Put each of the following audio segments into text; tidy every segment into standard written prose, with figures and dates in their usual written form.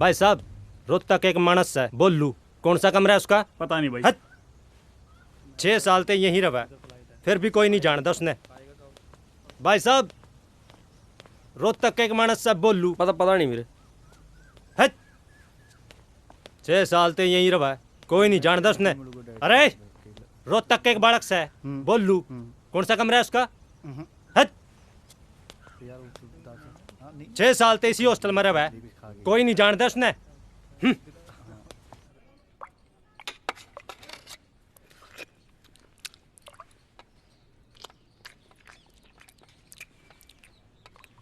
भाई साहब, रोहतक एक मानस है बोलू, कौन सा कमरा है उसका? पता नहीं भाई। 6 साल ते यहीं रहा, फिर भी कोई नहीं जानता उसने। भाई साहब, रोहतक एक मानस है बोलू। पता नहीं मेरे। 6 साल ते यहीं रहा, कोई नहीं जानता उसने। अरे रोहतक एक बालक है बोलू, कौन सा कमरा है उसका? 6 साल ते इसी हॉस्टल में रहा, कोई नहीं जानता उसने।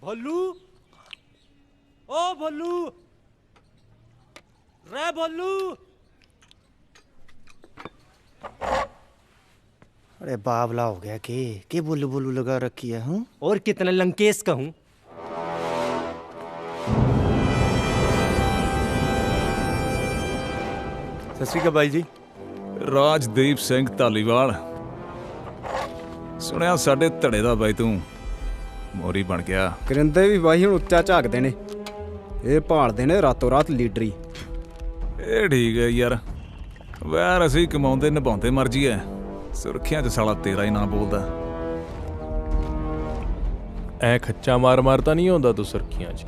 भोलू, ओ भोलू, रे भोलू। अरे बावला हो गया के बोलू बोलू लगा रखी है। हूँ और कितना लंकेश कहूं। सत श्री अकाल बाई जी। ਰਾਜਦੀਪ ਸਿੰਘ ਧਾਲੀਵਾਲ, ਸੁਣਿਆ ਸਾਡੇ ਧੜੇ ਦਾ ਬਾਈ ਤੂੰ ਮੋਰੀ ਬਣ ਗਿਆ। ਕਰਿੰਦੇ ਵੀ ਬਾਈ ਹੁਣ ਉੱਚਾ ਝਾਕਦੇ ਨੇ, ਇਹ ਭਾਲਦੇ ਨੇ ਰਾਤੋਂ ਰਾਤ ਲੀਡਰੀ। ਇਹ ਠੀਕ ਹੈ ਯਾਰ, ਵੈਰ ਅਸੀਂ ਕਮਾਉਂਦੇ ਨਿਭਾਉਂਦੇ ਮਰਜੀ ਐ, ਸੁਰਖੀਆਂ 'ਚ ਸਾਲਾ ਤੇਰਾ ਹੀ ਨਾਂ ਬੋਲਦਾ। ਐ ਖੱਚਾ ਮਾਰ ਮਾਰ ਤਾਂ ਨਹੀਂ ਆਉਂਦਾ ਤੂੰ ਸੁਰਖੀਆਂ 'ਚ।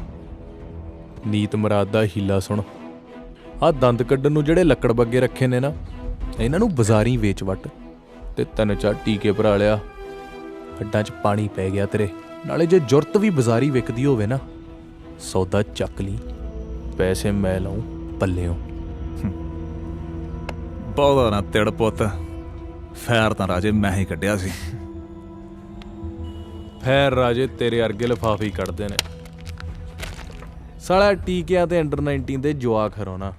ਨੀਤ ਮੁਰਾਦ ਦਾ ਹੀਲਾ ਸੁਣ, ਆਹ ਦੰਦ ਕੱਢਣ ਨੂੰ ਜਿਹੜੇ ਲੱਕੜ ਬੱਗੇ ਰੱਖੇ ਨੇ ਨਾ, ਇਹਨਾਂ ਨੂੰ ਬਾਜ਼ਾਰੀ ਵੇਚ ਵੱਟ ਤੇ 3-4 ਟੀਕੇ ਭਰਾ ਲਿਆ, ਹੱਡਾਂ 'ਚ ਪਾਣੀ ਪੈ ਗਿਆ ਤੇਰੇ। ਨਾਲੇ ਜੇ ਜ਼ੁਰਤ ਵੀ ਬਾਜ਼ਾਰੀ ਵਿਕਦੀ ਹੋਵੇ ਨਾ, ਸੌਦਾ ਚੱਕ ਲਈ, ਪੈਸੇ ਮੈਂ ਲਾਉਂ ਪੱਲਿਓਂ। ਬਹੁਤਾ ਨਾ ਤਿੜ ਪੁੱਤ, ਫੈਰ ਤਾਂ ਰਾਜੇ ਮੈਂ ਹੀ ਕੱਢਿਆ ਸੀ। ਫੈਰ ਰਾਜੇ ਤੇਰੇ ਅਰਗੇ ਲਿਫਾਫੇ ਹੀ ਕੱਢਦੇ ਨੇ। ਸਾਲਾ ਟੀਕਿਆਂ ਤੇ ਅੰਡਰ 19 ਦੇ ਜਵਾਕ ਹਰਾਉਣਾ,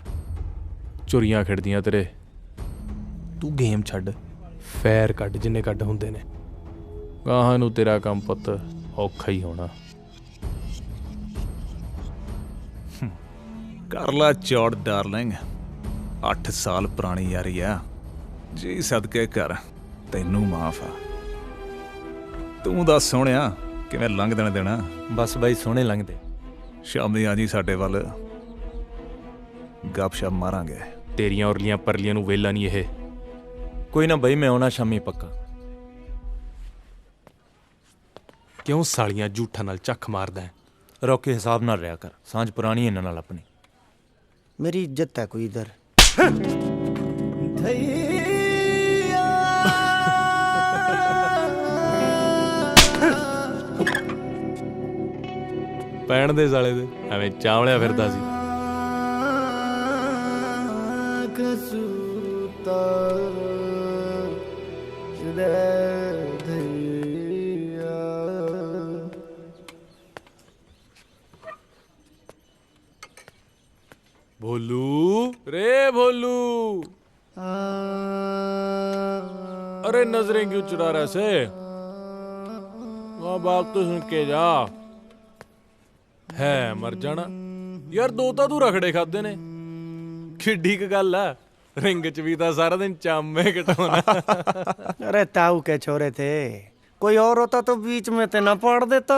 ਚੁਰੀਆਂ ਖਿੜਦੀਆਂ ਤੇਰੇ। ਤੂੰ ਗੇਮ ਛੱਡ, ਫੈਰ ਕੱਢ ਜਿੰਨੇ ਕੱਢ ਹੁੰਦੇ ਨੇ। ਗਾਹਾਂ ਨੂੰ ਤੇਰਾ ਕੰਮ ਪੁੱਤ ਔਖਾ ਹੀ ਹੋਣਾ। ਕਰ ਲਾ ਚੌੜ ਡਾਰਲਿੰਗ, 8 ਸਾਲ ਪੁਰਾਣੀ ਯਾਰੀ ਆ, ਜੀ ਸਦਕੇ ਕਰ, ਤੈਨੂੰ ਮਾਫ ਆ। ਤੂੰ ਦੱਸ ਸੋਹਣਿਆ, ਕਿਵੇਂ ਲੰਘ ਦੇਣਾ? ਬਸ ਬਾਈ ਸੋਹਣੇ ਲੰਘਦੇ। ਸ਼ਾਮੀ ਆ ਜੀ ਸਾਡੇ ਵੱਲ, ਗੱਪ ਸ਼ਪ ਮਾਰਾਂਗੇ। ਤੇਰੀਆਂ ਉਰਲੀਆਂ ਪਰਲੀਆਂ ਨੂੰ ਵੇਲਾ ਨਹੀਂ ਇਹ। ਕੋਈ ਨਾ ਬਾਈ, ਮੈਂ ਆਉਣਾ ਸ਼ਾਮੀ ਪੱਕਾ। ਕਿਉਂ ਸਾਲੀਆਂ ਝੂਠਾਂ ਨਾਲ ਚੱਖ ਮਾਰਦਾ ਹੈ? ਰੋਕੇ ਹਿਸਾਬ ਨਾਲ ਰਿਹਾ ਕਰ, ਸਾਂਝ ਪੁਰਾਣੀ ਇਹਨਾਂ ਨਾਲ ਆਪਣੀ। मेरी इज्जत है कोई इधर। ਪੈਣ ਦੇ ਸਾਲੇ ਦੇ, ਐਵੇਂ ਚਾਵਲਿਆ ਫਿਰਦਾ ਸੀ। भोलू रे भोलू, अरे नजरें क्यों चुरा रहा से? वहाँ बात तो सुन के जा। है मर जाना यार, दो तो तू रखड़े खाते ने, किड्डी क गल है। रिंग च भी तो सारा दिन चामे कटाना। अरे ताऊ के छोरे थे, कोई और होता तो बीच में ते ना पड़ देता।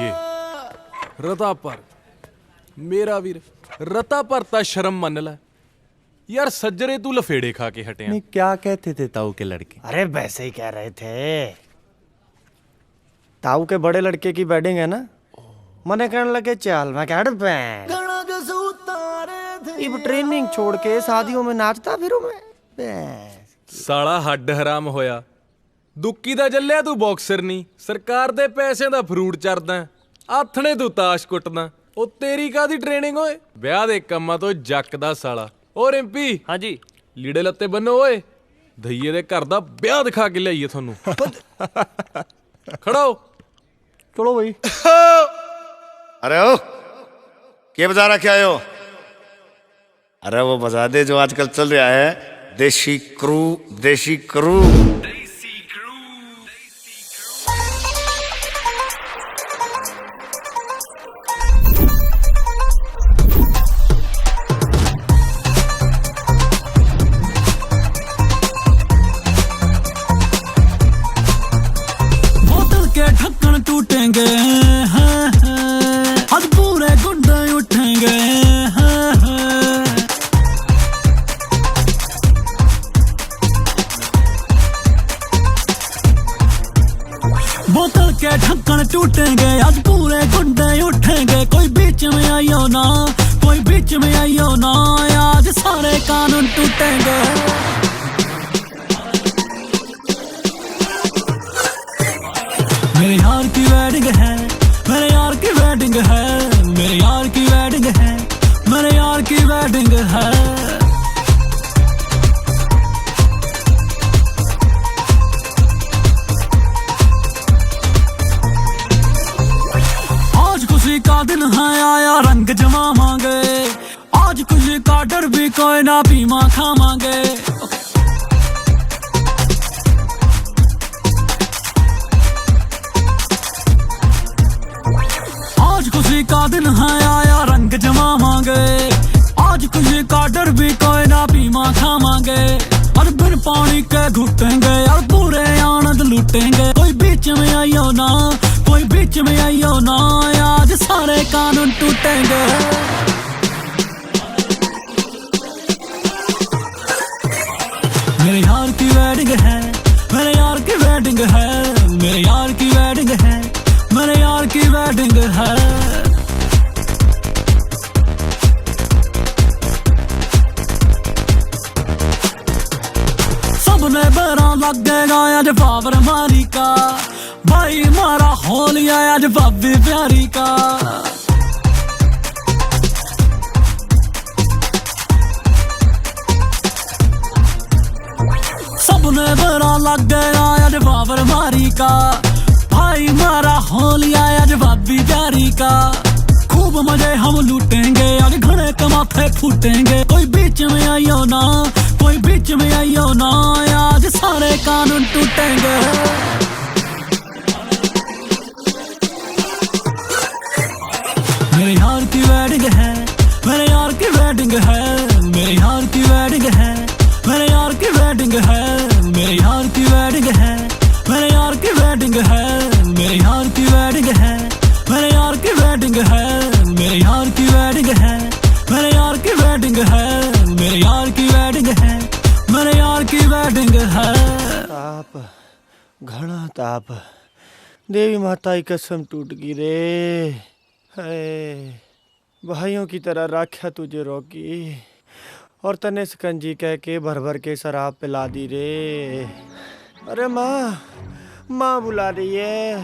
ये रता पर मेरा वीर, रता पर ता शर्म मन ला यार। सज्जरे तू लफेड़े खा के हटे। नहीं, क्या कहते थे ताऊ के लड़के? अरे वैसे ही कह रहे थे, ताऊ के बड़े लड़के की वेडिंग है ना, मने कहने लगे चल। मैं कह अब ट्रेनिंग छोड़ के शादियों में नाचता फिरूं मैं। साला हड्ड हराम होया, दुक्की दा जल्लिया तू बॉक्सर नहीं, सरकार दे पैसे दा फ्रूट चरदा, आथणे तू ताश कुटदा। ओ तेरी कादी ट्रेनिंग होए, ब्याह दे कम्मां तो जक दा साला। ओ रिंपी, हाँ जी, लीड़े लत्ते बन्नो ओए, धईए दे घर दा ब्याह दिखा के लियाईए थानू। खड़ा हो। चलो भाई। अरे ओ क्या बजा रखे आए हो? अरे वो बजा दे जो आजकल चल रहा है, देशी क्रू, देशी क्रू। बोतल के ढक्कन टूटेंगे, हद पूरे कान टूटेंगे, आज पूरे गुंडे उठेंगे। कोई बीच में आइयो ना, कोई बीच में आइयो ना, आज सारे कानून टूटेंगे। मेरे यार की वेडिंग है, मेरे यार की वेडिंग है, मेरे यार की वेडिंग है, मेरे यार की वेडिंग है। आज खुशी का दिन है, आया रंग जमावांगे। आज खुशी का डर भी कोई ना, बीमा खावांगे। आज खुशी का दिन है, आया रंग जमावांगे। आज खुशी का डर भी कोई ना, बीमा खावांगे। और बिन पानी के घुटेंगे, और पूरे आनंद लूटेंगे। कोई बीच में आइयो ना, कोई बीच में आइयो ना, आज सारे कानून टूटेंगे। मेरे यार की वेडिंग है, मेरे यार की वेडिंग है, मेरे यार की वेडिंग है, मेरे यार की वेडिंग है। सबने बेरा लगेगा आज बाबर मारी का। भाई मारा हो लिया आज भाभी प्यारी का। सबने बेरा लगेगा आज बाबर मारी का। भाई मारा हो लिया आज भाभी प्यारी का। खूब मजे हम लूटेंगे, आज घड़े के माथे फूटेंगे। कोई बीच में आइयो ना, कोई बीच में आइयो ना, आज सारे कानून टूटेंगे। मेरे यार की वेडिंग है, मेरे यार की वेडिंग है, मेरे यार की वेडिंग है, मेरे यार की वेडिंग है, मेरे यार की वेडिंग है, मेरे यार की वेडिंग है, मेरे यार की वेडिंग है, मेरे यार की वेडिंग है, मेरे यार की वेडिंग है, मेरे यार की वेडिंग है, मेरे यार की वेडिंग है, मेरे यार की वेडिंग है। ताप, घना ताप, देवी माता की कसम टूट गई रे। है भाइयों की तरह राख्या तुझे रोकी, और तने सकंजी कह के भर भर के शराब पिला दी रे। अरे माँ, माँ बुला रही है।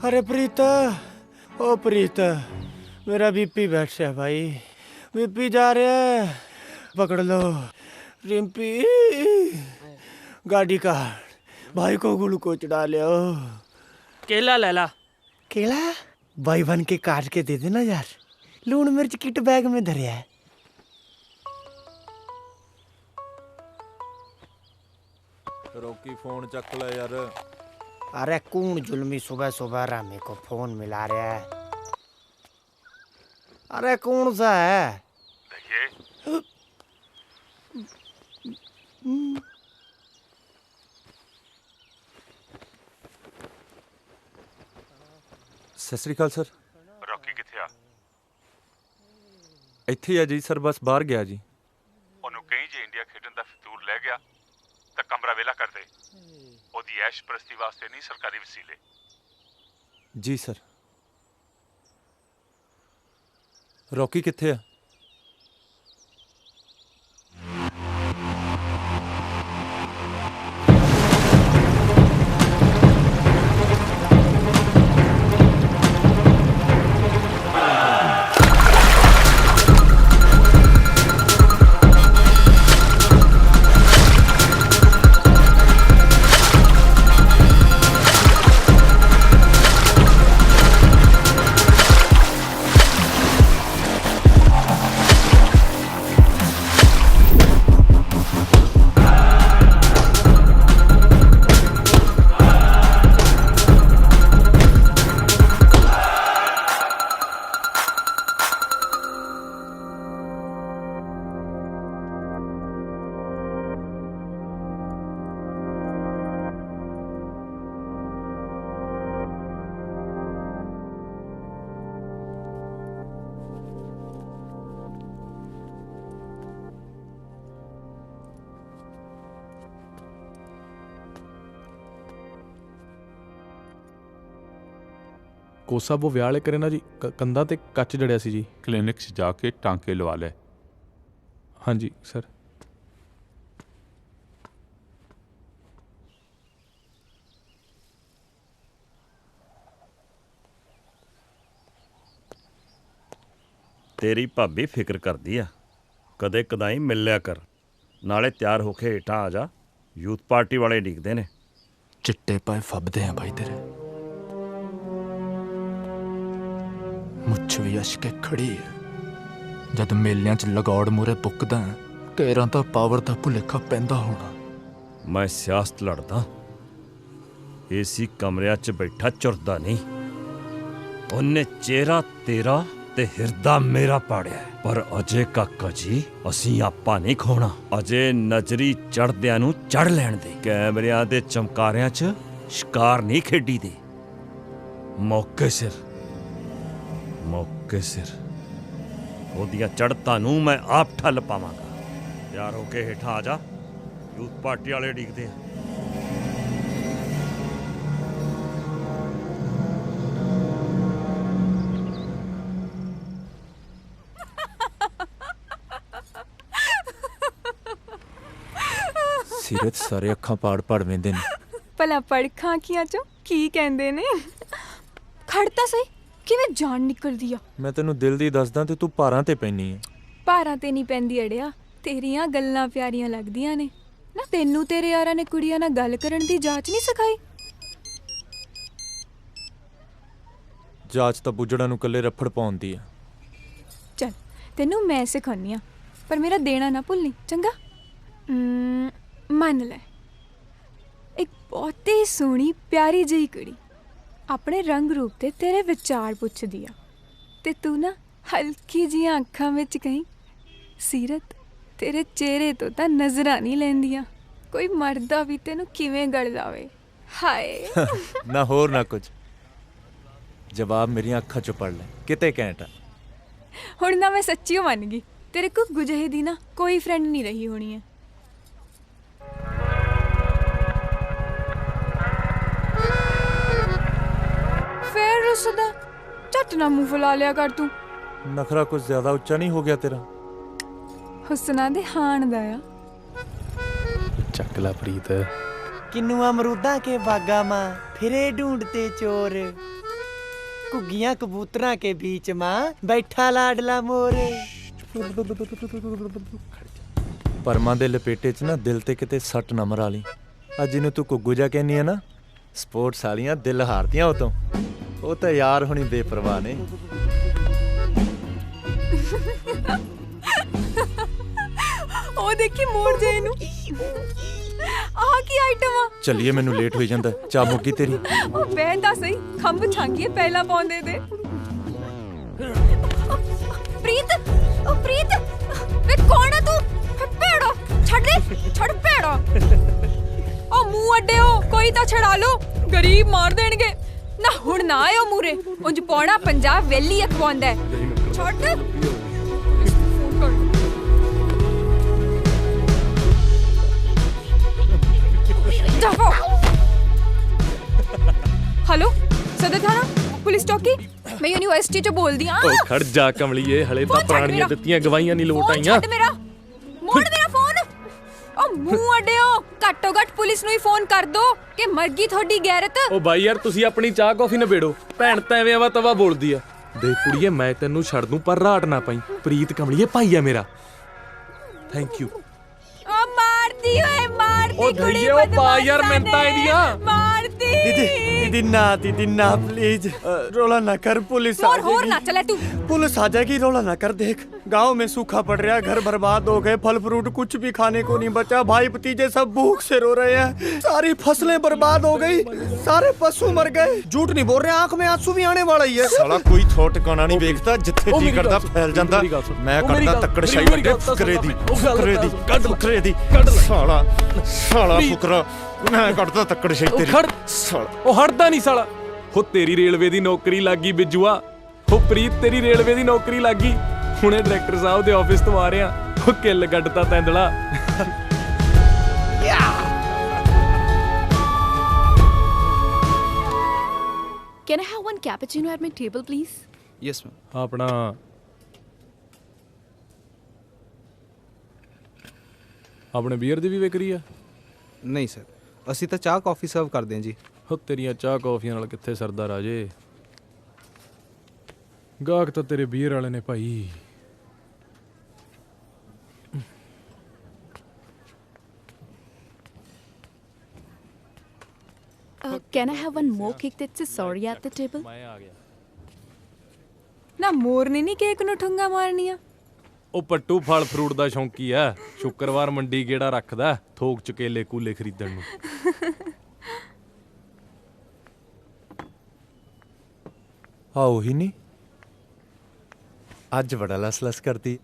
अरे प्रीता, ओ प्रीता, मेरा बीपी बैठ से भाई, बीपी जा रहा है, पकड़ लो। रिम्पी, गाड़ी का भाई को ग्लूकोज डालो। केला ले ला। केला भाई बन के काट के दे देना यार, लून मिर्च किट बैग में धरे है। रॉकी फोन चक ले यार। अरे कौन जुल्मी सुबह सुबह रामी को फोन मिला रहा है? अरे कौन सा है? देखिए। सत श्री अकाल सर। ਰੌਕੀ ਕਿੱਥੇ ਆ? ਇੱਥੇ ਹੀ ਆ ਜੀ ਸਰ, ਬਸ ਬਾਹਰ ਗਿਆ ਜੀ। ਉਹਨੂੰ ਕਹੀਂ ਜੇ ਇੰਡੀਆ ਖੇਡਣ ਦਾ ਫਿਤੂਰ ਲੈ ਗਿਆ ਤਾਂ ਕਮਰਾ ਵੇਲਾ ਕਰ ਦੇ। ਉਹਦੀ ਐਸ਼ ਪ੍ਰਸਤੀ ਵਾਸਤੇ ਨਹੀਂ ਸਰਕਾਰੀ ਵਸੀਲੇ। ਜੀ ਸਰ। ਰੌਕੀ ਕਿੱਥੇ ਆ? ਕੋਸਾ ਉਹ ਵਿਆਹ ਵਾਲੇ ਕਰੇ ਨਾ ਜੀ, ਕੰਧਾਂ ਤੇ ਕੱਚ ਜੜਿਆ ਸੀ ਜੀ। ਕਲੀਨਿਕ 'ਚ ਜਾ ਕੇ ਟਾਂਕੇ ਲਵਾ ਲੈ। ਹਾਂਜੀ ਸਰ। ਤੇਰੀ ਭਾਬੀ ਫਿਕਰ ਕਰਦੀ ਆ, ਕਦੇ ਕਦਾਈ ਮਿਲ ਲਿਆ ਕਰ। ਨਾਲੇ ਤਿਆਰ ਹੋ ਕੇ ਹੇਠਾਂ ਆ ਜਾ, ਯੂਥ ਪਾਰਟੀ ਵਾਲੇ ਡਿੱਗਦੇ ਨੇ। ਚਿੱਟੇ ਪਾਏ ਫੱਬਦੇ ਆ ਬਾਈ ਤੇਰੇ, ਮੁੱਛ ਵੀ ਅਸ਼ਕੇ ਖੜੀ ਹੈ। ਜਦ ਮੇਲਿਆਂ 'ਚ ਲਗੌੜ ਮੂਰੇ ਪੁੱਕਦਾ ਕੇਰਾਂ ਤਾਂ ਪਾਵਰ ਦਾ ਭੁਲੇਖਾ ਪੈਂਦਾ ਹੋਣਾ। ਮੈਂ ਸਿਆਸਤ ਲੜਦਾ, ਏਸੀ ਕਮਰਿਆਂ 'ਚ ਬੈਠਾ ਚੁਰਦਾ ਨਹੀਂ। ਉਹਨੇ ਚਿਹਰਾ ਤੇਰਾ ਤੇ ਹਿਰਦਾ ਮੇਰਾ ਪਾੜਿਆ, ਪਰ ਅਜੇ ਕਾਕਾ ਜੀ ਅਸੀਂ ਆਪਾਂ ਨਹੀਂ ਖੋਣਾ। ਅਜੇ ਨਜ਼ਰੀ ਚੜਦਿਆਂ ਨੂੰ ਚੜ ਲੈਣ ਦੇ। ਕੈਮਰਿਆਂ ਦੇ ਚਮਕਾਰਿਆਂ 'ਚ ਸ਼ਿਕਾਰ ਨਹੀਂ ਖੇਡੀ ਦੇ। ਮੌਕੇ ਸਿਰ ਉਹਦੀਆਂ ਚੜ੍ਹਤਾਂ ਨੂੰ ਮੈਂ ਆਪ ਠੱਲ ਪਾਵਾਂਗਾ। ਤਿਆਰ ਹੋ ਕੇ ਹੇਠਾਂ ਆ ਜਾ, ਯੂਥ ਪਾਰਟੀ ਵਾਲੇ ਡਿੱਗਦੇ ਆ। ਸੀਰਤ ਸਾਰੇ ਅੱਖਾਂ ਪਾੜ ਵੇਂਦੇ ਨੇ। ਭਲਾ ਪੜਖਾਂ ਅੱਖੀਆਂ ਚੋਂ ਕੀ ਕਹਿੰਦੇ ਨੇ? ਖੜਤਾ ਸਹੀ, ਕਿਵੇਂ ਜਾਨ ਨਿਕਲਦੀ ਆ। ਮੈਂ ਤੈਨੂੰ ਦਿਲ ਦੀ ਦੱਸਦਾ ਤੇ ਤੂੰ ਭਾਰਾਂ ਤੇ ਪੈਣੀ ਹੈ। ਭਾਰਾਂ ਤੇ ਨਹੀਂ ਪੈਂਦੀ ਅੜਿਆ, ਤੇਰੀਆਂ ਗੱਲਾਂ ਪਿਆਰੀਆਂ ਲੱਗਦੀਆਂ ਨੇ ਨਾ। ਤੈਨੂੰ ਤੇਰੇ ਯਾਰਾਂ ਨੇ ਕੁੜੀਆਂ ਨਾਲ ਗੱਲ ਕਰਨ ਦੀ ਜਾਂਚ ਨਹੀਂ ਸਿਖਾਈ? ਜਾਂਚ ਤਾਂ ਬੁੱਜੜਾਂ ਨੂੰ ਇਕੱਲੇ ਰੱਫੜ ਪਾਉਂਦੀ ਆ। ਚੱਲ ਤੈਨੂੰ ਮੈਂ ਸਿਖਾਉਂਦੀ ਆ, ਪਰ ਮੇਰਾ ਦੇਣਾ ਨਾ ਭੁੱਲਣੀ, ਚੰਗਾ? ਮੰਨ ਲੈ, ਇੱਕ ਬਹੁਤੀ ਸੋਹਣੀ ਪਿਆਰੀ ਜਿਹੀ ਕੁੜੀ ਆਪਣੇ ਰੰਗ ਰੂਪ ਤੇ ਤੇਰੇ ਵਿਚਾਰ ਪੁੱਛਦੀ ਆ, ਤੇ ਤੂੰ ਨਾ ਹਲਕੀ ਜਿਹੀਆਂ ਅੱਖਾਂ ਵਿੱਚ ਕਹੀਂ, ਸੀਰਤ ਤੇਰੇ ਚਿਹਰੇ ਤੋਂ ਤਾਂ ਨਜ਼ਰਾਂ ਨਹੀਂ ਲੈਂਦੀਆਂ। ਕੋਈ ਮਰਦਾ ਵੀ ਤੈਨੂੰ ਕਿਵੇਂ ਗੜ ਜਾਵੇ। ਹਾਏ ਨਾ ਹੋਰ ਨਾ ਕੁਝ, ਜਵਾਬ ਮੇਰੀਆਂ ਅੱਖਾਂ 'ਚੋਂ ਪੜ ਲੈ, ਕਿਤੇ ਘੈਂਟਾ। ਹੁਣ ਨਾ ਮੈਂ ਸੱਚੀ ਮੰਨ ਗਈ, ਤੇਰੇ ਗੁੱਗੂ ਜਿਹੇ ਦੀ ਨਾ ਕੋਈ ਫਰੈਂਡ ਨਹੀਂ ਰਹੀ ਹੋਣੀ ਹੈ। ਫੇਰ ਰੁੱਸਦਾ, ਝੱਟ ਨਾ ਮੂੰਹ ਫੁਲਾ ਲਿਆ ਕਰ ਤੂੰ। ਨਖਰਾ ਕੁਝ ਜ਼ਿਆਦਾ ਉੱਚਾ ਨਹੀਂ ਹੋ ਗਿਆ ਤੇਰਾ? ਹੁਸਨਾ ਦੇ ਹਾਣ ਦਾ ਆ। ਚੱਕ ਲਾ ਪ੍ਰੀਤ। किन्नू अमरूदा के बागा माँ फिरे ढूंढते चोर, घुग्गियां कबूतरा के बीच माँ बैठा लाडला मोर। ਪਰਮਾਂ ਦੇ ਲਪੇਟੇ 'ਚ ਨਾ ਦਿਲ ਤੇ ਕਿਤੇ ਸੱਟ ਨਾ ਮਰਾ ਲਈ। ਅੱਜ ਜਿਹਨੂੰ ਤੂੰ ਗੁੱਗੂ ਜਾ ਕਹਿੰਦੀ ਆ ਨਾ, ਸਪੋਰਟਸ ਵਾਲੀਆਂ ਦਿਲ ਹਾਰਦੀਆਂ ਉਹ ਤੋਂ। ਉਹ ਤਾਂ ਯਾਰ ਹੁਣੀ ਬੇਪਰਵਾਹ ਨੇ। ਉਹ ਦੇਖੀ ਮੋੜ ਜੇ ਇਹਨੂੰ। ਆਹ ਕੀ ਆਈਟਮ ਆ? ਚੱਲੀਏ, ਮੈਨੂੰ ਲੇਟ ਹੋਈ ਜਾਂਦਾ। ਚਾਹ ਮੁੱਕੀ ਤੇਰੀ? ਉਹ ਬਹਿ ਤਾਂ ਸਹੀ, ਖੰਭ ਛਾਂਗੀਏ ਪਹਿਲਾਂ ਪਾਉਂਦੇ ਤੇ। ਪ੍ਰੀਤ, ਉਹ ਪ੍ਰੀਤ, ਵੇ ਕੌਣ ਆ ਤੂੰ? ਭੇੜਾ ਛੱਡ ਦੇ, ਛੱਡ ਭੇੜਾ। ਉਹ ਮੂੰਹ ਅੱਡਿਓ, ਕੋਈ ਤਾਂ ਛੜਾ ਲੋ, ਗਰੀਬ ਮਾਰ ਦੇਣਗੇ ਨਾ। ਹੁਣ ਨਾ ਆਇਓ ਮੂਰੇ, ਉਂਝ ਪੌਣਾ ਪੰਜਾਬ ਵੇਲੀ ਅਖਵਾਉਂਦਾ ਹੈ। ਛੱਡ। हेलो सदर थाना पुलिस चौकी, मैं यूनिवर्सिटी चो बोलदी हां। ਓਏ ਖੜ ਜਾ ਕਮਲੀਏ, ਹਲੇ ਤਾਂ ਪੁਰਾਣੀਆਂ ਦਿੱਤੀਆਂ ਗਵਾਹੀਆਂ ਨਹੀਂ ਲੋਟ ਆਈਆਂ। ਛੱਡ ਮੇਰਾ, ਮੋੜ ਮੇਰਾ ਫੋਨ। ਉਹ ਮੂੰਹ ਅੱਡਿਓ, ਘੱਟੋ ਘੱਟ ਪੁਲਿਸ ਨੂੰ ਹੀ ਫੋਨ ਕਰ ਦੋ ਕਿ ਮਰ ਗਈ ਤੁਹਾਡੀ ਗੈਰਤ। ਓ ਬਾਈ ਯਾਰ, ਤੁਸੀਂ ਆਪਣੀ ਚਾਹ ਕੌਫੀ ਨਿਬੇੜੋ। ਭੈਣ ਤਾਂ ਐਵੇਂ ਆਵਾ ਤਵਾ ਬੋਲਦੀ ਆ। ਦੇਖ ਕੁੜੀਏ, ਮੈਂ ਤੈਨੂੰ ਛੱਡ ਦੂੰ ਪਰ ਰਾਟ ਨਾ ਪਾਈ। ਪ੍ਰੀਤ ਕਮਲੀਏ ਭਾਈ ਆ ਮੇਰਾ। Thank you. ਉਹ ਮਾਰਦੀ ਓਏ, ਮਾਰਦੀ ਉਹ ਕੁੜੀ ਧਈਏ, ਉਹ ਪਾ ਯਾਰ ਮਿੰਟਾਂ ਇਹਦੀਆਂ। ਮਾਰਦੀ। दीदी ना प्लीज, रोला ना कर, पुलिस आ और ना जाएगी। चले तू। पुलिस आ जाएगी, रोला ना कर। देख गांव में सूखा पड़ रहा है, घर बर्बाद हो गए, फल फ्रूट कुछ भी खाने को नहीं बचा, भाई भतीजे सब भूख से रो रहे हैं, सारी फसलें बर्बाद हो गई, सारे पशु मर गए। झूठ नहीं बोल रहे, आंख में आंसू भी आने वाला ही है। ਸਾਲਾ ਕੋਈ ਥੋੜ ਟਿਕਾਣਾ ਨਹੀਂ ਵੇਖਦਾ, ਜਿੱਥੇ ਜੀ ਕਰਦਾ ਫੈਲ ਜਾਂਦਾ। ਮੈਂ ਕਰਦਾ ਤੱਕੜ ਸ਼ਾਈ ਵੱਡੇ ਫੁਕਰੇ ਦੀ, ਫੁਕਰੇ ਦੀ ਸਾਲਾ ਫੁਕਰਾ। ਮੈਂ ਕੱਢਦਾ ਤੱਕੜ ਸ਼ਾਈ ਤੇਰੀ। ਸਾਲਾ ਉਹ ਹਟਦਾ ਨਹੀਂ ਸਾਲਾ। ਹੋ ਤੇਰੀ ਰੇਲਵੇ ਦੀ ਨੌਕਰੀ ਲੱਗੀ ਬਿੱਜੂਆ। ਹੋ ਪ੍ਰੀਤ, ਤੇਰੀ ਰੇਲਵੇ ਦੀ ਨੌਕਰੀ ਲੱਗੀ। ਹੁਣੇ ਡਾਇਰੈਕਟਰ ਸਾਹਿਬ ਦੇ ਆਫਿਸ ਤੋਂ ਆ ਰਿਹਾ। ਉਹ ਕਿੱਲ ਗੱਡਤਾ ਤੈਂਦਲਾ। Can I have one cappuccino at my table, please? Yes ma'am. ਆਪਣਾ ਆਪਣੇ ਬੀਅਰ ਦੀ ਵੀ ਵਿਕਰੀ ਆ? ਨਹੀਂ ਸਰ, ਅਸੀਂ ਤਾਂ ਚਾਹ ਕਾਫੀ ਸਰਵ ਕਰਦੇ ਹਾਂ ਜੀ। ਹੋ ਤੇਰੀਆਂ ਚਾਹ ਕੌਫੀਆਂ ਨਾਲ ਕਿੱਥੇ ਸਰਦਾ ਰਾਜੇ, ਗਾਹਕ ਤਾਂ ਤੇਰੇ ਬੀਅਰ ਵਾਲੇ ਨੇ ਭਾਈ। Can I have one more cake that says sorry at the table? ਮੈਂ ਆ ਗਿਆ। ਨਾ ਮੋਰਨੀ ਨਹੀਂ ਕੇਕ ਨੂੰ ਠੁੰਗਾ ਮਾਰਨੀਆਂ। ਉਹ ਪੱਟੂ ਫਲ ਫਰੂਟ ਦਾ ਸ਼ੌਂਕੀ ਆ, ਸ਼ੁੱਕਰਵਾਰ ਮੰਡੀ ਗੇੜਾ ਰੱਖਦਾ ਥੋਕ ਚ ਕੇਲੇ ਕੂਲੇ ਖਰੀਦਣ ਨੂੰ। ਆ ਉਹੀ ਨਹੀਂ, ਅੱਜ ਬੜਾ ਲਸ ਕਰਦੀ।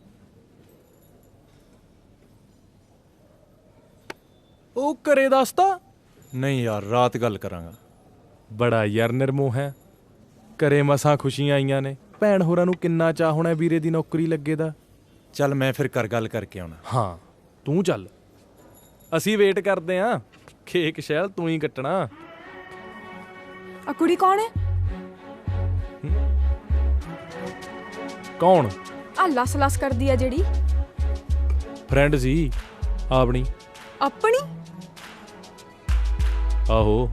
ਉਹ ਘਰੇ ਦੱਸਤਾ? ਨਹੀਂ ਯਾਰ, ਰਾਤ ਗੱਲ ਕਰਾਂਗਾ। ਬੜਾ ਯਾਰ ਨਿਰਮੋਹ ਹੈ, ਘਰੇ ਮਸਾਂ ਖੁਸ਼ੀਆਂ ਆਈਆਂ ਨੇ, ਭੈਣ ਹੋਰਾਂ ਨੂੰ ਕਿੰਨਾ ਚਾਹ ਹੋਣਾ ਵੀਰੇ ਦੀ ਨੌਕਰੀ ਲੱਗੇ ਦਾ। ਚੱਲ ਮੈਂ ਫਿਰ ਕਰ ਗੱਲ ਕਰਕੇ ਆਉਣਾ। ਹਾਂ ਤੂੰ ਚੱਲ, ਅਸੀਂ ਵੇਟ ਕਰਦੇ ਆਂ। ਕੇਕ ਸ਼ੈਲ ਤੂੰ ਹੀ ਕੱਟਣਾ। ਆ ਕੁੜੀ ਕੌਣ ਹੈ? ਕੌਣ? ਆ ਲਸ ਕਰਦੀ ਆ ਜਿਹੜੀ। ਫਰੈਂਡ ਸੀ ਆਪਣੀ। ਆਪਣੀ? ਆਹੋ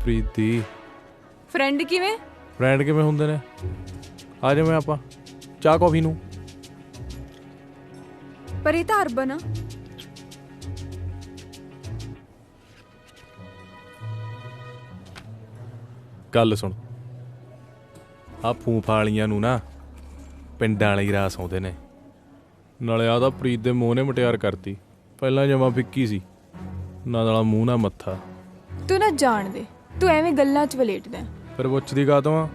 ਪ੍ਰੀਤੀ। ਫਰੈਂਡ ਕਿਵੇਂ? ਫਰੈਂਡ ਕਿਵੇਂ ਹੁੰਦੇ ਨੇ? ਆ ਜਾਵੇਂ ਆਪਾਂ ਚਾਹ ਕੌਫੀ ਨੂੰ। ਪਰ ਇਹ ਤਾਂ ਅਰਬਨ ਆ। ਗੱਲ ਸੁਣ, ਆ ਫੂਫਾ ਵਾਲੀਆਂ ਨੂੰ ਨਾ ਪਿੰਡਾਂ ਵਾਲੇ ਹੀ ਰਾਸ ਆਉਂਦੇ ਨੇ। ਨਾਲੇ ਆ ਤਾਂ ਪ੍ਰੀਤ ਦੇ ਮੂੰਹ ਨੇ ਮਟਿਆਰ ਕਰਤੀ, ਪਹਿਲਾਂ ਜਮਾ ਫਿੱਕੀ ਸੀ, ਨਾ ਨਾਲਾ ਮੂੰਹ ਨਾ ਮੱਥਾ। ਤੂੰ ਨਾ ਜਾਣ ਦੇ, ਤੂੰ ਐਵੇਂ ਗੱਲਾਂ 'ਚ ਵਲੇਟਦਾ। ਫਿਰ ਪੁੱਛਦੀ ਕਾਹਤੋਂ ਆ?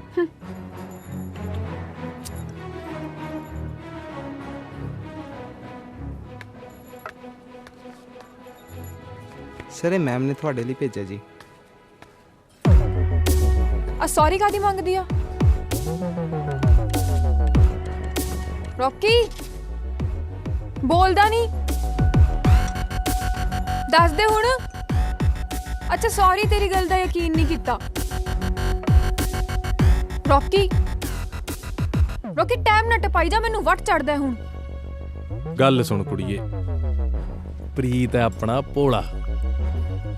ਸਰ ਇਹ ਮੈਮ ਨੇ ਤੁਹਾਡੇ ਲਈ ਭੇਜਿਆ ਜੀ। ਆ ਸੌਰੀ ਕਾਦੀ ਮੰਗਦੀ ਆ? ਰੌਕੀ ਬੋਲਦਾ ਨਹੀਂ, ਦੱਸ ਦੇ ਹੁਣ। ਅੱਛਾ ਸੌਰੀ, ਤੇਰੀ ਗੱਲ ਦਾ ਯਕੀਨ ਨਹੀਂ ਕੀਤਾ। ਰੌਕੀ ਟਾਈਮ ਨਾ ਟਪਾਈ ਜਾ, ਮੈਨੂੰ ਵੱਟ ਚੜਦਾ ਹੁਣ। ਗੱਲ ਸੁਣ ਕੁੜੀਏ, ਪ੍ਰੀਤ ਹੈ ਆਪਣਾ ਭੋਲਾ,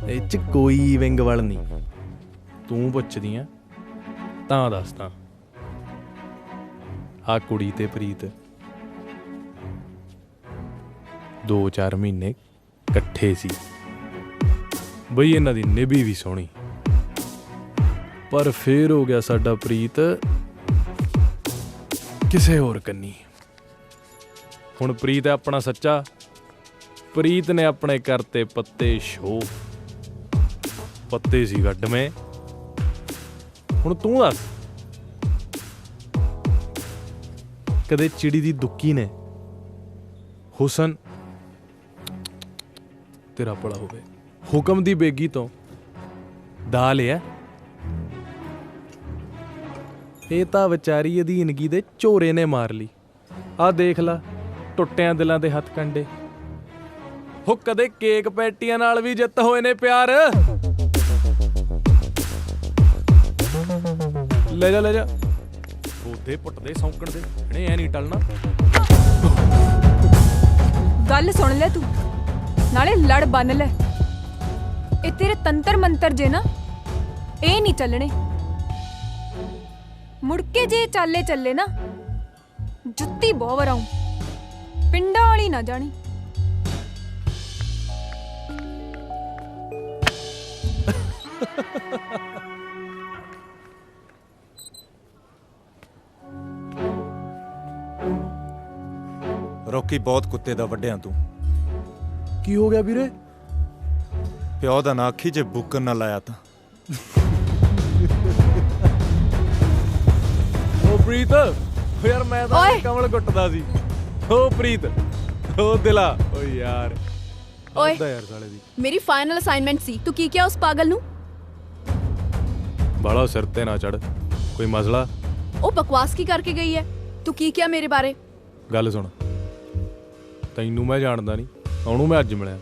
ਇਹ ਚ ਕੋਈ ਵਿੰਗ ਵਲ ਨਹੀਂ। ਤੂੰ ਪੁੱਛਦੀ ਆ ਤਾਂ ਦੱਸਦਾ। ਆ ਕੁੜੀ ਤੇ ਪ੍ਰੀਤ 2-4 ਮਹੀਨੇ ਇਕੱਠੇ ਸੀ ਬਈ, ਇਹਨਾਂ ਦੀ ਨਿਭੀ ਵੀ ਸੋਹਣੀ। ਪਰ ਫੇਰ ਹੋ ਗਿਆ ਸਾਡਾ ਪ੍ਰੀਤ ਕਿਸੇ ਹੋਰ ਕੰਨੀ। ਹੁਣ ਪ੍ਰੀਤ ਹੈ ਆਪਣਾ ਸੱਚਾ, ਪ੍ਰੀਤ ਨੇ ਆਪਣੇ ਕਰਤੇ ਪੱਤੇ ਸ਼ੋ। ਪੱਤੇ ਸੀ ਗੱਡਵੇਂ। ਹੁਣ ਤੂੰ ਦੱਸ, ਕਦੇ ਚਿੜੀ ਦੀ ਦੁੱਕੀ ਨੇ ਹੁਸਨ ਤੇਰਾ ਭਲਾ ਹੋਵੇ ਹੁਕਮ ਦੀ ਬੇਗੀ ਤੋਂ ਦਾ ਲਿਆ? ਇਹ ਤਾਂ ਵਿਚਾਰੀ ਅਧੀਨਗੀ ਦੇ ਝੋਰੇ ਨੇ ਮਾਰ ਲਈ। ਆਹ ਦੇਖ ਲਾ ਟੁੱਟਿਆਂ ਦਿਲਾਂ ਦੇ ਹੱਥ ਕੰਡੇ। ਹੋ ਕਦੇ ਕੇਕ ਪੈਟੀਆਂ ਨਾਲ ਵੀ ਜਿੱਤ ਹੋਏ ਨੇ ਪਿਆਰ। ਲੈ ਜਾ ਉਹਦੇ ਪੁੱਟਦੇ ਸੌਂਕਣ ਦੇ ਇਹਨੇ ਐ ਨਹੀਂ ਟਲਣਾ। ਗੱਲ ਸੁਣ ਲੈ ਤੂੰ, ਨਾਲੇ ਲੜ ਬੰਨ ਲੈ। ਇਹ ਤੇਰੇ ਤੰਤਰ ਮੰਤਰ ਜੇ ਨਾ, ਇਹ ਨਹੀਂ ਚੱਲਣੇ। ਮੁੜ ਕੇ ਜੇ ਚੱਲੇ ਨਾ, ਜੁੱਤੀ ਬਹੁਤ ਵਰਾਉਂ, ਪਿੰਡਾਂ ਵਾਲੀ ਨਾ ਜਾਣੀ। ਰੌਕੀ ਬਹੁਤ ਕੁੱਤੇ ਦਾ ਵੱਡਿਆਂ ਤੂੰ। ਕੀ ਹੋ ਗਿਆ ਵੀਰੇ? ਪਿਓ ਦਾ ਨਾ ਆਖੀ ਜੇ ਬੁੱਕਰ ਨਾ ਲਾਇਆ ਤਾਂ। ਓ ਪ੍ਰੀਤ, ਓ ਯਾਰ ਮੈਂ ਤਾਂ ਕਮਲ ਗੁੱਟਦਾ ਸੀ। ਓ ਪ੍ਰੀਤ, ਓ ਦਿਲਾ, ਓ ਯਾਰ ਓਏ ਯਾਰ ਸਾਲੇ ਦੀ ਮੇਰੀ ਫਾਈਨਲ ਅਸਾਈਨਮੈਂਟ ਸੀ, ਤੂੰ ਕੀ ਕਿਹਾ ਉਸ ਪਾਗਲ ਨੂੰ? ਬਾਲਾ ਸਿਰ ਤੇ ਨਾ ਚੜ, ਕੋਈ ਮਸਲਾ? ਉਹ ਬਕਵਾਸ ਕੀ ਕਰਕੇ ਗਈ ਹੈ? ਤੂੰ ਕੀ ਕਿਹਾ ਮੇਰੇ ਬਾਰੇ? ਗੱਲ ਸੁਣ, ਤੈਨੂੰ ਮੈਂ ਜਾਣਦਾ ਨਹੀਂ, ਉਹਨੂੰ ਮੈਂ ਅੱਜ ਮਿਲਿਆ।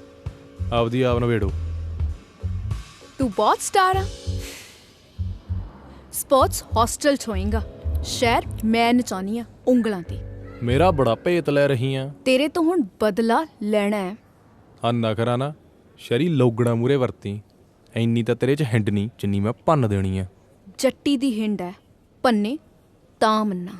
ਆਪਦੀ ਆਪ ਨਵੇੜੋ। ਤੂੰ ਬਹੁਤ ਸਟਾਰ ਆ। ਸਪੋਰਟਸ ਹੌਸਟਲ 'ਚ ਹੋਏਗਾ। ਸ਼ਹਿਰ ਮੈਂ ਨਚਾਉਣੀ ਆ ਉਂਗਲਾਂ ਤੇ। ਮੇਰਾ ਬੜਾ ਭੇਤ ਲੈ ਰਹੀ ਆ। ਤੇਰੇ ਤੋਂ ਹੁਣ ਬਦਲਾ ਲੈਣਾ ਹੈ। ਆ ਨਖਰਾ ਨਾ ਸ਼ਰੀ ਲੋਗਣਾ ਮੂਰੇ ਵਰਤੀ। ਇੰਨੀ ਤਾਂ ਤੇਰੇ 'ਚ ਹਿੰਡ ਨਹੀਂ ਜਿੰਨੀ ਮੈਂ ਭੰਨ ਦੇਣੀ ਆ। ਜੱਟੀ ਦੀ ਹਿੰਡ ਹੈ, ਪੰਨੇ ਤਾਂ ਮੰਨਾ।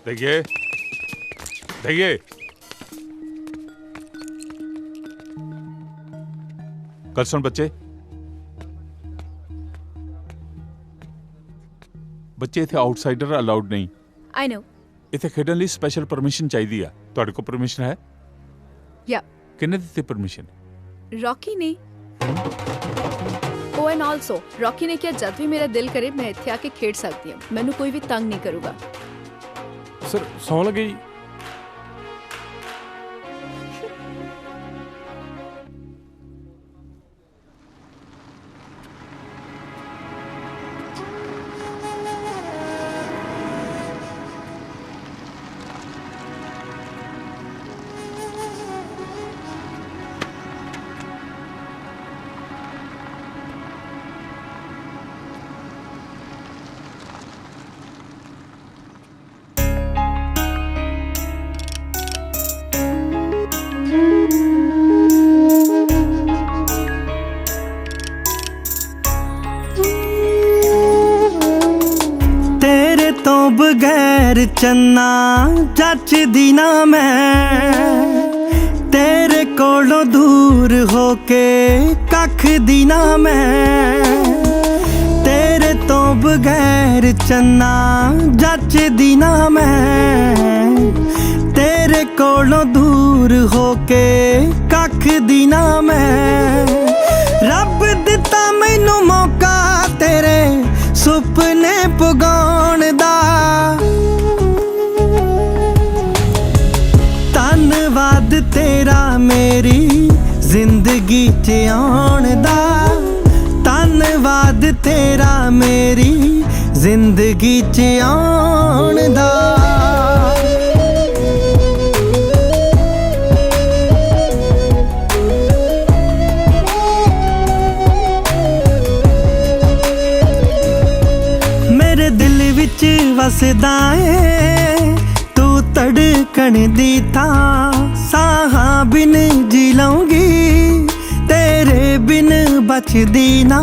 देखिए देखिए, कल सुन बच्चे, ਬੱਚੇ ਇੱਥੇ ਆਊਟਸਾਈਡਰ ਅਲਾਉਡ ਨਹੀਂ। ਆਈ ਨੋ। ਇੱਥੇ ਖੇਡਣ ਲਈ ਸਪੈਸ਼ਲ ਪਰਮਿਸ਼ਨ ਚਾਹੀਦੀ ਆ। ਤੁਹਾਡੇ ਕੋਲ ਪਰਮਿਸ਼ਨ ਹੈ? ਯਾ। ਕਿੰਨੇ ਦਿੱਤੀ ਪਰਮਿਸ਼ਨ? ਰੌਕੀ ਨੇ। ਓ ਐਂਡ ਆਲਸੋ ਰੌਕੀ ਨੇ ਕਿਹਾ ਜਦ ਵੀ ਮੇਰਾ ਦਿਲ ਕਰੇ ਮੈਂ ਇੱਥੇ ਆ ਕੇ ਖੇਡ ਸਕਦੀ ਹਾਂ, ਮੈਨੂੰ ਕੋਈ ਵੀ ਤੰਗ ਨਹੀਂ ਕਰੂਗਾ। ਸਰ ਸੌਂ ਲੱਗੇ ਜੀ। ਬਗੈਰ ਚੰਨਾ ਜੱਚਦੀ ਨਾ ਮੈਂ, ਤੇਰੇ ਕੋਲੋਂ ਦੂਰ ਹੋ ਕੇ ਕੱਖ ਦੀ ਨਾ ਮੈਂ। ਤੇਰੇ ਤੋਂ ਬਗੈਰ ਚੰਨਾ ਜੱਚਦੀ ਨਾ ਮੈਂ, ਤੇਰੇ ਕੋਲੋਂ ਦੂਰ ਹੋ ਕੇ ਕੱਖ ਦੀ ਨਾ ਮੈਂ। ਰੱਬ ਦਿੱਤਾ ਮੈਨੂੰ ਮੌਕਾ ਤੇਰੇ ਸੁਪਨੇ ਪੁਗਾਉਣ ਦਾ, ਧੰਨਵਾਦ ਤੇਰਾ ਮੇਰੀ ਜ਼ਿੰਦਗੀ 'ਚ ਆਉਣ ਦਾ, ਧੰਨਵਾਦ ਤੇਰਾ ਮੇਰੀ ਜ਼ਿੰਦਗੀ 'ਚ ਆਉਣ ਦਾ। ਮੇਰੇ ਦਿਲ ਵਿੱਚ ਵਸਦਾ ਏ ਤੂੰ ਧੜਕਣ ਦੀ ਥਾਂ, ਸਾਹਾਂ ਬਿਨ ਜੀ ਲਊਂਗੀ ਤੇਰੇ ਬਿਨ ਬਚਦੀ ਨਾ।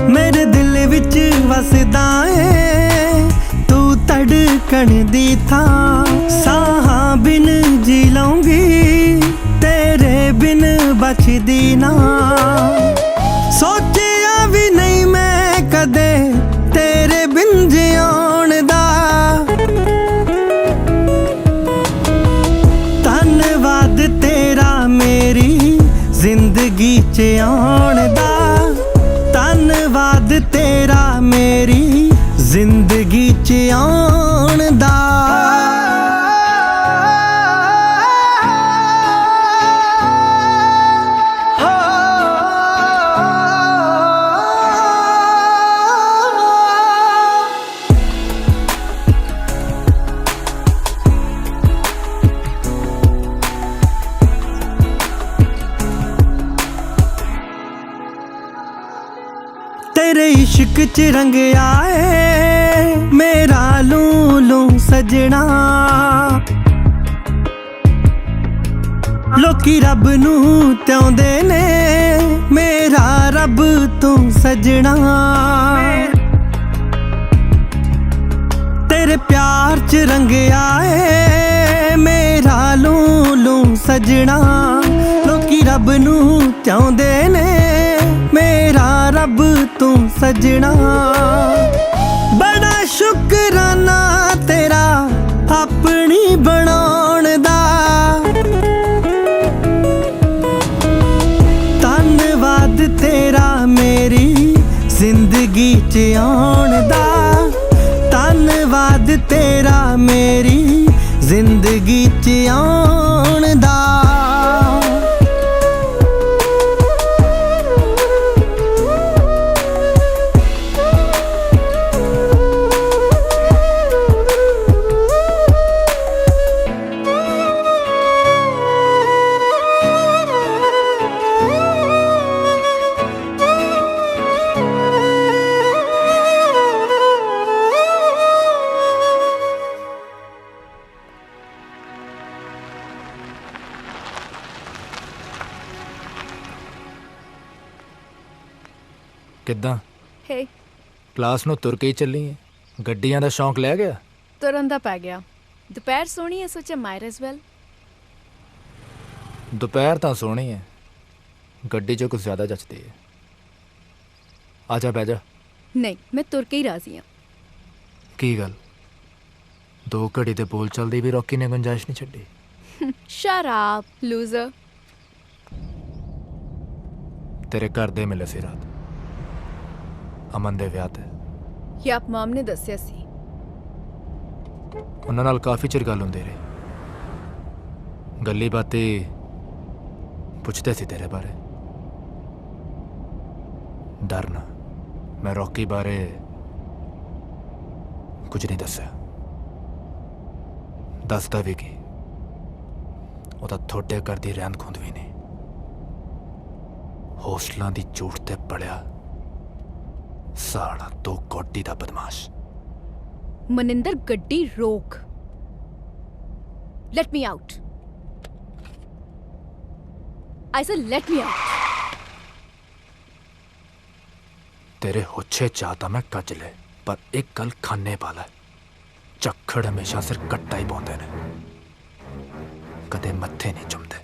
ਮੇਰੇ ਦਿਲ ਵਿੱਚ ਵਸਦਾ ਏ ਤੂੰ ਧੜਕਣ ਦੀ ਥਾਂ, ਸਾਹਾਂ ਬਿਨ ਜੀ ਲਊਂਗੀ ਤੇਰੇ ਬਿਨ ਬਚਦੀ ਨਾ। ਸੋਚਿਆ ਵੀ ਨਹੀਂ ਮੈਂ ਕਦੇ ਤੇਰੇ ਬਿਨ ਜਿਉਣ ਦਾ, ਧੰਨਵਾਦ ਤੇਰਾ ਮੇਰੀ ਜ਼ਿੰਦਗੀ 'ਚ ਆਉਣ ਦਾ, ਧੰਨਵਾਦ ਤੇਰਾ ਮੇਰੀ ਜ਼ਿੰਦਗੀ 'ਚ ਆਉਣ ਦਾ। तेरे इश्क च रंग आए मेरा लू लू सजना, लोकी रब नू त्याउंदे ने मेरा रब तू सजना। तेरे प्यार च रंग आए मेरा लू लू सजना, लोकी रब नू त्याउंदे ने मेरा रब तू सजना। बड़ा शुकराना तेरा अपनी बनाउण दा, धन्नवाद तेरा मेरी जिंदगी च आउण दा, धन्नवाद तेरा मेरी जिंदगी च आउण दा। ਕਿੱਦਾਂ ਹੇ ਕਲਾਸ ਨੂੰ ਤੁਰ ਕੇ ਹੀ ਚੱਲੀ ਹੈ? ਗੱਡੀਆਂ ਦਾ ਸ਼ੌਂਕ ਲੈ ਗਿਆ? ਤੁਰਨ ਦਾ ਪੈ ਗਿਆ। ਦੁਪਹਿਰ ਸੋਹਣੀ ਹੈ, ਸੋਚਿਆ ਮਾਈਟ ਐਜ਼ ਵੈਲ। ਦੁਪਹਿਰ ਤਾਂ ਸੋਹਣੀ ਹੈ, ਗੱਡੀ 'ਚ ਕੁਝ ਜ਼ਿਆਦਾ ਜੱਚਦੀ ਹੈ। ਆ ਜਾ ਬਹਿ ਜਾ। ਨਹੀਂ, ਮੈਂ ਤੁਰ ਕੇ ਹੀ ਰਾਜ਼ੀ ਹਾਂ। ਕੀ ਗੱਲ, 2 ਘੜੀ ਦੇ ਬੋਲ ਚੱਲਦੀ ਵੀ ਰੌਕੀ ਨੇ ਗੁੰਜਾਇਸ਼ ਨਹੀਂ ਛੱਡੀ। ਸ਼ਰਾਬ ਲੂਜ਼ਰ। ਤੇਰੇ ਘਰ ਦੇ ਮਿਲੇ ਸੀ ਰਾਤ ਅਮਨ ਦੇ ਵਿਆਹ ਤੇ। ਯਾਪ ਮਾਮ ਨੇ ਦੱਸਿਆ ਸੀ। ਉਹਨਾਂ ਨਾਲ ਕਾਫੀ ਚਿਰ ਗੱਲ ਹੁੰਦੀ ਰਹੀ, ਗੱਲੀ ਬਾਤੀ ਪੁੱਛਦੇ ਸੀ ਤੇਰੇ ਬਾਰੇ। ਡਰ ਨਾ, ਮੈਂ ਰੌਕੀ ਬਾਰੇ ਕੁਝ ਨਹੀਂ ਦੱਸਿਆ। ਦੱਸਦਾ ਵੀ ਕੀ, ਉਹ ਤਾਂ ਤੁਹਾਡੇ ਘਰ ਦੀ ਰਹਿੰਦ ਖੁੰਦ ਵੀ ਨਹੀਂ, ਹੋਸਟਲਾਂ ਦੀ ਝੂਠ ਤੇ ਪੜਿਆ ਸਾਲਾ 2 ਕੋਟੀ ਦਾ ਬਦਮਾਸ਼। ਮਨਿੰਦਰ ਗੱਡੀ ਰੋਕ। Let me out. I say let me out. ਤੇਰੇ ਹੋਛੇ ਚਾਹ ਤਾਂ ਮੈਂ ਕੱਜ ਲੈ, ਪਰ ਇੱਕ ਗੱਲ ਖਾਨੇ ਵਾਲਾ, ਝੱਖੜ ਹਮੇਸ਼ਾ ਸਿਰ ਕੱਟਾ ਹੀ ਪਾਉਂਦੇ ਨੇ, ਕਦੇ ਮੱਥੇ ਨਹੀਂ ਚੁੰਮਦੇ।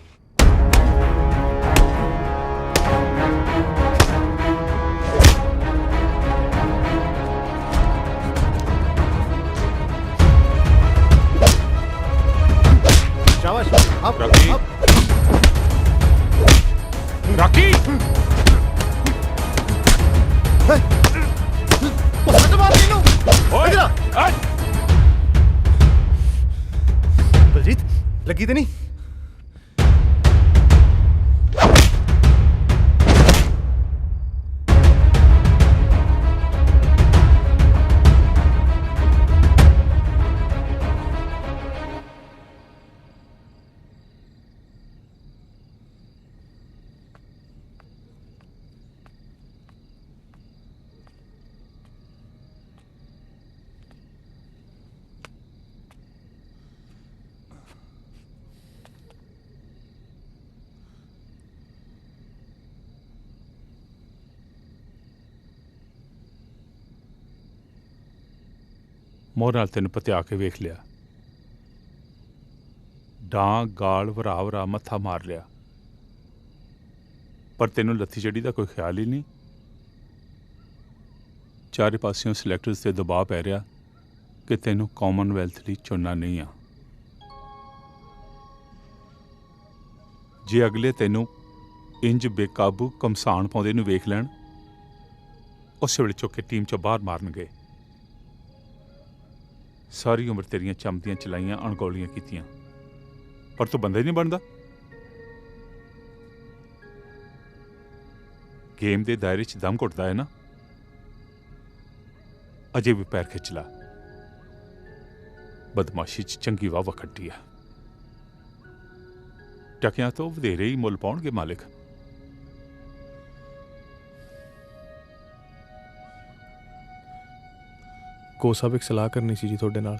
शाबाश। अब रॉकी। रॉकी बलजीत लगी तो नहीं? ਮੋਹ ਨਾਲ ਤੈਨੂੰ ਪਤਿਆ ਕੇ ਵੇਖ ਲਿਆ, ਡਾਂ ਗਾਲ ਵਰਾ ਵਰਾ ਮੱਥਾ ਮਾਰ ਲਿਆ, ਪਰ ਤੈਨੂੰ ਲੱਥੀ ਚੜੀ ਦਾ ਕੋਈ ਖਿਆਲ ਹੀ ਨਹੀਂ। ਚਾਰੇ ਪਾਸਿਓਂ ਸਿਲੈਕਟਰਸ ਤੇ ਦਬਾਅ ਪੈ ਰਿਹਾ ਕਿ ਤੈਨੂੰ ਕਾਮਨਵੈਲਥ ਲਈ ਚੁਣਨਾ ਨਹੀਂ ਆ। ਜੇ ਅਗਲੇ ਤੈਨੂੰ ਇੰਜ ਬੇਕਾਬੂ ਕਮਸਾਨ ਪਾਉਂਦੇ ਨੂੰ ਵੇਖ ਲੈਣ, ਉਸੇ ਵੇਲੇ ਚੁੱਕ ਕੇ ਟੀਮ ਚੋਂ ਬਾਹਰ ਮਾਰਨਗੇ। ਸਾਰੀ ਉਮਰ ਤੇਰੀਆਂ ਚਮਦੀਆਂ ਚਲਾਈਆਂ, ਅਣਗੌਲੀਆਂ ਕੀਤੀਆਂ, ਪਰ ਤੂੰ ਬੰਦਾ ਹੀ ਨਹੀਂ ਬਣਦਾ। ਗੇਮ ਦੇ ਦਾਇਰੇ 'ਚ ਦਮ ਘੁੱਟਦਾ ਹੈ ਨਾ, ਅਜੇ ਵੀ ਪੈਰ ਖਿੱਚ ਲਾ। ਬਦਮਾਸ਼ੀ 'ਚ ਚੰਗੀ ਵਾਹ ਖੱਟੀ ਆ। ਟਕਿਆਂ ਤੋਂ ਵਧੇਰੇ ਹੀ ਮੁੱਲ ਪਾਉਣਗੇ ਮਾਲਿਕ। ਕੋ ਸਾਹਿਬ ਇੱਕ ਸਲਾਹ ਕਰਨੀ ਸੀ ਜੀ ਤੁਹਾਡੇ ਨਾਲ।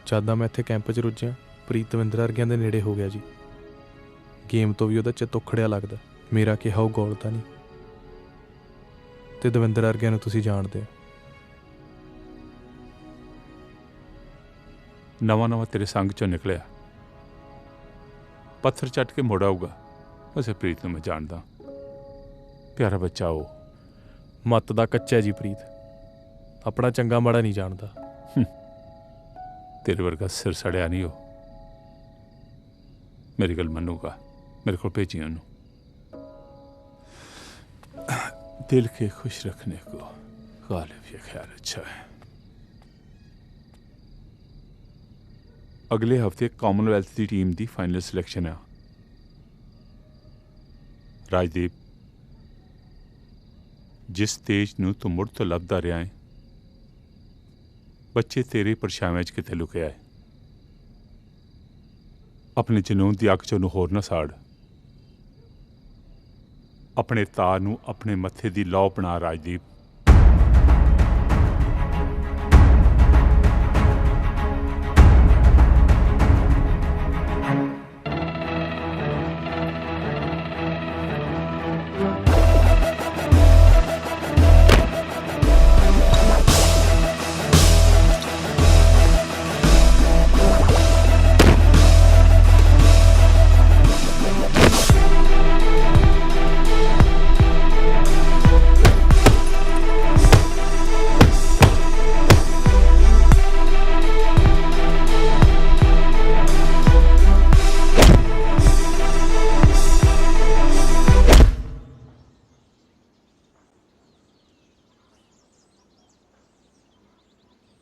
ਜਦ ਮੈਂ ਇੱਥੇ ਕੈਂਪ 'ਚ ਰੁੱਝਿਆ, ਪ੍ਰੀਤ ਦਵਿੰਦਰ ਵਰਗਿਆਂ ਦੇ ਨੇੜੇ ਹੋ ਗਿਆ ਜੀ। ਗੇਮ ਤੋਂ ਵੀ ਉਹਦਾ ਚਿੱਤ ਉਖੜਿਆ ਲੱਗਦਾ। ਮੇਰਾ ਕਿਹਾ ਉਹ ਗੌਲਤਾ ਨਹੀਂ, ਤੇ ਦਵਿੰਦਰ ਵਰਗਿਆਂ ਨੂੰ ਤੁਸੀਂ ਜਾਣਦੇ ਹੋ। ਨਵਾਂ ਤੇਰੇ ਸੰਗ ਚੋਂ ਨਿਕਲਿਆ, ਪੱਥਰ ਚੱਟ ਕੇ ਮੁੜ ਆਊਗਾ। ਉਸੇ ਪ੍ਰੀਤ ਨੂੰ ਮੈਂ ਜਾਣਦਾ, ਪਿਆਰਾ ਬੱਚਾ ਉਹ। ਮੱਤ ਦਾ ਕੱਚਾ ਜੀ ਪ੍ਰੀਤ, ਆਪਣਾ ਚੰਗਾ ਮਾੜਾ ਨਹੀਂ ਜਾਣਦਾ। ਤੇਰੇ ਵਰਗਾ ਸਿਰ ਸੜਿਆ ਨਹੀਂ ਉਹ। ਮੇਰੀ ਗੱਲ ਮੰਨੂਗਾ, मेरे को भेजी उन्होंने। दिल के खुश रखने को गालिब ये ख्याल अच्छा है। अगले हफ्ते कॉमनवेल्थ की टीम की फाइनल सिलेक्शन है। राजदीप, जिस तेज नूं तू मुड़ तो लभदा रहा है, बच्चे तेरे परछावें च किते लुके आए। अपने जनून की अग चों होर ना साड़। अपने तार नूं अपने मत्थे दी लौ बना राजदीप।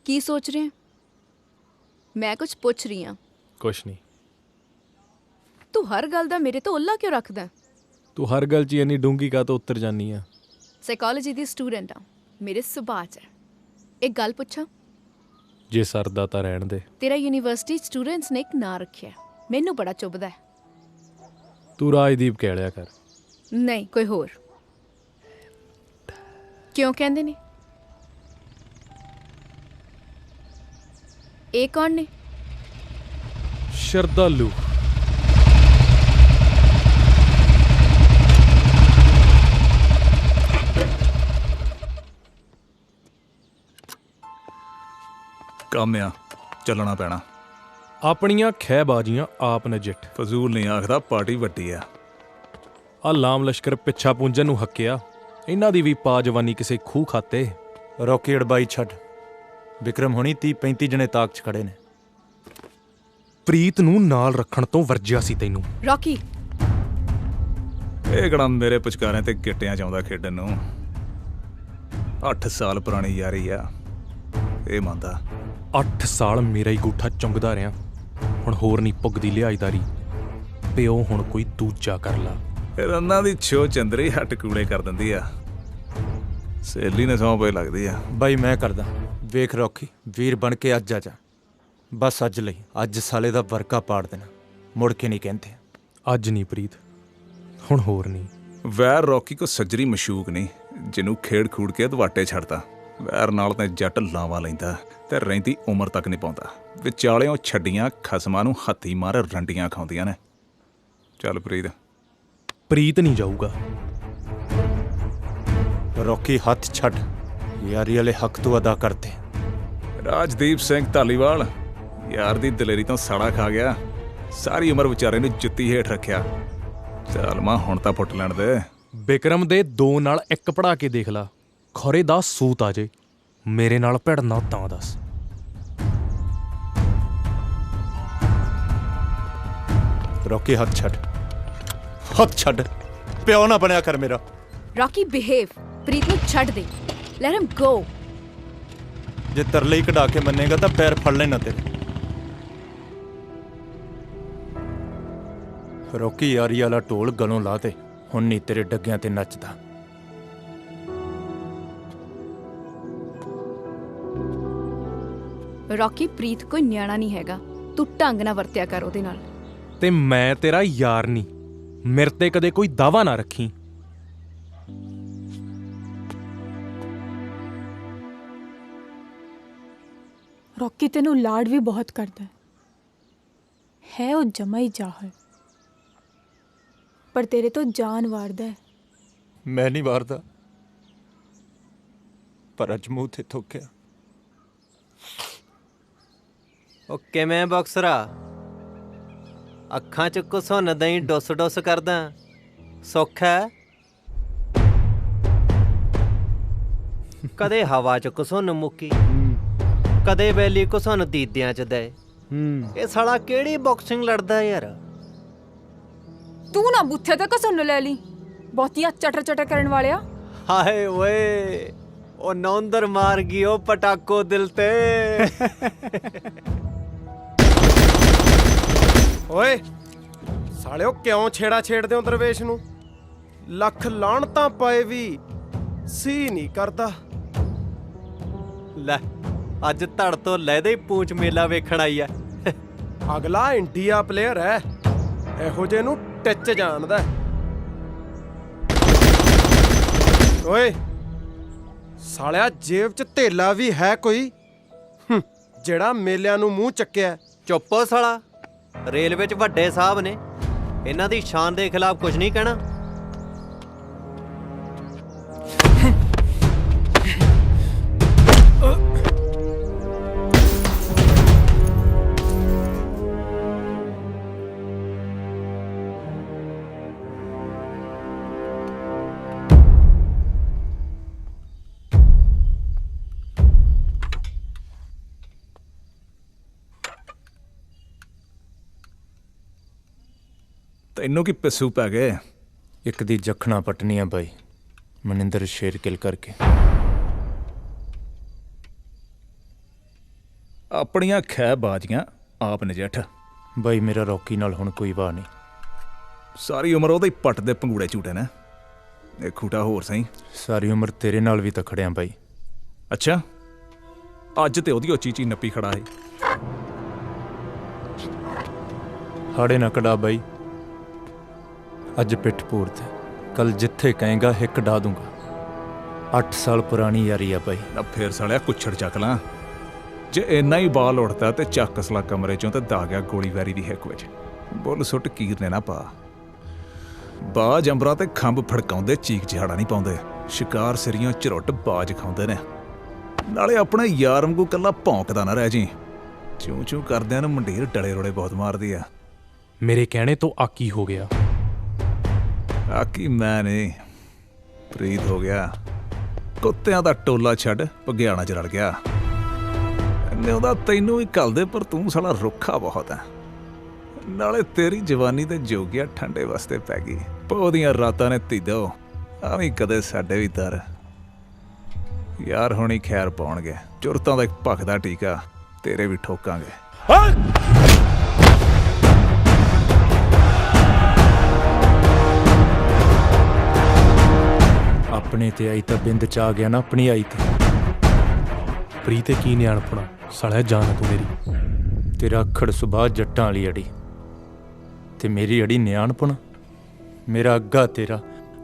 ਕੀ ਸੋਚ ਰਹੇ? ਮੈਂ ਕੁਝ ਪੁੱਛ ਰਹੀ ਹਾਂ। ਕੁਛ ਨਹੀਂ। ਤੂੰ ਹਰ ਗੱਲ ਦਾ ਮੇਰੇ ਤੋਂ ਉੱਲਾ ਕਿਉਂ ਰੱਖਦਾ? ਤੂੰ ਹਰ ਗੱਲ 'ਚ ਇੰਨੀ ਡੂੰਘੀ ਕਾ ਤੋਂ ਉੱਤਰ ਜਾਨੀ ਆ। ਸਾਈਕੋਲੋਜੀ ਦੀ ਸਟੂਡੈਂਟ ਆ, ਮੇਰੇ ਸੁਭਾਅ 'ਚ। ਇੱਕ ਗੱਲ ਪੁੱਛਾਂ? ਜੇ ਸਰਦਾ ਤਾਂ ਰਹਿਣ ਦੇ। ਤੇਰਾ ਯੂਨੀਵਰਸਿਟੀ ਸਟੂਡੈਂਟਸ ਨੇ ਇੱਕ ਨਾਂ ਰੱਖਿਆ, ਮੈਨੂੰ ਬੜਾ ਚੁੱਭਦਾ ਹੈ। ਤੂੰ ਰਾਜਦੀਪ ਕਹਿ ਲਿਆ ਕਰ। ਨਹੀਂ, ਕੋਈ ਹੋਰ। ਕਿਉਂ ਕਹਿੰਦੇ ਨੇ? ਇਹ ਕੌਣ ਨੇ? ਸ਼ਰਧਾਲੂ। ਕੰਮ ਆ, ਚੱਲਣਾ ਪੈਣਾ। ਆਪਣੀਆਂ ਖਹਿਬਾਜ਼ੀਆਂ ਆਪ ਨਜਿੱਠ। ਫਜ਼ੂਲ ਨਹੀਂ ਆਖਦਾ, ਪਾਰਟੀ ਵੱਡੀ ਆ। ਆ ਲਾਮ ਲਸ਼ਕਰ ਪਿੱਛਾ ਪੂੰਜਣ ਨੂੰ ਹੱਕਿਆ, ਇਹਨਾਂ ਦੀ ਵੀ ਪਾ ਜਵਾਨੀ ਕਿਸੇ ਖੂਹ ਖਾਤੇ। ਰੌਕੀ ਅੜਬਾਈ ਛੱਡ। ਵਿਕਰਮ ਹੁਣੀ 30-35 ਜਣੇ ਤਾਕ 'ਚ ਖੜੇ ਨੇ। ਪ੍ਰੀਤ ਨੂੰ ਨਾਲ ਰੱਖਣ ਤੋਂ ਵਰਜਿਆ ਸੀ ਤੈਨੂੰ। ਰੌਕੀ, ਇਹ ਕਿਹੜਾ ਮੇਰੇ ਪੁਚਕਾਰਿਆਂ ਤੇ ਗਿੱਟਿਆਂ 'ਚ ਆਉਂਦਾ ਖੇਡਣ ਨੂੰ। 8 ਸਾਲ ਪੁਰਾਣੀ ਯਾਰੀ ਆ, ਇਹ ਮੰਨਦਾ। 8 ਸਾਲ ਮੇਰਾ ਹੀ ਗੂਠਾ ਚੁੰਗਦਾ ਰਿਹਾ, ਹੁਣ ਹੋਰ ਨਹੀਂ ਪੁੱਗਦੀ ਲਿਹਾਜ਼ਦਾਰੀ। ਪਿਓ ਹੁਣ ਕੋਈ ਦੂਜਾ ਕਰ ਲਾ। ਰੰਨਾਂ ਦੀ ਛੋ ਚੰਦਰੀ ਹੱਟ ਕੂੜੇ ਕਰ ਦਿੰਦੀ ਆ। ਸਹੇਲੀ ਨੇ ਸੌਂ ਪਈ ਲੱਗਦੀ ਆ। ਬਾਈ ਮੈਂ ਕਰਦਾ। ਵੇਖ ਰੌਕੀ, ਵੀਰ ਬਣ ਕੇ ਅੱਜ ਆ ਜਾ। ਬਸ ਅੱਜ ਲਈ, ਅੱਜ ਸਾਲੇ ਦਾ ਵਰਕਾ ਪਾੜ ਦੇਣਾ, ਮੁੜ ਕੇ ਨਹੀਂ ਕਹਿੰਦੇ। ਅੱਜ ਨਹੀਂ ਪ੍ਰੀਤ, ਹੁਣ ਹੋਰ ਨਹੀਂ। ਵੈਰ ਰੌਕੀ ਕੋ ਸੱਜਰੀ ਮਸ਼ੂਕ ਨਹੀਂ, ਜਿਹਨੂੰ ਖੇਡ ਖੂੜ ਕੇ ਦਵਾਟੇ ਛੱਡਦਾ। ਵੈਰ ਨਾਲ ਤਾਂ ਜੱਟ ਲਾਵਾ ਲੈਂਦਾ ਤੇ ਰਹਿੰਦੀ ਉਮਰ ਤੱਕ ਨਹੀਂ ਪਾਉਂਦਾ। ਵਿਚਾਲਿਓਂ ਛੱਡੀਆਂ ਖਸਮਾਂ ਨੂੰ ਹੱਥੀ ਮਾਰ ਰੰਡੀਆਂ ਖਾਉਂਦੀਆਂ ਨੇ। ਚੱਲ ਪ੍ਰੀਤ। ਪ੍ਰੀਤ ਨਹੀਂ ਜਾਊਗਾ। ਰੌਕੀ ਹੱਥ ਛੱਡ, ਯਾਰੀ ਵਾਲੇ ਹੱਕ ਤੋਂ ਅਦਾ ਕਰਦੇ। ਰਾਜਦੀਪ ਸਿੰਘ ਧਾਲੀਵਾਲ ਯਾਰ ਦੀ ਦਲੇਰੀ ਤੋਂ ਸਾੜਾ ਖਾ ਗਿਆ, ਸਾਰੀ ਉਮਰ ਵਿਚਾਰੇ ਨੂੰ ਜੁੱਤੀ ਹੇਠ ਰੱਖਿਆ। ਚੱਲ ਮਾਂ ਹੁਣ ਤਾਂ ਫੁੱਟ ਲੈਣ ਦੇ। ਬਿਕਰਮ ਦੇ 2 ਨਾਲ 1 ਪੜਾ ਕੇ ਦੇਖ ਲਾ, ਖਰੇ ਦਾ ਸੂਤ ਆ ਜੇ। ਮੇਰੇ ਨਾਲ ਭਿੜਨਾ ਤਾਂ ਦੱਸ। ਰੌਕੀ ਹੱਥ ਛੱਡ, ਹੱਥ ਛੱਡ। ਪਿਓ ਨਾ ਬਣਿਆ ਕਰ ਮੇਰਾ। Rocky behave. ਪ੍ਰੀਤ ਨੂੰ ਛੱਡ ਦੇ, ਲੈਟ ਹਿਮ ਗੋ। ਜੇ ਤਰਲੇ ਹੀ ਕਢਾ ਕੇ ਮੰਨੇਗਾ ਤਾਂ ਪੈਰ ਫੜ ਲੈਣਾ ਤੇਰੇ। ਰੌਕੀ ਯਾਰੀ ਵਾਲਾ ਢੋਲ ਗਲੋਂ ਲਾ ਦੇ, ਹੁਣ ਨਹੀਂ ਤੇਰੇ ਡੱਗਿਆਂ ਤੇ ਨੱਚਦਾ। ਰੌਕੀ, ਪ੍ਰੀਤ ਕੋਈ ਨਿਆਣਾ ਨਹੀਂ ਹੈਗਾ, ਤੂੰ ਢੰਗ ਨਾਲ ਵਰਤਿਆ ਕਰ ਉਹਦੇ ਨਾਲ। ਤੇ ਮੈਂ ਤੇਰਾ ਯਾਰ ਨਹੀਂ, ਮੇਰੇ ਤੇ ਕਦੇ ਕੋਈ ਦਾਵਾ ਨਾ ਰੱਖੀ। ਰੌਕੀ ਤੈਨੂੰ ਲਾਡ ਵੀ ਬਹੁਤ ਕਰਦਾ ਹੈ ਉਹ ਜਮਾ ਹੀ ਜਾਹਲ, ਪਰ ਤੇਰੇ ਤੋਂ ਜਾਨ ਵਾਰਦਾ ਹੈ। ਮੈਂ ਨਹੀਂ ਵਾਰਦਾ, ਪਰ ਅੱਜ ਮੂੰਹ ਤੇ ਥੁੱਕਿਆ। ਉਹ ਕਿਵੇਂ ਬਾਕਸਰਾ, ਅੱਖਾਂ 'ਚ ਘੁਸੁੰਨ ਦਈ ਡੁੱਸ ਡੁੱਸ ਕਰਦਾ, ਸੁੱਖ ਹੈ? ਕਦੇ ਹਵਾ 'ਚ ਘੁਸੁੰਨ ਮੁੱਕੀ, ਕਦੇ ਬੈਲੀ ਘੁਸੁੰਨ ਦੀਦਿਆਂ 'ਚ ਦੇ। ਇਹ ਸਾਲਾ ਕਿਹੜੀ ਬਾਕਸਿੰਗ ਲੜਦਾ ਯਾਰ? ਤੂੰ ਨਾ ਬੁੱਥੇ ਤੇ ਘਸੁੰਨ ਲੈ ਲਈ, ਬਹੁਤੀਆਂ ਚਟਰ ਚਟਰ ਕਰਨ ਵਾਲਿਆ। ਹਾਏ ਓਏ, ਉਹ ਨੌਂਦਰ ਮਾਰ ਗਈ ਉਹ ਪਟਾਕੋ ਦਿਲ ਤੇ। ਓਏ ਸਾਲਿਓ, ਕਿਉਂ ਛੇੜਾ ਛੇੜਦੇ ਹੋ ਦਰਵੇਸ਼ ਨੂੰ? ਲੱਖ ਲਾਹਣਤਾਂ ਪਏ ਵੀ ਸੀ ਨਹੀਂ ਕਰਦਾ। ਲੈ ਅੱਜ ਧੜ ਤੋਂ ਲੈਦੇ ਹੀ ਪੂੰਛ ਮੇਲਾ ਵੇਖਣ ਆਈ ਐ। ਅਗਲਾ ਇੰਡੀਆ ਪਲੇਅਰ ਹੈ, ਇਹੋ ਜਿਹੇ ਨੂੰ ਟਿੱਚ ਜਾਣਦਾ। ਓਏ ਸਾਲਿਆ, ਜੇਬ 'ਚ ਧੇਲਾ ਵੀ ਹੈ ਕੋਈ ਜਿਹੜਾ ਮੇਲਿਆਂ ਨੂੰ ਮੂੰਹ ਚੱਕਿਆ? ਚੁੱਪੋ ਸਾਲਾ, ਰੇਲਵੇ 'ਚ ਵੱਡੇ ਸਾਹਿਬ ਨੇ, ਇਹਨਾਂ ਦੀ ਸ਼ਾਨ ਦੇ ਖਿਲਾਫ ਕੁਝ ਨਹੀਂ ਕਹਿਣਾ। ਤੈਨੂੰ ਕੀ ਪਿੱਸੂ ਪੈ ਗਏ? ਇੱਕ ਦੀ ਜਖਣਾ ਪਟਨੀਆਂ ਬਾਈ, ਮਨਿੰਦਰ ਸ਼ੇਰਕਿਲ ਕਰਕੇ। ਆਪਣੀਆਂ ਖੈ ਬਾਜੀਆਂ ਆਪ ਨਜਿੱਠ। ਬਾਈ ਮੇਰਾ ਰੌਕੀ ਨਾਲ ਹੁਣ ਕੋਈ ਵਾਹ ਨਹੀਂ। ਸਾਰੀ ਉਮਰ ਉਹਦੇ ਪੱਟ ਦੇ ਪੰਗੂੜੇ ਝੂਟੇ ਨੇ, ਇਹ ਖੂਟਾ ਹੋਰ ਸਹੀ। ਸਾਰੀ ਉਮਰ ਤੇਰੇ ਨਾਲ ਵੀ ਤਾਂ ਖੜਿਆ ਬਾਈ। ਅੱਛਾ, ਅੱਜ ਤੇ ਉਹਦੀ ਚੀਚੀ ਨੱਪੀ ਖੜਾ ਹੈ। ਹਾੜੇ ਨਾ ਕਢਾ ਬਾਈ, ਅੱਜ ਪਿੱਠ ਪੂਰ ਤੇ, ਕੱਲ ਜਿੱਥੇ ਕਹੇਗਾ ਹਿੱਕ ਡਾ ਦੂੰਗਾ। 8 ਸਾਲ ਪੁਰਾਣੀ ਯਾਰੀ ਆ ਬਾਈ। ਨਾ ਫੇਰ ਸਾਲਿਆ ਕੁੱਛੜ ਚੱਕ ਲਾਂ। ਜੇ ਇੰਨਾ ਹੀ ਬਾਲ ਉੱਠਦਾ ਤੇ ਚੱਕ ਅਸਲਾ ਕਮਰੇ ਚੋਂ ਤੇ ਦਾ ਗਿਆ ਗੋਲੀ ਵੈਰੀ ਦੀ ਹਿੱਕ ਵਿੱਚ। ਬੁੱਲ ਸੁੱਟ ਕੀਰ ਨੇ ਨਾ ਪਾ। ਬਾਜ ਅੰਬਰਾਂ ਤੇ ਖੰਭ ਫੜਕਾਉਂਦੇ, ਚੀਕ ਚਿਹਾੜਾ ਨਹੀਂ ਪਾਉਂਦੇ। ਸ਼ਿਕਾਰ ਸਿਰੀਆਂ ਝਰੁੱਟ ਬਾਜ ਖਾਉਂਦੇ ਨੇ। ਨਾਲੇ ਆਪਣੇ ਯਾਰ ਵਾਂਗੂ ਕੱਲਾ ਭੌਂਕਦਾ ਨਾ ਰਹਿ ਜੀ। ਚੂੰ ਚੂੰ ਕਰਦਿਆਂ ਨੂੰ ਮੰਡੀਰ ਡਲੇ ਰੋੜੇ ਬਹੁਤ ਮਾਰਦੀ ਆ। ਮੇਰੇ ਕਹਿਣੇ ਤੋਂ ਆਕੀ ਹੋ ਗਿਆ। ਆਕੀ ਮੈਂ ਨਹੀਂ, ਪ੍ਰੀਤ ਹੋ ਗਿਆ। ਕੁੱਤਿਆਂ ਦਾ ਟੋਲਾ ਛੱਡ ਭਗਿਆਣਾ 'ਚ ਰਲ ਗਿਆ। ਇਹਨੇ ਉਹਦਾ ਤੈਨੂੰ ਵੀ ਘੱਲਦੇ, ਪਰ ਤੂੰ ਸਾਲਾ ਰੁੱਖਾ ਬਹੁਤ ਹੈ। ਨਾਲੇ ਤੇਰੀ ਜਵਾਨੀ ਤੇ ਜੋਗੀਆ ਠੰਡੇ ਵਾਸਤੇ ਪੈ ਗਈ। ਪੌਦੀਆਂ ਰਾਤਾਂ ਨੇ ਧੀਦੋ, ਆਵੀਂ ਕਦੇ ਸਾਡੇ ਵੀ ਦਰ। ਯਾਰ ਹੁਣੀ ਖੈਰ ਪਾਉਣਗੇ, ਚੁਰਤਾਂ ਦਾ ਇੱਕ ਭਖਦਾ ਟੀਕਾ ਤੇਰੇ ਵੀ ਠੋਕਾਂਗੇ। ਆਪਣੇ ਤੇ ਆਈ ਤਾਂ ਬਿੰਦ ਚ ਆ ਗਿਆ ਨਾ, ਆਪਣੀ ਆਈ ਤੇ। ਪ੍ਰੀਤ ਤੇ ਕੀ ਨਿਆਣਪਣਾ, ਸਾਲਿਆ ਜਾਨ ਤੂੰ ਮੇਰੀ। ਤੇਰਾ ਅੱਖੜ ਸੁਭਾਅ ਜੱਟਾਂ ਵਾਲੀ ਅੜੀ, ਤੇ ਮੇਰੀ ਅੜੀ ਨਿਆਣਪਣ। ਮੇਰਾ ਅੱਗਾ ਤੇਰਾ,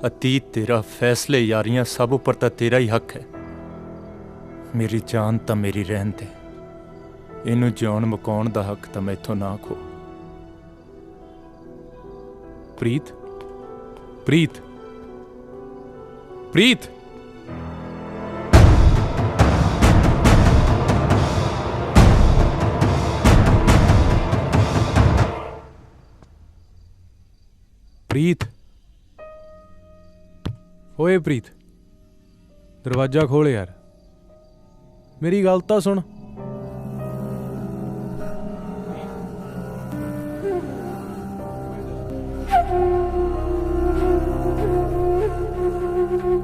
ਅਤੀਤ ਤੇਰਾ, ਫੈਸਲੇ ਯਾਰੀਆਂ ਸਭ ਉੱਪਰ ਤਾਂ ਤੇਰਾ ਹੀ ਹੱਕ ਹੈ। ਮੇਰੀ ਜਾਨ ਤਾਂ ਮੇਰੀ ਰਹਿਣ ਦੇ, ਇਹਨੂੰ ਜਿਉਣ ਮੁਕਾਉਣ ਦਾ ਹੱਕ ਤਾਂ ਮੈਥੋਂ ਨਾ ਖੋ। ਪ੍ਰੀਤ, ਪ੍ਰੀਤ, ਪ੍ਰੀਤ। ਪ੍ਰੀਤ, ਓਏ ਪ੍ਰੀਤ, ਦਰਵਾਜ਼ਾ ਖੋਲ ਯਾਰ, ਮੇਰੀ ਗੱਲ ਤਾਂ ਸੁਣ।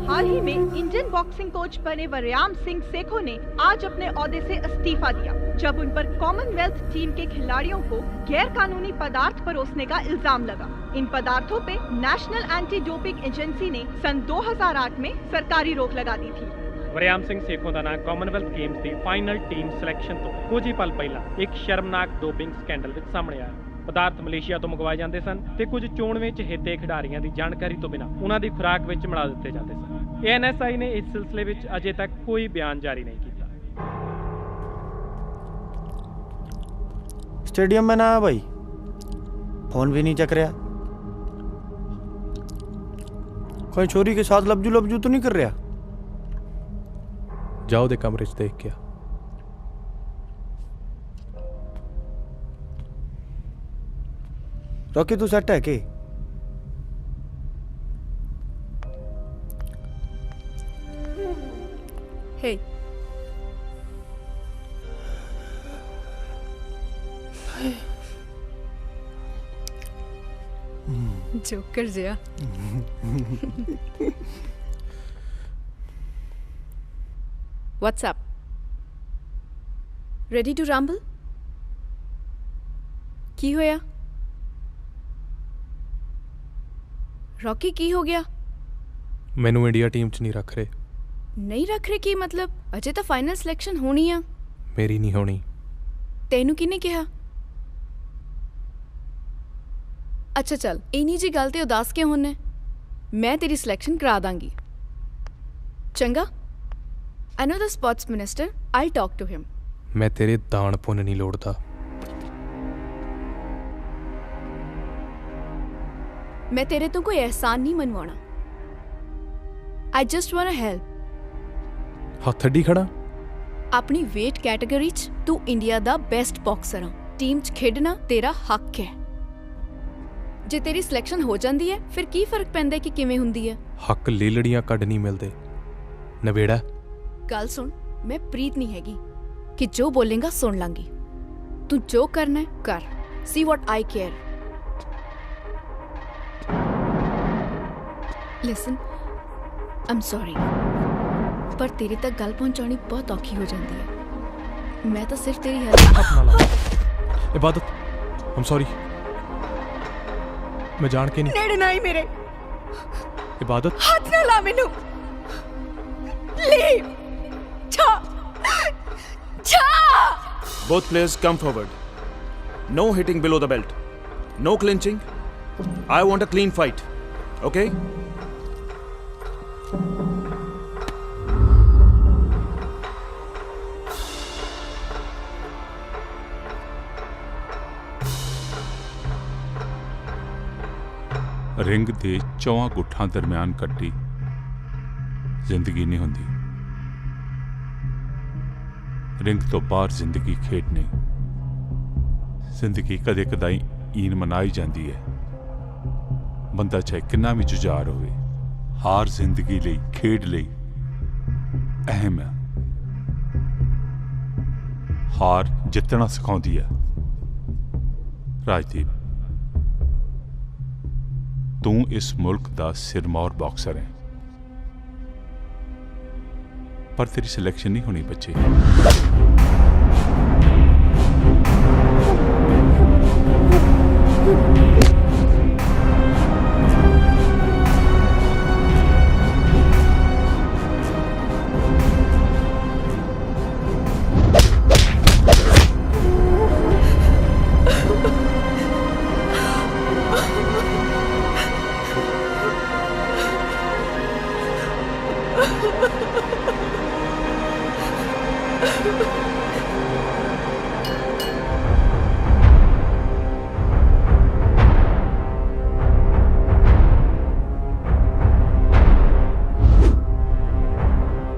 हाल ही में इंडियन बॉक्सिंग कोच बने वरयाम सिंह सेखो ने आज अपने ओहदे से इस्तीफा दिया, जब उन पर कॉमनवेल्थ टीम के खिलाड़ियों को गैर कानूनी पदार्थ परोसने का इल्जाम लगा। इन पदार्थों पे नेशनल एंटी डोपिंग एजेंसी ने सन 2008 में सरकारी रोक लगा दी थी। ਵਰਿਆਮ ਸਿੰਘ ਸੇਖੋਂ ਦਾ ਨਾਂ ਕਾਮਨਵੈਲਥ ਗੇਮਸ ਦੀ ਫਾਈਨਲ ਟੀਮ ਸਿਲੈਕਸ਼ਨ ਤੋਂ ਕੁਝ ਹੀ ਪਲ ਪਹਿਲਾਂ ਇੱਕ ਸ਼ਰਮਨਾਕ ਡੋਪਿੰਗ ਸਕੈਂਡਲ ਵਿੱਚ ਸਾਹਮਣੇ ਆਇਆ। ਪਦਾਰਥ ਮਲੇਸ਼ੀਆ ਤੋਂ ਮੰਗਵਾਏ ਜਾਂਦੇ ਸਨ ਤੇ ਕੁਝ ਚੋਣਵੇਂ ਚਹੇਤੇ ਖਿਡਾਰੀਆਂ ਦੀ ਜਾਣਕਾਰੀ ਤੋਂ ਬਿਨਾਂ ਉਹਨਾਂ ਦੀ ਖੁਰਾਕ ਵਿੱਚ ਮਿਲਾ ਦਿੱਤੇ ਜਾਂਦੇ ਸਨ। ANSI ਨੇ ਇਸ ਸਿਲਸਿਲੇ ਵਿੱਚ ਅਜੇ ਤੱਕ ਕੋਈ ਬਿਆਨ ਜਾਰੀ ਨਹੀਂ ਕੀਤਾ। स्टेडियम में ना आया भाई, फोन भी नहीं चक रहा, कोई छोरी के साथ लबजू तो नहीं कर रहा? जाओ दे कमरे च देख के आ। रॉकी तू सेट है के? हे जोकर जिया। What's up? Ready to rumble? ਕੀ ਹੋਇਆ? ਰੌਕੀ ਕੀ ਹੋ ਗਿਆ? ਮੈਨੂੰ ਇੰਡੀਆ ਟੀਮ 'ਚ ਨਹੀਂ ਰੱਖ ਰਹੇ। ਨਹੀਂ ਰੱਖ ਰਹੇ ਕੀ ਮਤਲਬ? ਅਜੇ ਤਾਂ ਫਾਈਨਲ ਸਿਲੈਕਸ਼ਨ ਹੋਣੀ ਆ। ਮੇਰੀ ਨਹੀਂ ਹੋਣੀ। ਤੈਨੂੰ ਕਿਹਨੇ ਕਿਹਾ? ਅੱਛਾ ਚੱਲ, ਇੰਨੀ ਜੀ ਗੱਲ ਤੇ ਉਦਾਸ ਕਿਉਂ ਹੁੰਨੇ? ਮੈਂ ਤੇਰੀ ਸਿਲੈਕਸ਼ਨ ਕਰਾ ਦਾਂਗੀ। ਚੰਗਾ? I know the sports minister. I'll talk to him. ਮੈਂ ਤੇਰੇ ਦਾਨ ਪੁੰਨ ਨਹੀਂ ਲੋੜਦਾ। ਮੈਂ ਤੇਰੇ ਤੋਂ ਕੋਈ ਅਹਿਸਾਨ ਨਹੀਂ ਮਨਵਾਉਣਾ। I just wanna help. ਹੱਥ ਅੱਡੀ ਖੜਾ। ਆਪਣੀ weight ਕੈਟਾਗਰੀ 'ਚ ਤੂੰ ਇੰਡੀਆ ਦਾ ਬੈਸਟ ਬਾਕਸਰ ਆ। ਟੀਮ 'ਚ ਖੇਡਣਾ ਤੇਰਾ ਹੱਕ ਹੈ। ਜੇ ਤੇਰੀ ਸਿਲੈਕਸ਼ਨ ਹੋ ਜਾਂਦੀ ਹੈ ਫਿਰ ਕੀ ਫਰਕ ਪੈਂਦਾ ਕਿ ਕਿਵੇਂ ਹੁੰਦੀ ਹੈ? ਹੱਕ ਲੇਲੜੀਆਂ ਕੱਢ ਨਹੀਂ ਮਿਲਦੇ। ਨਵੇੜਾ ਗੱਲ ਸੁਣ, ਮੈਂ ਪ੍ਰੀਤ ਨਹੀਂ ਹੈਗੀ ਕਿ ਜੋ ਬੋਲੇਗਾ ਸੁਣ ਲਾਂਗੀ। ਤੂੰ ਜੋ ਕਰਨਾ ਹੈ ਕਰ। ਸੀ ਵਾਟ ਆਈ ਕੇਅਰ। ਲਿਸਨ, ਆਮ ਸੌਰੀ, ਪਰ ਤੇਰੇ ਤੱਕ ਗੱਲ ਪਹੁੰਚਾਉਣੀ ਬਹੁਤ ਔਖੀ ਹੋ ਜਾਂਦੀ ਹੈ। ਮੈਂ ਤਾਂ ਸਿਰਫ ਤੇਰੀ ਹੈਲਪ। ਇਬਾਦਤ, ਆਮ ਸੌਰੀ, ਮੈਂ ਜਾਣ ਕੇ ਨਹੀਂ। ਨੇੜੇ ਨਾ ਹੀ ਮੇਰੇ। ਇਬਾਦਤ, ਹੱਥ ਨਾ ਲਾ ਮੈਨੂੰ। ਲੀਵ। ਛਾ ਛਾ। Both players come forward. No hitting below the belt. No clinching. I want a clean fight. Okay? Ring ਦੇ ਚੌਹਾਂ ਗੁੱਠਾਂ ਦਰਮਿਆਨ ਕੱਟੀ ਜ਼ਿੰਦਗੀ ਨਹੀਂ ਹੁੰਦੀ। ਰਿੰਗ ਤੋਂ ਬਾਹਰ ਜ਼ਿੰਦਗੀ ਖੇਡ ਨਹੀਂ। ਜ਼ਿੰਦਗੀ ਕਦੇ ਕਦਾਈ ਈਨ ਮਨਾਈ ਜਾਂਦੀ ਹੈ। ਬੰਦਾ ਚਾਹੇ ਕਿੰਨਾ ਵੀ ਜੁਝਾਰ ਹੋਵੇ, ਹਾਰ ਜ਼ਿੰਦਗੀ ਲਈ, ਖੇਡ ਲਈ ਅਹਿਮ ਹੈ। ਹਾਰ ਜਿੱਤਣਾ ਸਿਖਾਉਂਦੀ ਹੈ। ਰਾਜਦੀਪ, ਤੂੰ ਇਸ ਮੁਲਕ ਦਾ ਸਿਰਮੌਰ ਬਾਕਸਰ ਹੈ, ਪਰ ਤੇਰੀ ਸਿਲੈਕਸ਼ਨ ਨਹੀਂ ਹੋਣੀ ਬੱਚੇ।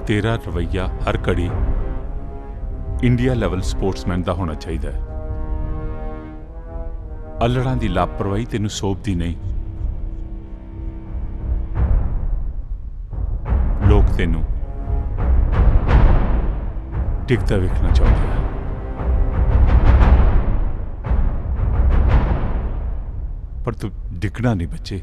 ਤੇਰਾ ਰਵੱਈਆ ਹਰ ਘੜੀ ਇੰਡੀਆ ਲੈਵਲ ਸਪੋਰਟਸਮੈਨ ਦਾ ਹੋਣਾ ਚਾਹੀਦਾ ਹੈ। ਅਲੜਾਂ ਦੀ ਲਾਪਰਵਾਹੀ ਤੈਨੂੰ ਸੋਭਦੀ ਨਹੀਂ। ਲੋਕ ਤੈਨੂੰ ਡਿੱਗਦਾ ਵੇਖਣਾ ਚਾਹੁੰਦੇ ਆ, ਪਰ ਤੂੰ ਡਿੱਗਣਾ ਨਹੀਂ ਬੱਚੇ।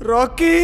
रॉकी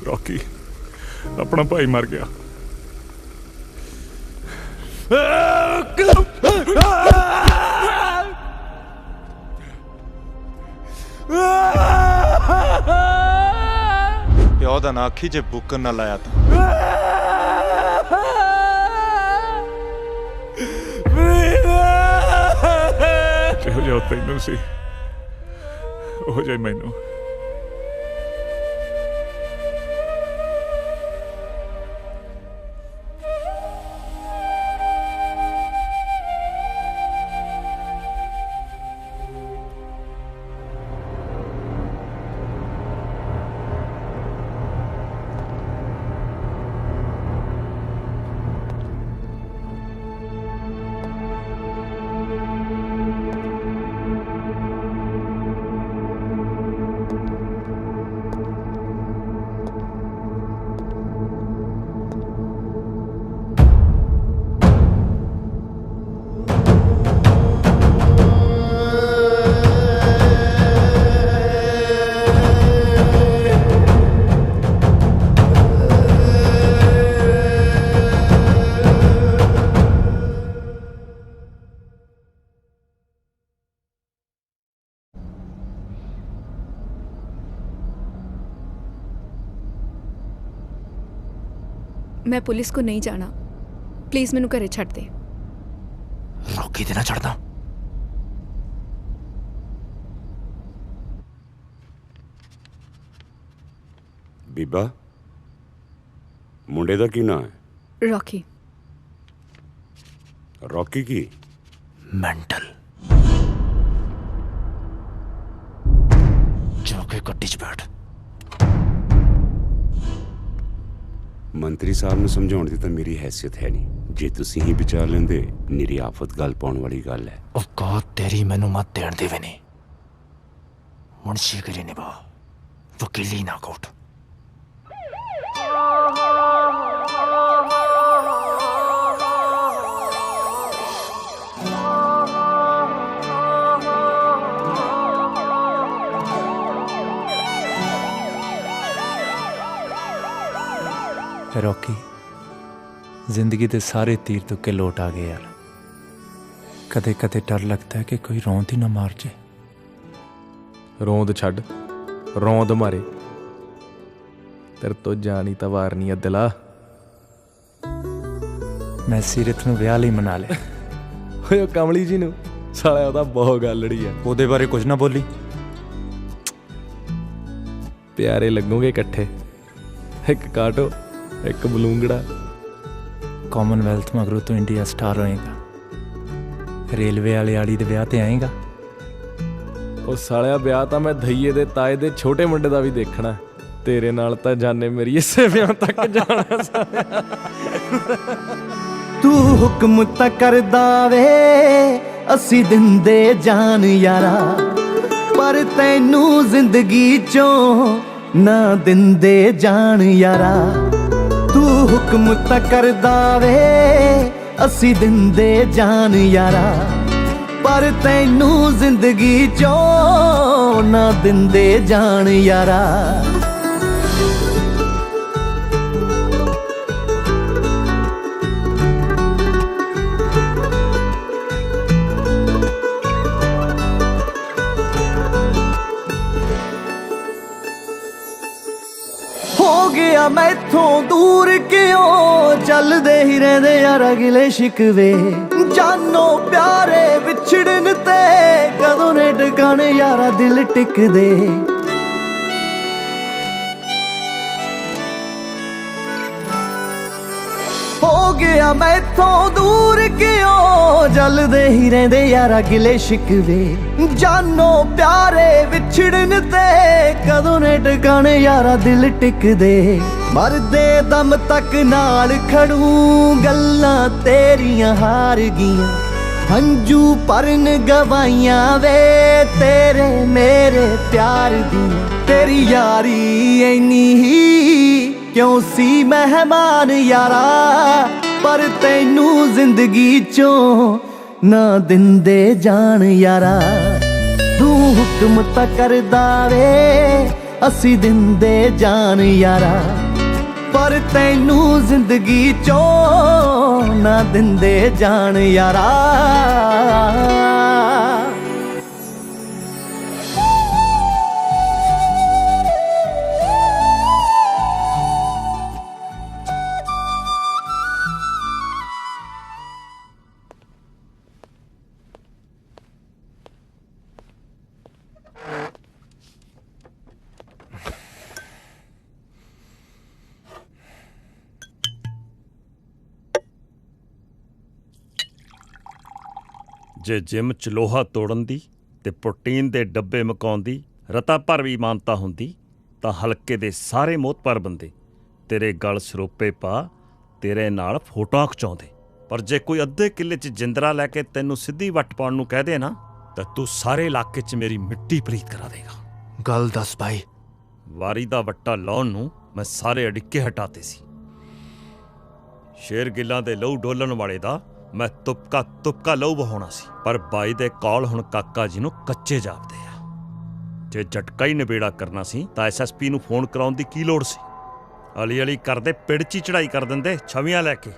रॉकी अपना भाई मर गया। ਪਿਓ ਦਾ ਨਾ ਆਖੀ ਜੇ ਬੁੱਕਰ ਨਾ ਲਾਇਆ ਤਾਂ ਜਿਹੋ ਜਿਹਾ ਤੈਨੂੰ ਸੀ ਉਹ ਜਿਹਾ ਮੈਨੂੰ। मैं पुलिस को नहीं जाना, प्लीज मैनू घरे छड्ड दे। रॉकी ते ना छड्डदा। ਬੀਬਾ ਮੁੰਡੇ ਦਾ ਕੀ ਨਾਂ ਹੈ? रॉकी। ਰੌਕੀ ਕੀ? मेंटल जाके गड्डी च बैठ। ਮੰਤਰੀ ਸਾਹਿਬ ਨੂੰ ਸਮਝਾਉਣ ਦੀ ਤਾਂ ਮੇਰੀ ਹੈਸੀਅਤ ਹੈ ਨਹੀਂ। ਜੇ ਤੁਸੀਂ ਹੀ ਵਿਚਾਰ ਲੈਂਦੇ ਨਿਰੀ ਆਫਤ ਗੱਲ ਪਾਉਣ ਵਾਲੀ ਗੱਲ ਹੈ। औकात तेरी मैनू मत देण देवे ने। मुंशीगिरी निभा, वकीली ना कोट। रॉकी जिंदगी के सारे तीर तुक्के लौट आ गए यार। कदे कदे डर लगता है कि कोई रौंद ही ना मार जाए। रौंद छड़, रौंद मारे तेरे तो जानी तवारनी है दिला। मैं सीरत नूं विआह लई मना लिया। ओए कमली जी नूं साला ओदा बहुत गालड़ी है। ਉਹਦੇ ਬਾਰੇ कुछ ना बोली। प्यारे लगोगे इकट्ठे, एक काटो एक बलूंगड़ा। कॉमनवेल्थ मगरों तो इंडिया स्टार होएगा। ਰੇਲਵੇ ਵਾਲੇ ਆੜੀ ਦੇ ਵਿਆਹ ਤੇ ਆਏਗਾ? ਉਹ ਸਾਲਿਆ ਵਿਆਹ ਤਾਂ ਮੈਂ ਧਈਏ ਦੇ ਤਾਏ ਦੇ ਛੋਟੇ ਮੁੰਡੇ ਦਾ ਵੀ ਦੇਖਣਾ। ਤੇਰੇ ਨਾਲ ਤਾਂ ਜਾਣੇ ਮੇਰੀ ਇਸੇ ਵਿਆਹ ਤੱਕ ਜਾਣਾ ਸਾਲਿਆ। ਤੂੰ ਹੁਕਮ ਤਾਂ ਕਰਦਾ ਵੇ ਅਸੀਂ ਦਿੰਦੇ ਜਾਨ ਯਾਰਾ, ਪਰ ਤੈਨੂੰ ਜ਼ਿੰਦਗੀ ਚੋਂ ਨਾ ਦਿੰਦੇ ਜਾਨ ਯਾਰਾ। ਤੂੰ ਹੁਕਮ ਤਾਂ ਕਰਦਾ ਵੇ ਅਸੀਂ ਦਿੰਦੇ ਜਾਨ ਯਾਰਾ, ਪਰ ਤੈਨੂੰ ਜ਼ਿੰਦਗੀ ਚੋਂ ਨਾ ਦਿੰਦੇ ਜਾਨ ਯਾਰਾ। ਹੋ ਗਿਆ ਮੈਥੋਂ ਦੂਰ ਕਿਉਂ ਚੱਲਦੇ ਹੀ ਰਹਿੰਦੇ ਯਾਰ ਅਗਲੇ ਸ਼ਿਕਵੇ। ਜਾਨੋ ਪਿਆਰੇ ਵਿਛੜਨ ਤੇ ਕਦੋਂ ਨੇ ਟਿਕਾਣੇ ਯਾਰਾ ਦਿਲ ਟਿਕਦੇ। ਹੋ ਗਿਆ ਮੈਥੋਂ ਦੂਰ ਕਿਉਂ ਚੱਲਦੇ ਹੀ ਰਹਿੰਦੇ ਯਾਰ ਅਗਲੇ ਸ਼ਿਕਵੇ। ਜਾਨੋ ਪਿਆਰੇ ਵਿਛੜਨ ਤੇ ਕਦੋਂ ਨੇ ਟਿਕਾਣੇ ਯਾਰਾ ਦਿਲ ਟਿਕਦੇ। ਮਰਦੇ ਦਮ ਤੱਕ ਨਾਲ ਖੜੂ ਗੱਲਾਂ ਤੇਰੀਆਂ ਹਾਰ ਗਈਆਂ। ਹੰਝੂ ਭਰਨ ਗਵਾਈਆਂ ਵੇ ਤੇਰੇ ਮੇਰੇ ਪਿਆਰ ਦੀਆਂ। ਤੇਰੀ ਯਾਰੀ ਐਨੀ ਹੀ ਕਿਉਂ ਸੀ ਮਹਿਮਾਨ ਯਾਰਾ, ਪਰ ਤੈਨੂੰ ਜ਼ਿੰਦਗੀ ਚੋਂ ਨਾ ਦਿੰਦੇ ਜਾਨ ਯਾਰਾ। ਤੂੰ ਹੁਕਮ ਤਾਂ ਕਰਦਾ ਵੇ ਅਸੀਂ ਦਿੰਦੇ ਜਾਨ ਯਾਰਾ, ਪਰ ਤੈਨੂੰ ਜ਼ਿੰਦਗੀ ਚੋਂ ਨਾ ਦਿੰਦੇ ਜਾਨ ਯਾਰਾ। ਜੇ ਜਿਮ 'ਚ ਲੋਹਾ ਤੋੜਨ ਦੀ ਤੇ ਪ੍ਰੋਟੀਨ ਦੇ ਡੱਬੇ ਮਕਾਉਣ ਦੀ ਰਤਾ ਭਰ ਵੀ ਮਾਨਤਾ ਹੁੰਦੀ ਤਾਂ ਹਲਕੇ ਦੇ ਸਾਰੇ ਮੋਹਤਪਰ ਬੰਦੇ ਤੇਰੇ ਗਲ ਸਰੋਪੇ ਪਾ ਤੇਰੇ ਨਾਲ ਫੋਟੋਆਂ ਖਿਚਾਉਂਦੇ। ਪਰ ਜੇ ਕੋਈ ਅੱਧੇ ਕਿੱਲੇ 'ਚ ਜਿੰਦਰਾ ਲੈ ਕੇ ਤੈਨੂੰ ਸਿੱਧੀ ਵੱਟ ਪਾਉਣ ਨੂੰ ਕਹਿ ਦੇ ਨਾ ਤਾਂ ਤੂੰ ਸਾਰੇ ਇਲਾਕੇ 'ਚ ਮੇਰੀ ਮਿੱਟੀ ਪਲੀਤ ਕਰਾ ਦੇਗਾ। ਗੱਲ ਦੱਸ ਭਾਈ। ਵਾਰੀ ਦਾ ਵੱਟਾ ਲਾਉਣ ਨੂੰ ਮੈਂ ਸਾਰੇ ਅੜਿੱਕੇ ਹਟਾਤੇ ਸੀ। ਸ਼ੇਰ ਗਿੱਲਾਂ ਦੇ ਲਹੂ ਡੋਲਣ ਵਾਲੇ ਦਾ ਮੈਂ ਤੁਪਕਾ ਲਹੂ ਬਹਾਉਣਾ ਸੀ, ਪਰ ਬਾਈ ਦੇ ਕੌਲ ਹੁਣ ਕਾਕਾ ਜੀ ਨੂੰ ਕੱਚੇ ਜਾਪਦੇ ਆ। ਜੇ ਝਟਕਾ ਹੀ ਨਿਬੇੜਾ ਕਰਨਾ ਸੀ ਤਾਂ ਐਸਐਸਪੀ ਨੂੰ ਫੋਨ ਕਰਾਉਣ ਦੀ ਕੀ ਲੋੜ ਸੀ? ਅਲੀ ਅਲੀ ਕਰਦੇ ਪਿੜ 'ਚ ਹੀ ਚੜਾਈ ਕਰ ਦਿੰਦੇ ਛਵੀਆਂ ਲੈ ਕੇ।